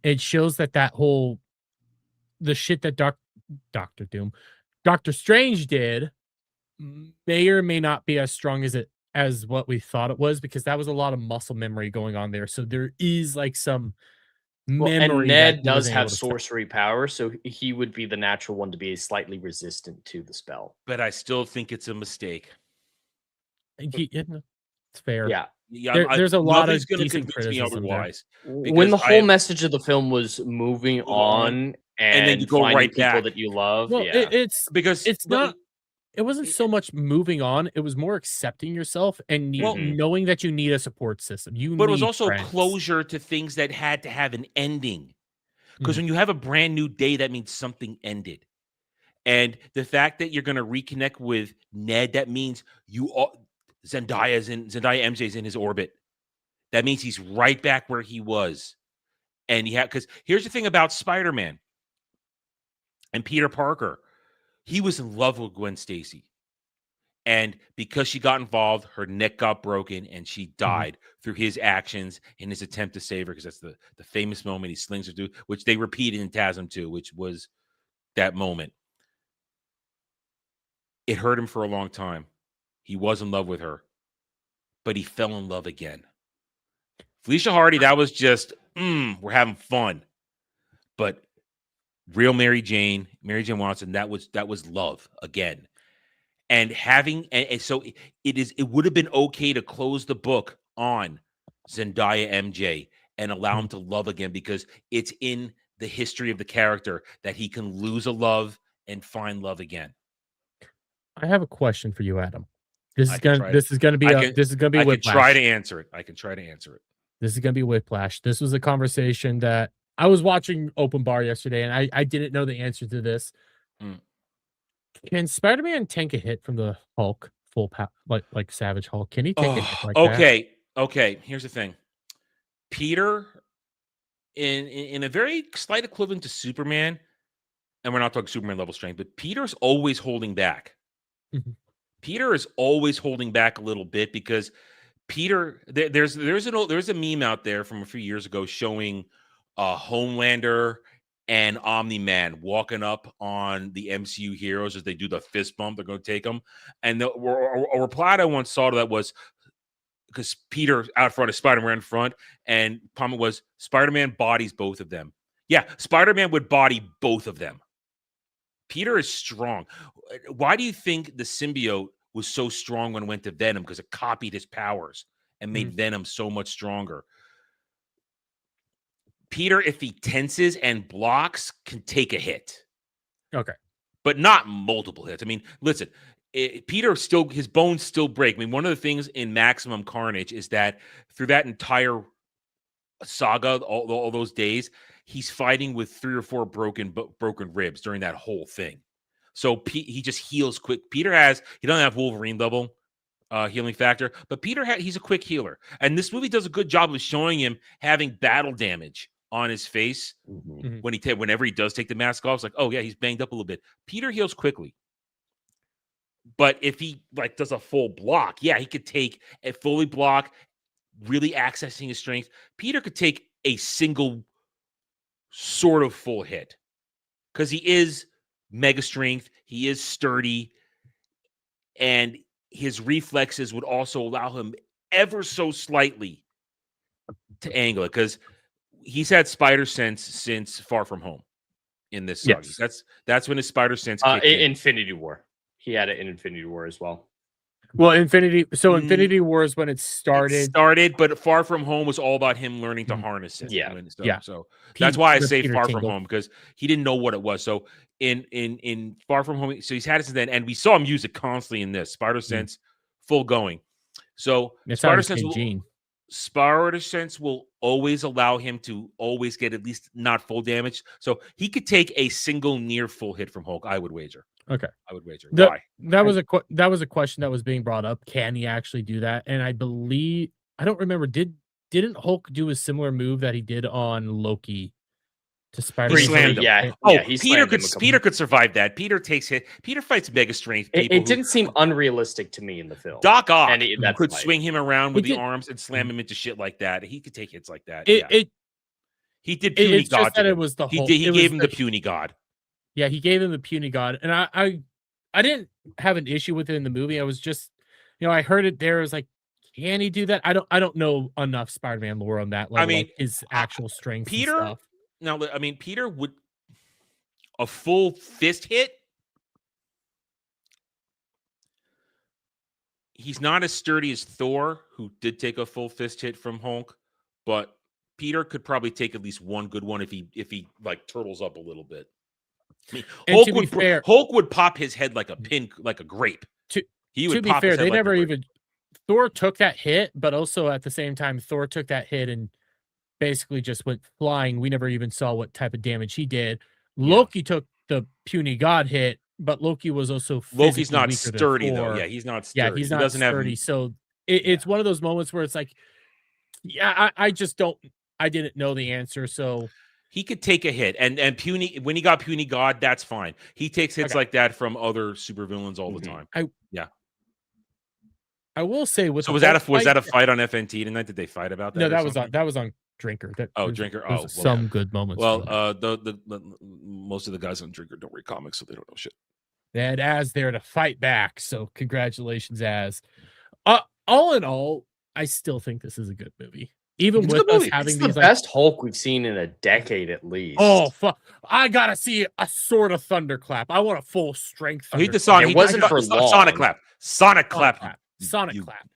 It shows that whole the shit that Doctor Strange did may or may not be as strong as what we thought it was, because that was a lot of muscle memory going on there. So there is like some Well, memory and that Ned he does wasn't have able to sorcery power, so he would be the natural one to be slightly resistant to the spell. But I still think it's a mistake. It's fair. Yeah. There's a lot of nothing's gonna decent convince me criticism there. otherwise. When the because whole message of the film was moving Move on, on and then you go finding right people back. that you love, Well, yeah. Because it's not. It wasn't so much moving on. It was more accepting yourself and knowing that you need a support system. But it was need also friends. closure to things that had to have an ending. Because Mhm. when you have a brand new day, that means something ended. And the fact that you're going to reconnect with Ned, that means Zendaya MJ's in his orbit. That means he's right back where he was. And because here's the thing about Spider-Man and Peter Parker. He was in love with Gwen Stacy. And because she got involved, her neck got broken and she died through his actions in his attempt to save her, because that's the famous moment he slings her through, which they repeated in TASM 2, which was that moment. It hurt him for a long time. He was in love with her, but he fell in love again. Felicia Hardy, that was just, we're having fun. But real Mary Jane Watson, that was love again. And so it would have been okay to close the book on Zendaya MJ and allow him to love again, because it's in the history of the character that he can lose a love and find love again. I have a question for you, Adam. This is I can gonna be I can whiplash. try to answer it. This is gonna be whiplash. This was a conversation that I was watching Open Bar yesterday, and I didn't know the answer to this. Can Spider-Man tank a hit from the Hulk full power, like Savage Hulk? Can he take a hit like that? Okay. Here's the thing. Peter, in a very slight equivalent to Superman, and we're not talking Superman level strength, but Peter's always holding back. Peter is always holding back a little bit, because Peter, there's a meme out there from a few years ago showing Homelander and Omni-Man walking up on the MCU heroes as they do the fist bump. They're going to take them. And a reply I once saw to that was, because Peter out front is Spider-Man in front, and comment was, Spider-Man bodies both of them. Yeah, Spider-Man would body both of them. Peter is strong. Why do you think the symbiote was so strong when it went to Venom? Because it copied his powers and made Venom so much stronger. Peter, if he tenses and blocks, can take a hit. Okay. But not multiple hits. I mean, listen, Peter his bones still break. I mean, one of the things in Maximum Carnage is that through that entire saga, all those days, he's fighting with 3 or 4 broken ribs during that whole thing. So he just heals quick. He doesn't have Wolverine level healing factor, but he's a quick healer. And this movie does a good job of showing him having battle damage on his face whenever he does take the mask off. It's like, oh yeah, he's banged up a little bit. Peter heals quickly. But if he does a full block, yeah, he could take a fully block, really accessing his strength. Peter could take a single sort of full hit, because he is mega strength, he is sturdy, and his reflexes would also allow him ever so slightly to angle it, because he's had spider sense since Far From Home in this saga. Yes. That's when his spider sense kicked in. Infinity War. He had it in Infinity War as well. Well, Infinity War is when it started. But Far From Home was all about him learning to harness it. Yeah. So that's why I say Far From Home, because he didn't know what it was. So in Far From Home, so he's had it since then, and we saw him use it constantly in this Spider Sense, full going. So Spider Sense will always allow him to always get at least not full damage. So he could take a single near full hit from Hulk, I would wager. Okay. I would wager. Why? That was a question that was being brought up. Can he actually do that? And I don't remember. Didn't Hulk do a similar move that he did on Loki to Spider-Man? He slammed him. Yeah. Peter could survive that. Peter takes hit. Peter fights mega strength. It didn't seem unrealistic to me in the film. Doc Ock could swing him around with the arms and slam him into shit like that. He could take hits like that. He did puny god. That it was the Hulk. He gave him the puny god. Yeah, he gave him the puny god, and I I didn't have an issue with it in the movie. I was just, I heard it there. I was like, can he do that? I don't know enough Spider-Man lore on that level, like his actual strengths and Peter. stuff. Now, I mean, Peter would a full fist hit. He's not as sturdy as Thor, who did take a full fist hit from Hulk, but Peter could probably take at least one good one if he like turtles up a little bit. I mean, Hulk would pop his head like a pin, like a grape. To be fair, they never even Thor took that hit, but also at the same time, Thor took that hit and basically just went flying. We never even saw what type of damage he did. Loki took the puny god hit, but Loki was also Loki's not sturdy though. Yeah, he's not sturdy. Yeah, he's not sturdy. So it's one of those moments where it's like, I just don't. I didn't know the answer, so he could take a hit, and puny when he got puny god, that's fine. He takes hits like that from other supervillains all the time. I will say with so was that a fight on FNT tonight? Did they fight about that? No, that was on Drinker. Drinker. Some good moments. Well, the most of the guys on Drinker don't read comics, so they don't know shit. They had Az there to fight back, so congratulations, Az. All in all, I still think this is a good movie. Even with us having these, the best Hulk we've seen in a decade at least. Oh fuck! I gotta see a sort of thunderclap. I want a full strength. He did Sonic. It wasn't for long. Sonic clap. Sonic clap. Sonic clap.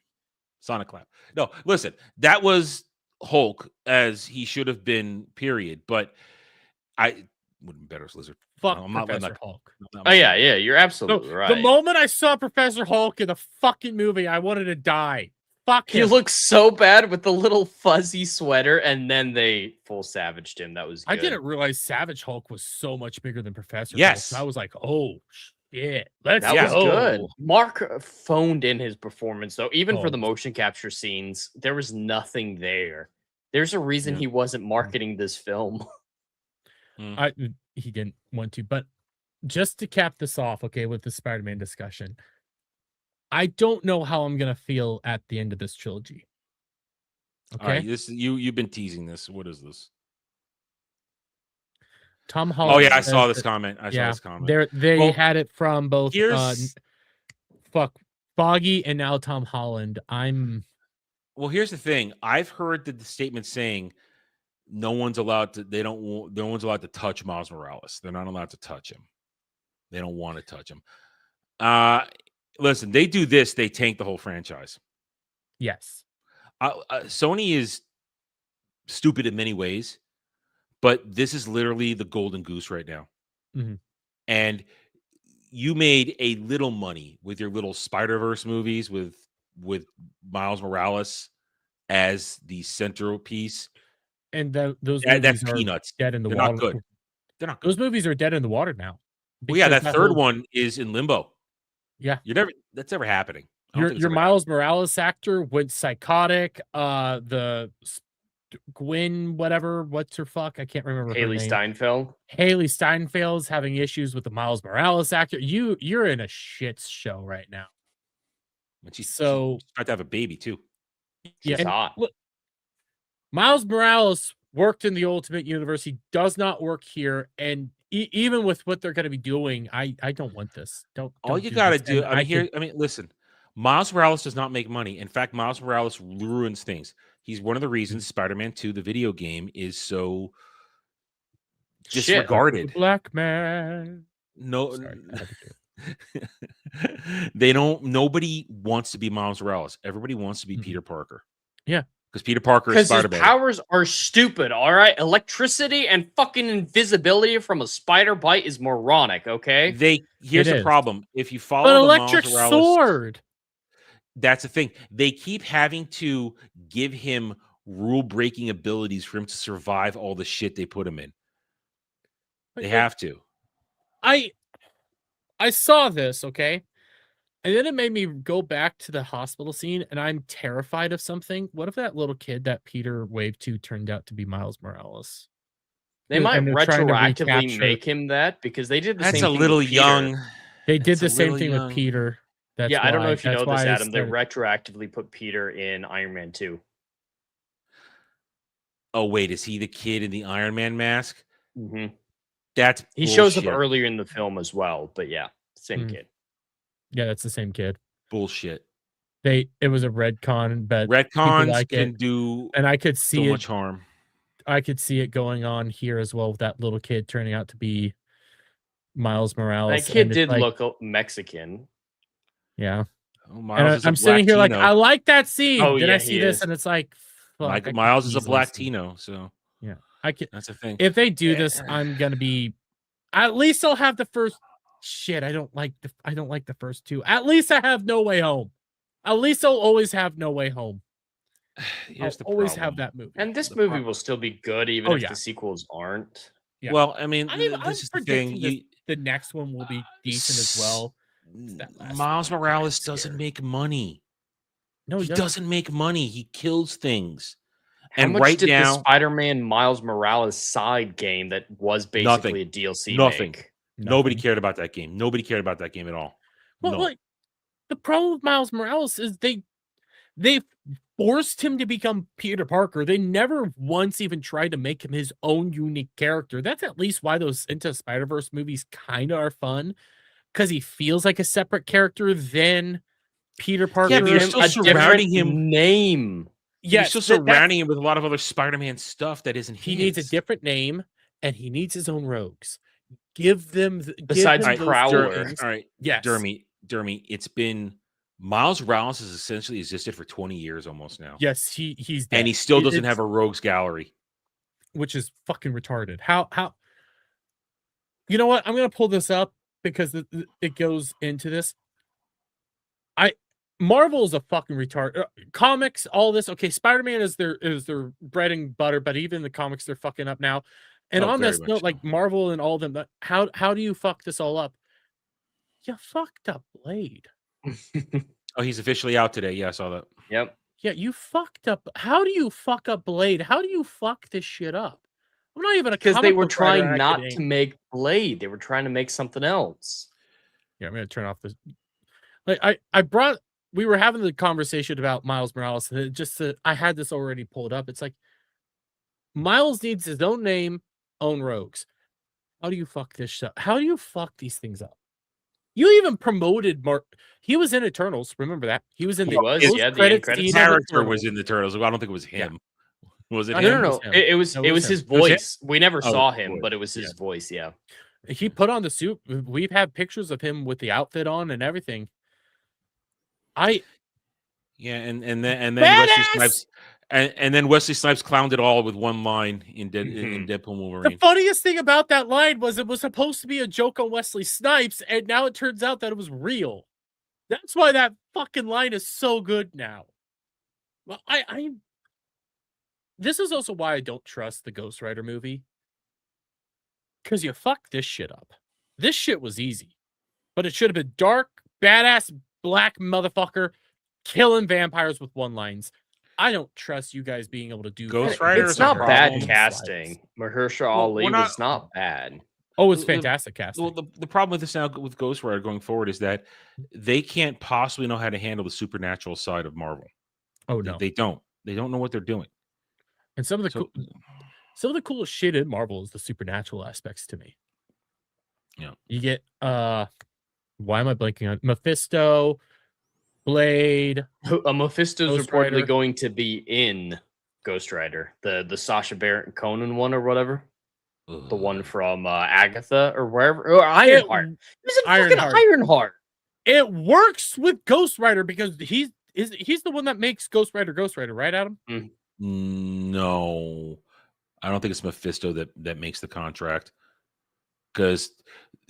Sonic clap. No, listen, that was Hulk as he should have been. Period. But I wouldn't better as Lizard. Fuck Professor Hulk. Oh yeah, you're absolutely right. The moment I saw Professor Hulk in the fucking movie, I wanted to die. Fuck him. He looks so bad with the little fuzzy sweater, and then they full savaged him. That was good. I didn't realize Savage Hulk was so much bigger than Professor Hulk. I was like, oh shit. That was good. Mark phoned in his performance, though. Even for the motion capture scenes, there was nothing there. There's a reason he wasn't marketing this film. He didn't want to, but just to cap this off, okay, with the Spider-Man discussion, I don't know how I'm gonna feel at the end of this trilogy. Okay, all right, you've been teasing this. What is this? Tom Holland. Oh yeah, I saw this comment. I saw this comment. They had it from both Foggy and now Tom Holland. Well, here's the thing. I've heard the statement saying no one's allowed to touch Miles Morales. They're not allowed to touch him. They don't want to touch him. Listen, they do this, they tank the whole franchise. Yes. Sony is stupid in many ways, but this is literally the golden goose right now. Mm-hmm. And you made a little money with your little Spider-Verse movies with Miles Morales as the centerpiece. And those movies that's are peanuts. Dead in the They're water. Not good. They're not good. Those movies are dead in the water now. Well, yeah, that third one is in limbo. Yeah. That's never happening. Your Miles Morales actor went psychotic. The Gwen, what's her fuck? I can't remember. Haley Steinfeld. Haley Steinfeld's having issues with the Miles Morales actor. You're in a shit show right now. She's about to have a baby too. She's hot. Look, Miles Morales worked in the Ultimate Universe. He does not work here, and even with what they're going to be doing, I don't want this. Don't all you got to do. Listen, Miles Morales does not make money. In fact, Miles Morales ruins things. He's one of the reasons Spider-Man 2, the video game, is so disregarded. Black man. No, they don't. Nobody wants to be Miles Morales. Everybody wants to be Peter Parker. Yeah. Because Peter Parker is Spider-Man. His powers are stupid, all right? Electricity and fucking invisibility from a spider bite is moronic, okay? Here's the problem. If you follow an the electric Miles Morales, sword. That's the thing. They keep having to give him rule-breaking abilities for him to survive all the shit they put him in. They have to. I saw this, okay? And then it made me go back to the hospital scene, and I'm terrified of something. What if that little kid that Peter waved to turned out to be Miles Morales? They might retroactively make him that because they did the same thing. That's a little young. They did the same thing with Peter. I don't know if you know this, Adam. They retroactively put Peter in Iron Man 2. Oh, wait. Is he the kid in the Iron Man mask? Mm-hmm. That's he shows up earlier in the film as well, but yeah, same kid. Yeah, that's the same kid. Bullshit. It was a retcon, but Retcons like can do and I could so see much harm. I could see it going on here as well with that little kid turning out to be Miles Morales. That kid and it's did like, look Mexican. yeah. Oh, And Miles is I'm a sitting here like, Latino. I like that scene. Oh, then yeah, I see he this is. and it's like, fuck, I could Miles is a easily see- Latino, so Yeah, I could. that's a thing. If they do this, I'm gonna be. At least I'll have the first. Shit, I don't like the first two. At least I have No Way Home. At least I'll always have No Way Home. Here's the always problem. have that movie. And this movie will still be good even if the sequels aren't. Yeah. Well, I mean, I'm this is the thing. predicting the next one will be decent as well. That last Miles one, Morales I'm doesn't scared. make money. No, He doesn't make money. He kills things. How And much right did the now, Spider-Man Miles Morales side game that was basically a DLC Nothing. make? Nobody cared about that game. Nobody cared about that game at all. Well, like the problem with Miles Morales is they forced him to become Peter Parker. They never once even tried to make him his own unique character. That's at least why those Into Spider-Verse movies kind of are fun, because he feels like a separate character than Peter Parker. Yeah, but you're still surrounding him. Name. You're still surrounding him with a lot of other Spider-Man stuff that isn't He his. needs a different name, and he needs his own rogues. Give them besides Prowler. Things. All right, yes, Dermy, it's been Miles Morales has essentially existed for 20 years almost now. Yes, he's dead. And he still doesn't have a rogues gallery, which is fucking retarded. How? You know what? I'm gonna pull this up because it goes into this. Marvel is a fucking retard. Comics, all this. Okay, Spider-Man is their bread and butter, but even the comics they're fucking up now. And on this note, like Marvel and all of them, how do you fuck this all up? You fucked up Blade. Oh, he's officially out today. Yeah, I saw that. Yep. Yeah, you fucked up. How do you fuck up Blade? How do you fuck this shit up? I'm not even a because they were book writer, trying not to make Blade. They were trying to make something else. Yeah, I'm gonna turn off this. Like we were having the conversation about Miles Morales, and I had this already pulled up. It's like Miles needs his own name, own rogues. How do you fuck this shit? How do you fuck these things up? You even promoted Mark. He was in Eternals. Remember that? He was in the credits. The character was in the Turtles. I don't think it was him. Yeah. Was it him? No. It was his voice. We never saw him, but it was his voice. Yeah. He put on the suit. We've had pictures of him with the outfit on and everything. And then Wesley Snipes and then Wesley Snipes clowned it all with one line in Deadpool Wolverine. The funniest thing about that line was it was supposed to be a joke on Wesley Snipes, and now it turns out that it was real. That's why that fucking line is so good now. Well, this is also why I don't trust the Ghost Rider movie. Because you fucked this shit up. This shit was easy. But it should have been dark, badass, black motherfucker killing vampires with one lines. I don't trust you guys being able to do Ghost Rider. It's not bad casting. Mahershala Ali was not bad. Oh, it's fantastic casting. Well, the problem with this now with Ghost Rider going forward is that they can't possibly know how to handle the supernatural side of Marvel. Oh no, they don't. They don't know what they're doing. And some of the coolest shit in Marvel is the supernatural aspects to me. Yeah, you get why am I blanking on Mephisto, Blade? Mephisto's reportedly going to be in Ghost Rider, the Sacha Baron Cohen one or whatever. The one from Agatha or wherever, or Ironheart. He's in fucking Ironheart. It works with Ghost Rider because he's the one that makes Ghost Rider, right, Adam? No, I don't think it's Mephisto that makes the contract. Because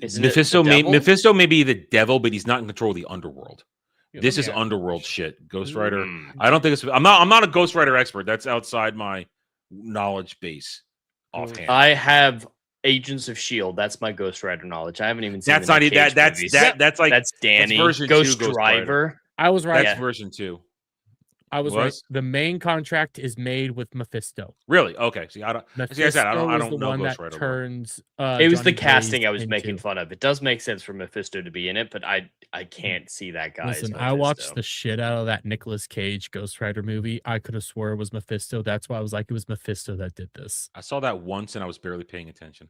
Mephisto may be the devil, but he's not in control of the underworld. Yeah, this is underworld shit. Ghost Rider. I don't think it's. I'm not a Ghost Rider expert. That's outside my knowledge base. Offhand, I have Agents of S.H.I.E.L.D. That's my Ghost Rider knowledge. I haven't even seen that's not that's Danny. Version Ghost 2 Driver. I was right. That's version 2. I was right. The main contract is made with Mephisto. Really? Okay. See, I don't. See, I said I don't know Ghost Rider. Turns. It was the casting I was making fun of. It does make sense for Mephisto to be in it, but I can't see that guy. Listen, I watched the shit out of that Nicolas Cage Ghost Rider movie. I could have swore it was Mephisto. That's why I was like, it was Mephisto that did this. I saw that once and I was barely paying attention.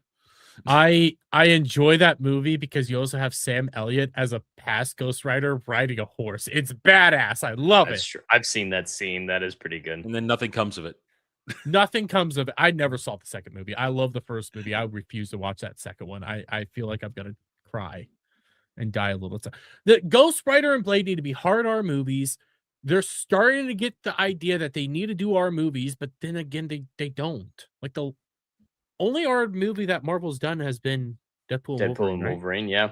I enjoy that movie because you also have Sam Elliott as a past Ghost Rider riding a horse. It's badass. I love That's it. true. I've seen that scene. That is pretty good. And then nothing comes of it. Nothing comes of it. I never saw the second movie. I love the first movie. I refuse to watch that second one. I feel like I'm gonna cry and die a little. The Ghost Rider and Blade need to be hard R movies. They're starting to get the idea that they need to do R movies, but then again, they don't. Like the only R movie that Marvel's done has been Deadpool and Wolverine, right? Wolverine, yeah.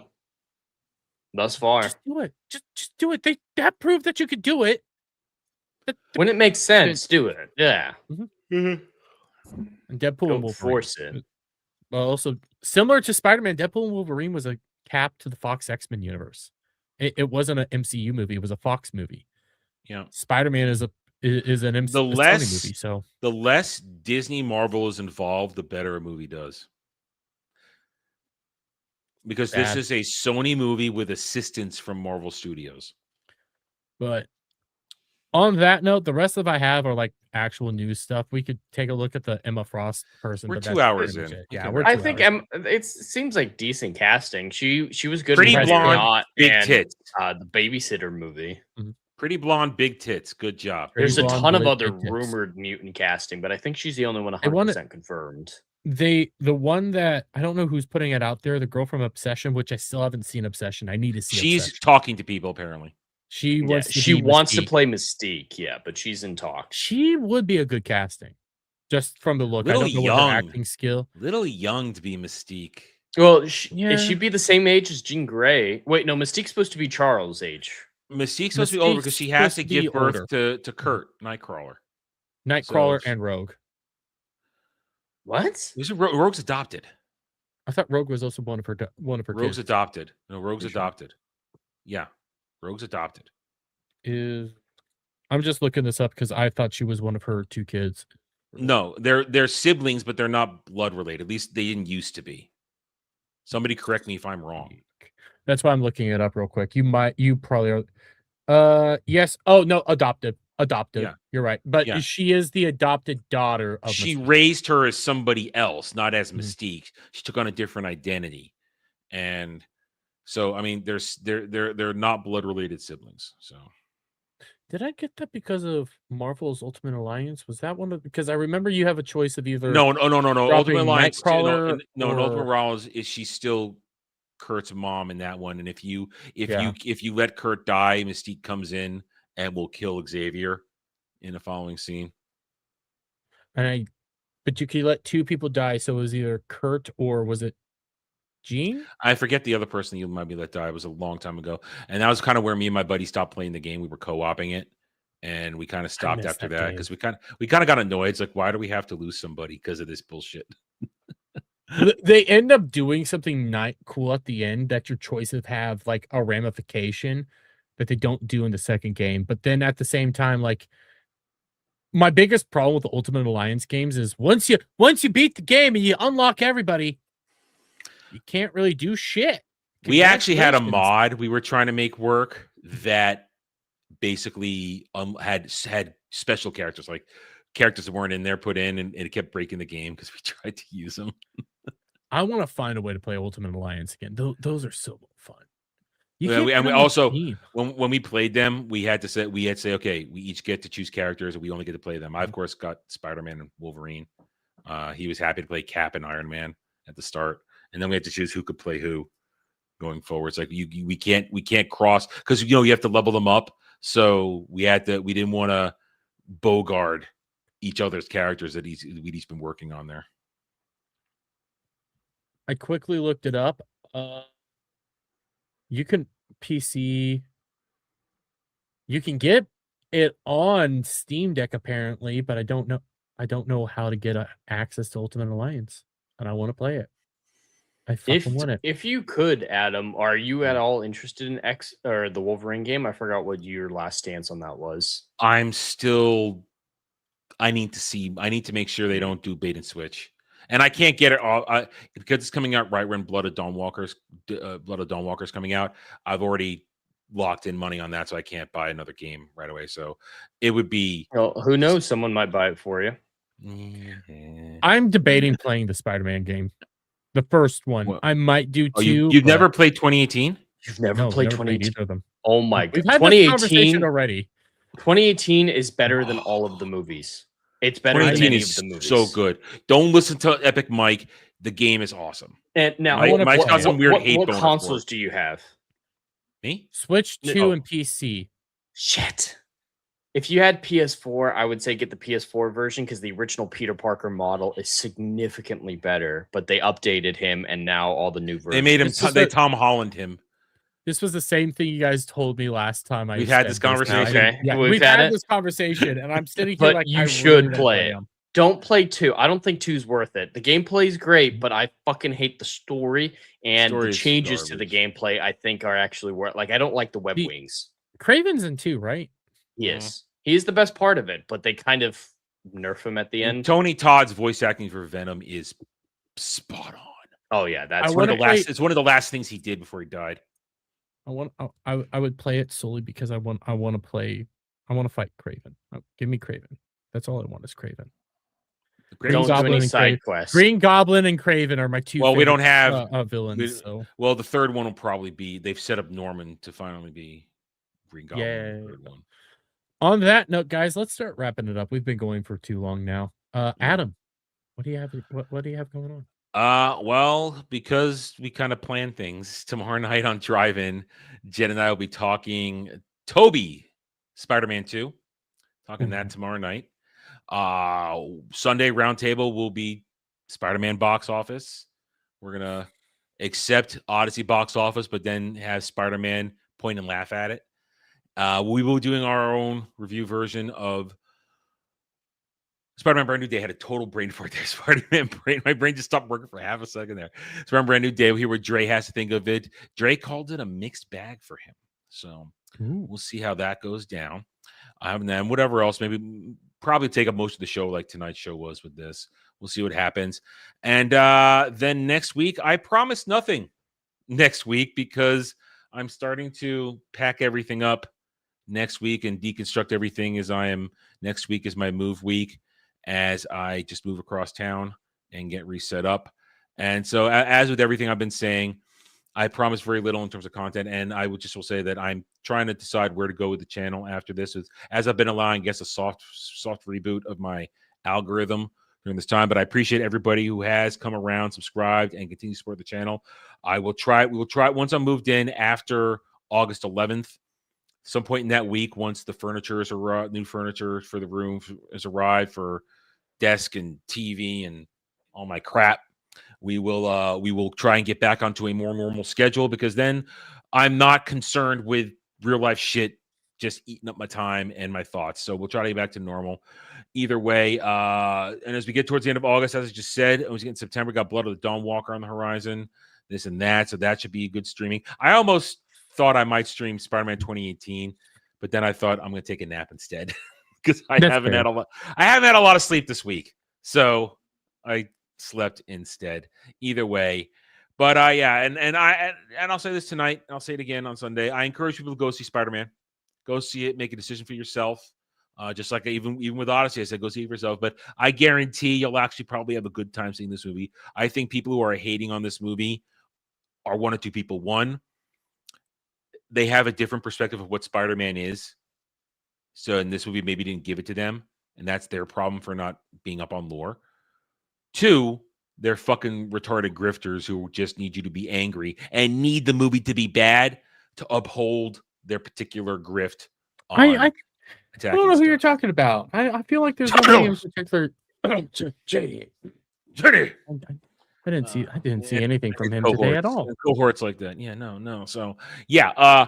Thus far. Just do it. Just do it. They that proved that you could do it. When it makes sense, do it. Yeah. And Deadpool Don't and Wolverine. force it. Well, also similar to Spider-Man, Deadpool and Wolverine was a cap to the Fox X-Men universe. It wasn't an MCU movie; it was a Fox movie. Yeah, Spider-Man is an Sony movie. So the less Disney Marvel is involved, the better a movie does. Because this is a Sony movie with assistance from Marvel Studios. But on that note, the rest of I have are like actual news stuff. We could take a look at the Emma Frost person. We're but 2 hours pretty much in. it. Yeah, Okay. we're I 2 think hours. it seems like decent casting. She was good Pretty in blonde, Not big and tits. the Babysitter movie. Pretty blonde, big tits. Good job. Pretty There's a blonde, ton of big other tits. rumored mutant casting, but I think she's the only one They wanted- 100% confirmed. The one that I don't know who's putting it out there, the girl from Obsession, which I still haven't seen Obsession. I need to see. She's Obsession. talking to people apparently. She Yeah, wants. she be wants to Mystique. play Mystique, yeah, but she's in talks. She would be a good casting, just from the look. I Little don't know what young. her acting skill. Little young to be Mystique. Well, Yeah. is she be the same age as Jean Grey? Wait, no, Mystique's supposed to be Charles' age. Mystique's supposed to be older because she has to supposed to be give birth older. to Kurt, Nightcrawler. Nightcrawler So- and Rogue. What? Rogue's adopted. I thought Rogue was also one of her Rogue's kids. adopted. No, Rogue's You sure? adopted. Yeah, Rogue's adopted. I'm just looking this up because I thought she was one of her 2 kids. No, they're siblings, but they're not blood related. At least they didn't used to be. Somebody correct me if I'm wrong. That's why I'm looking it up real quick. You probably are. Yes. Oh no, adopted. Yeah. You're right. But Yeah. she is the adopted daughter of. She Mystique. raised her as somebody else, not as Mhm. Mystique. She took on a different identity, and so I mean, they're not blood related siblings. So Did I get that because of Marvel's Ultimate Alliance? Was that one of because I remember you have a choice of either no. dropping Ultimate Alliance. Nightcrawler No, or- Ultimate Alliance is she's still Kurt's mom in that one. And if you let Kurt die, Mystique comes in and will kill Xavier in the following scene. but you could let 2 people die, so it was either Kurt or was it Jean? I forget the other person you might be let die. It was a long time ago, and that was kind of where me and my buddy stopped playing the game. We were co-oping it, and we kind of stopped missed after that that game. because we kind of got annoyed. It's like, why do we have to lose somebody because of this bullshit? They end up doing something cool at the end that your choices have like a ramification that they don't do in the second game. But then at the same time, like my biggest problem with the Ultimate Alliance games is once you beat the game and you unlock everybody, you can't really do shit. We actually had a Congratulations. mod we were trying to make work that basically had special characters, like characters that weren't in there put in, and it kept breaking the game because we tried to use them. I want to find a way to play Ultimate Alliance again. Those are so fun. You Yeah, can't we put them on also Steam. when we played them, we had to say okay, we each get to choose characters, and we only get to play them. I of course got Spider-Man and Wolverine. He was happy to play Cap and Iron Man at the start, and then we had to choose who could play who going forward. It's like we can't cross because you have to level them up. So we didn't want to bogard each other's characters that we'd each been working on there. I quickly looked it up. You can PC. You can get it on Steam Deck apparently, but I don't know how to get access to Ultimate Alliance, and I want to play it. I fucking want it. If you could, Adam, are you at all interested in X or the Wolverine game? I forgot what your last stance on that was. I need to make sure they don't do bait and switch. And I can't get it all because it's coming out right when Blood of Dawnwalker's coming out. I've already locked in money on that, so I can't buy another game right away. So it would be. Well, who knows? Someone might buy it for you. I'm debating playing the Spider-Man game. The first one. Well, I might do Oh, two. you've never played 2018? You've never No, played never played 2018. either of them. Oh my god. We've had this conversation 2018 already. 2018 is better than all of the movies. It's better than 2018 any of is the movies. so good. Don't listen to Epic Mike. The game is awesome. And now, Mike's got some weird hate what boner consoles for do you have? me. Switch 2 Oh. and PC. Shit. If you had PS4, I would say get the PS4 version because the original Peter Parker model is significantly better, but they updated him and now all the new versions. They made him. This is They what- Tom Holland him. This was the same thing you guys told me last time. We've had this conversation. Okay, Yeah, we've we've had had it. this conversation, and I'm sitting here But like you I should really play it. them. Don't play 2. I don't think 2's worth it. The gameplay is great, but I fucking hate the story and Story the is changes to the garbage. gameplay. I think are actually worth. Like I don't like the web The- wings. Craven's in 2, right? Yes, he's the best part of it, but they kind of nerf him at the And end. Tony Todd's voice acting for Venom is spot on. Oh yeah, that's I It's one of wanna the last. play- It's one of the last things he did before he died. I would play it solely because I want to fight Craven. Give me Craven. That's all I want is Craven. Green don't do Goblin any and side quests. Green Goblin and Craven are my two. Well, we don't favorite, have- villains. we- So Well, the third one will probably be. They've set up Norman to finally be Green Goblin. in the Yay. third one. on that note, guys, let's start wrapping it up. We've been going for too long now. Adam, what do you have? What do you have going on? Well, because we kind of plan things tomorrow night on Drive-In, Jen and I will be talking Toby Spider-Man 2. Talking that tomorrow night. Sunday roundtable will be Spider-Man box office. We're gonna accept Odyssey box office, but then have Spider-Man point and laugh at it. We will be doing our own review version of Spider-Man Brand New Day. Had a total brain fart there. Spider-Man brain. My brain just stopped working for half a second there. Spider-Man Brand New Day. We hear what Dre has to think of it. Dre called it a mixed bag for him. So we'll see how that goes down. And then whatever else, maybe probably take up most of the show like tonight's show was with this. We'll see what happens. And then next week, I promise nothing next week because I'm starting to pack everything up next week and deconstruct everything as I am. Next week is my move week as I just move across town and get reset up. And so as with everything I've been saying, I promise very little in terms of content, and I will say that I'm trying to decide where to go with the channel after this. As I've been allowing, I guess, a soft reboot of my algorithm during this time. But I appreciate everybody who has come around, subscribed, and continue to support the channel. We will try once I'm moved in after August 11th, some point in that week, once the furniture is arrived, new furniture for the room has arrived for desk and TV and all my crap. We will try and get back onto a more normal schedule because then I'm not concerned with real life shit just eating up my time and my thoughts. So we'll try to get back to normal. Either way, and as we get towards the end of August, as I just said, as we get in September, got Blood of the Dawn Walker on the horizon, this and that. So that should be good streaming. I almost thought I might stream Spider-Man 2018, but then I thought I'm going to take a nap instead because I haven't had a lot of sleep this week. So I slept instead. Either way, but and I'll say this tonight, and I'll say it again on Sunday. I encourage people to go see Spider-Man. Go see it, make a decision for yourself. Just like even with Odyssey, I said go see it for yourself. But I guarantee you'll actually probably have a good time seeing this movie. I think people who are hating on this movie are one of two people. One, they have a different perspective of what Spider-Man is. So in this movie, maybe didn't give it to them, and that's their problem for not being up on lore. Two, they're fucking retarded grifters who just need you to be angry and need the movie to be bad to uphold their particular grift. I don't know who you're talking about. I feel like there's nobody in particular. JD. I didn't see anything from him today at all. Cohorts like that. Yeah, no. So yeah,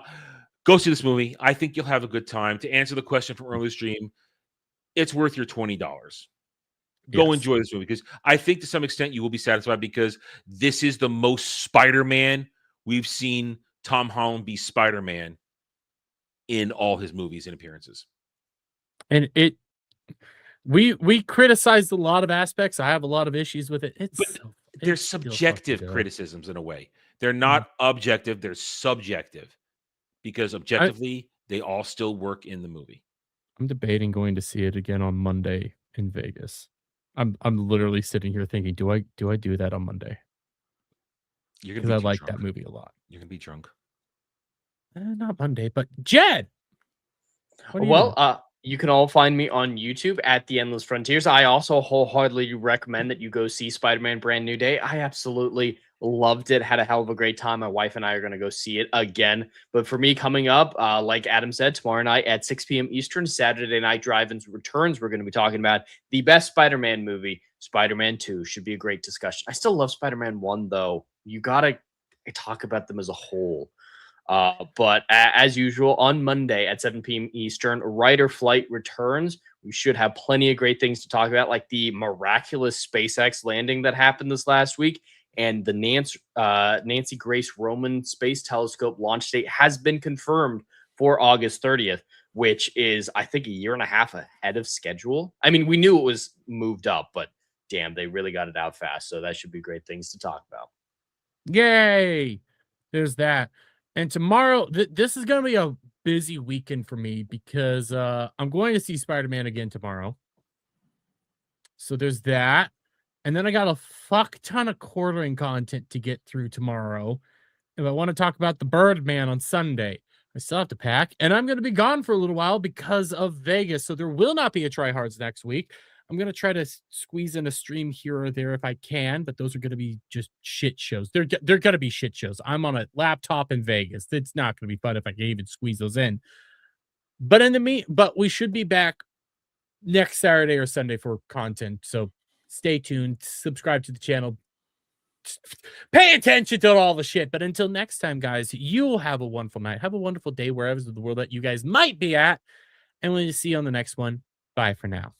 go see this movie. I think you'll have a good time. To answer the question from earlier stream, it's worth your $20. Go enjoy this movie because I think to some extent you will be satisfied because this is the most Spider-Man we've seen Tom Holland be Spider-Man in all his movies and appearances. And we criticized a lot of aspects. I have a lot of issues with it. They're subjective criticisms in a way. They're not objective. They're subjective because objectively they all still work in the movie. I'm debating going to see it again on Monday in Vegas. I'm literally sitting here thinking, do I do that on Monday? You're gonna because be I too like drunk. that movie a lot. You're gonna be drunk. Not Monday, but Jed. What are you Well, doing? you can all find me on YouTube at The Endless Frontiers. I also wholeheartedly recommend that you go see Spider-Man Brand New Day. I absolutely loved it. Had a hell of a great time. My wife and I are going to go see it again. But for me, coming up, like Adam said, tomorrow night at 6 p.m. Eastern, Saturday Night Drive-Ins returns. We're going to be talking about the best Spider-Man movie, Spider-Man 2. Should be a great discussion. I still love Spider-Man 1, though. You got to talk about them as a whole. But as usual, on Monday at 7 p.m. Eastern, Writer Flight returns. We should have plenty of great things to talk about, like the miraculous SpaceX landing that happened this last week, and the Nancy Grace Roman Space Telescope launch date has been confirmed for August 30th, which is, I think, a year and a half ahead of schedule. I mean, we knew it was moved up, but damn, they really got it out fast. So that should be great things to talk about. Yay! There's that. And tomorrow, this is going to be a busy weekend for me because I'm going to see Spider-Man again tomorrow. So there's that. And then I got a fuck ton of quartering content to get through tomorrow. If I want to talk about the Birdman on Sunday, I still have to pack. And I'm going to be gone for a little while because of Vegas. So there will not be a Tryhards next week. I'm going to try to squeeze in a stream here or there if I can, but those are going to be just shit shows. They're going to be shit shows. I'm on a laptop in Vegas. It's not going to be fun if I can even squeeze those in. But but we should be back next Saturday or Sunday for content. So stay tuned, subscribe to the channel, pay attention to all the shit. But until next time, guys, you'll have a wonderful night. Have a wonderful day wherever in the world that you guys might be at. And we'll see you on the next one. Bye for now.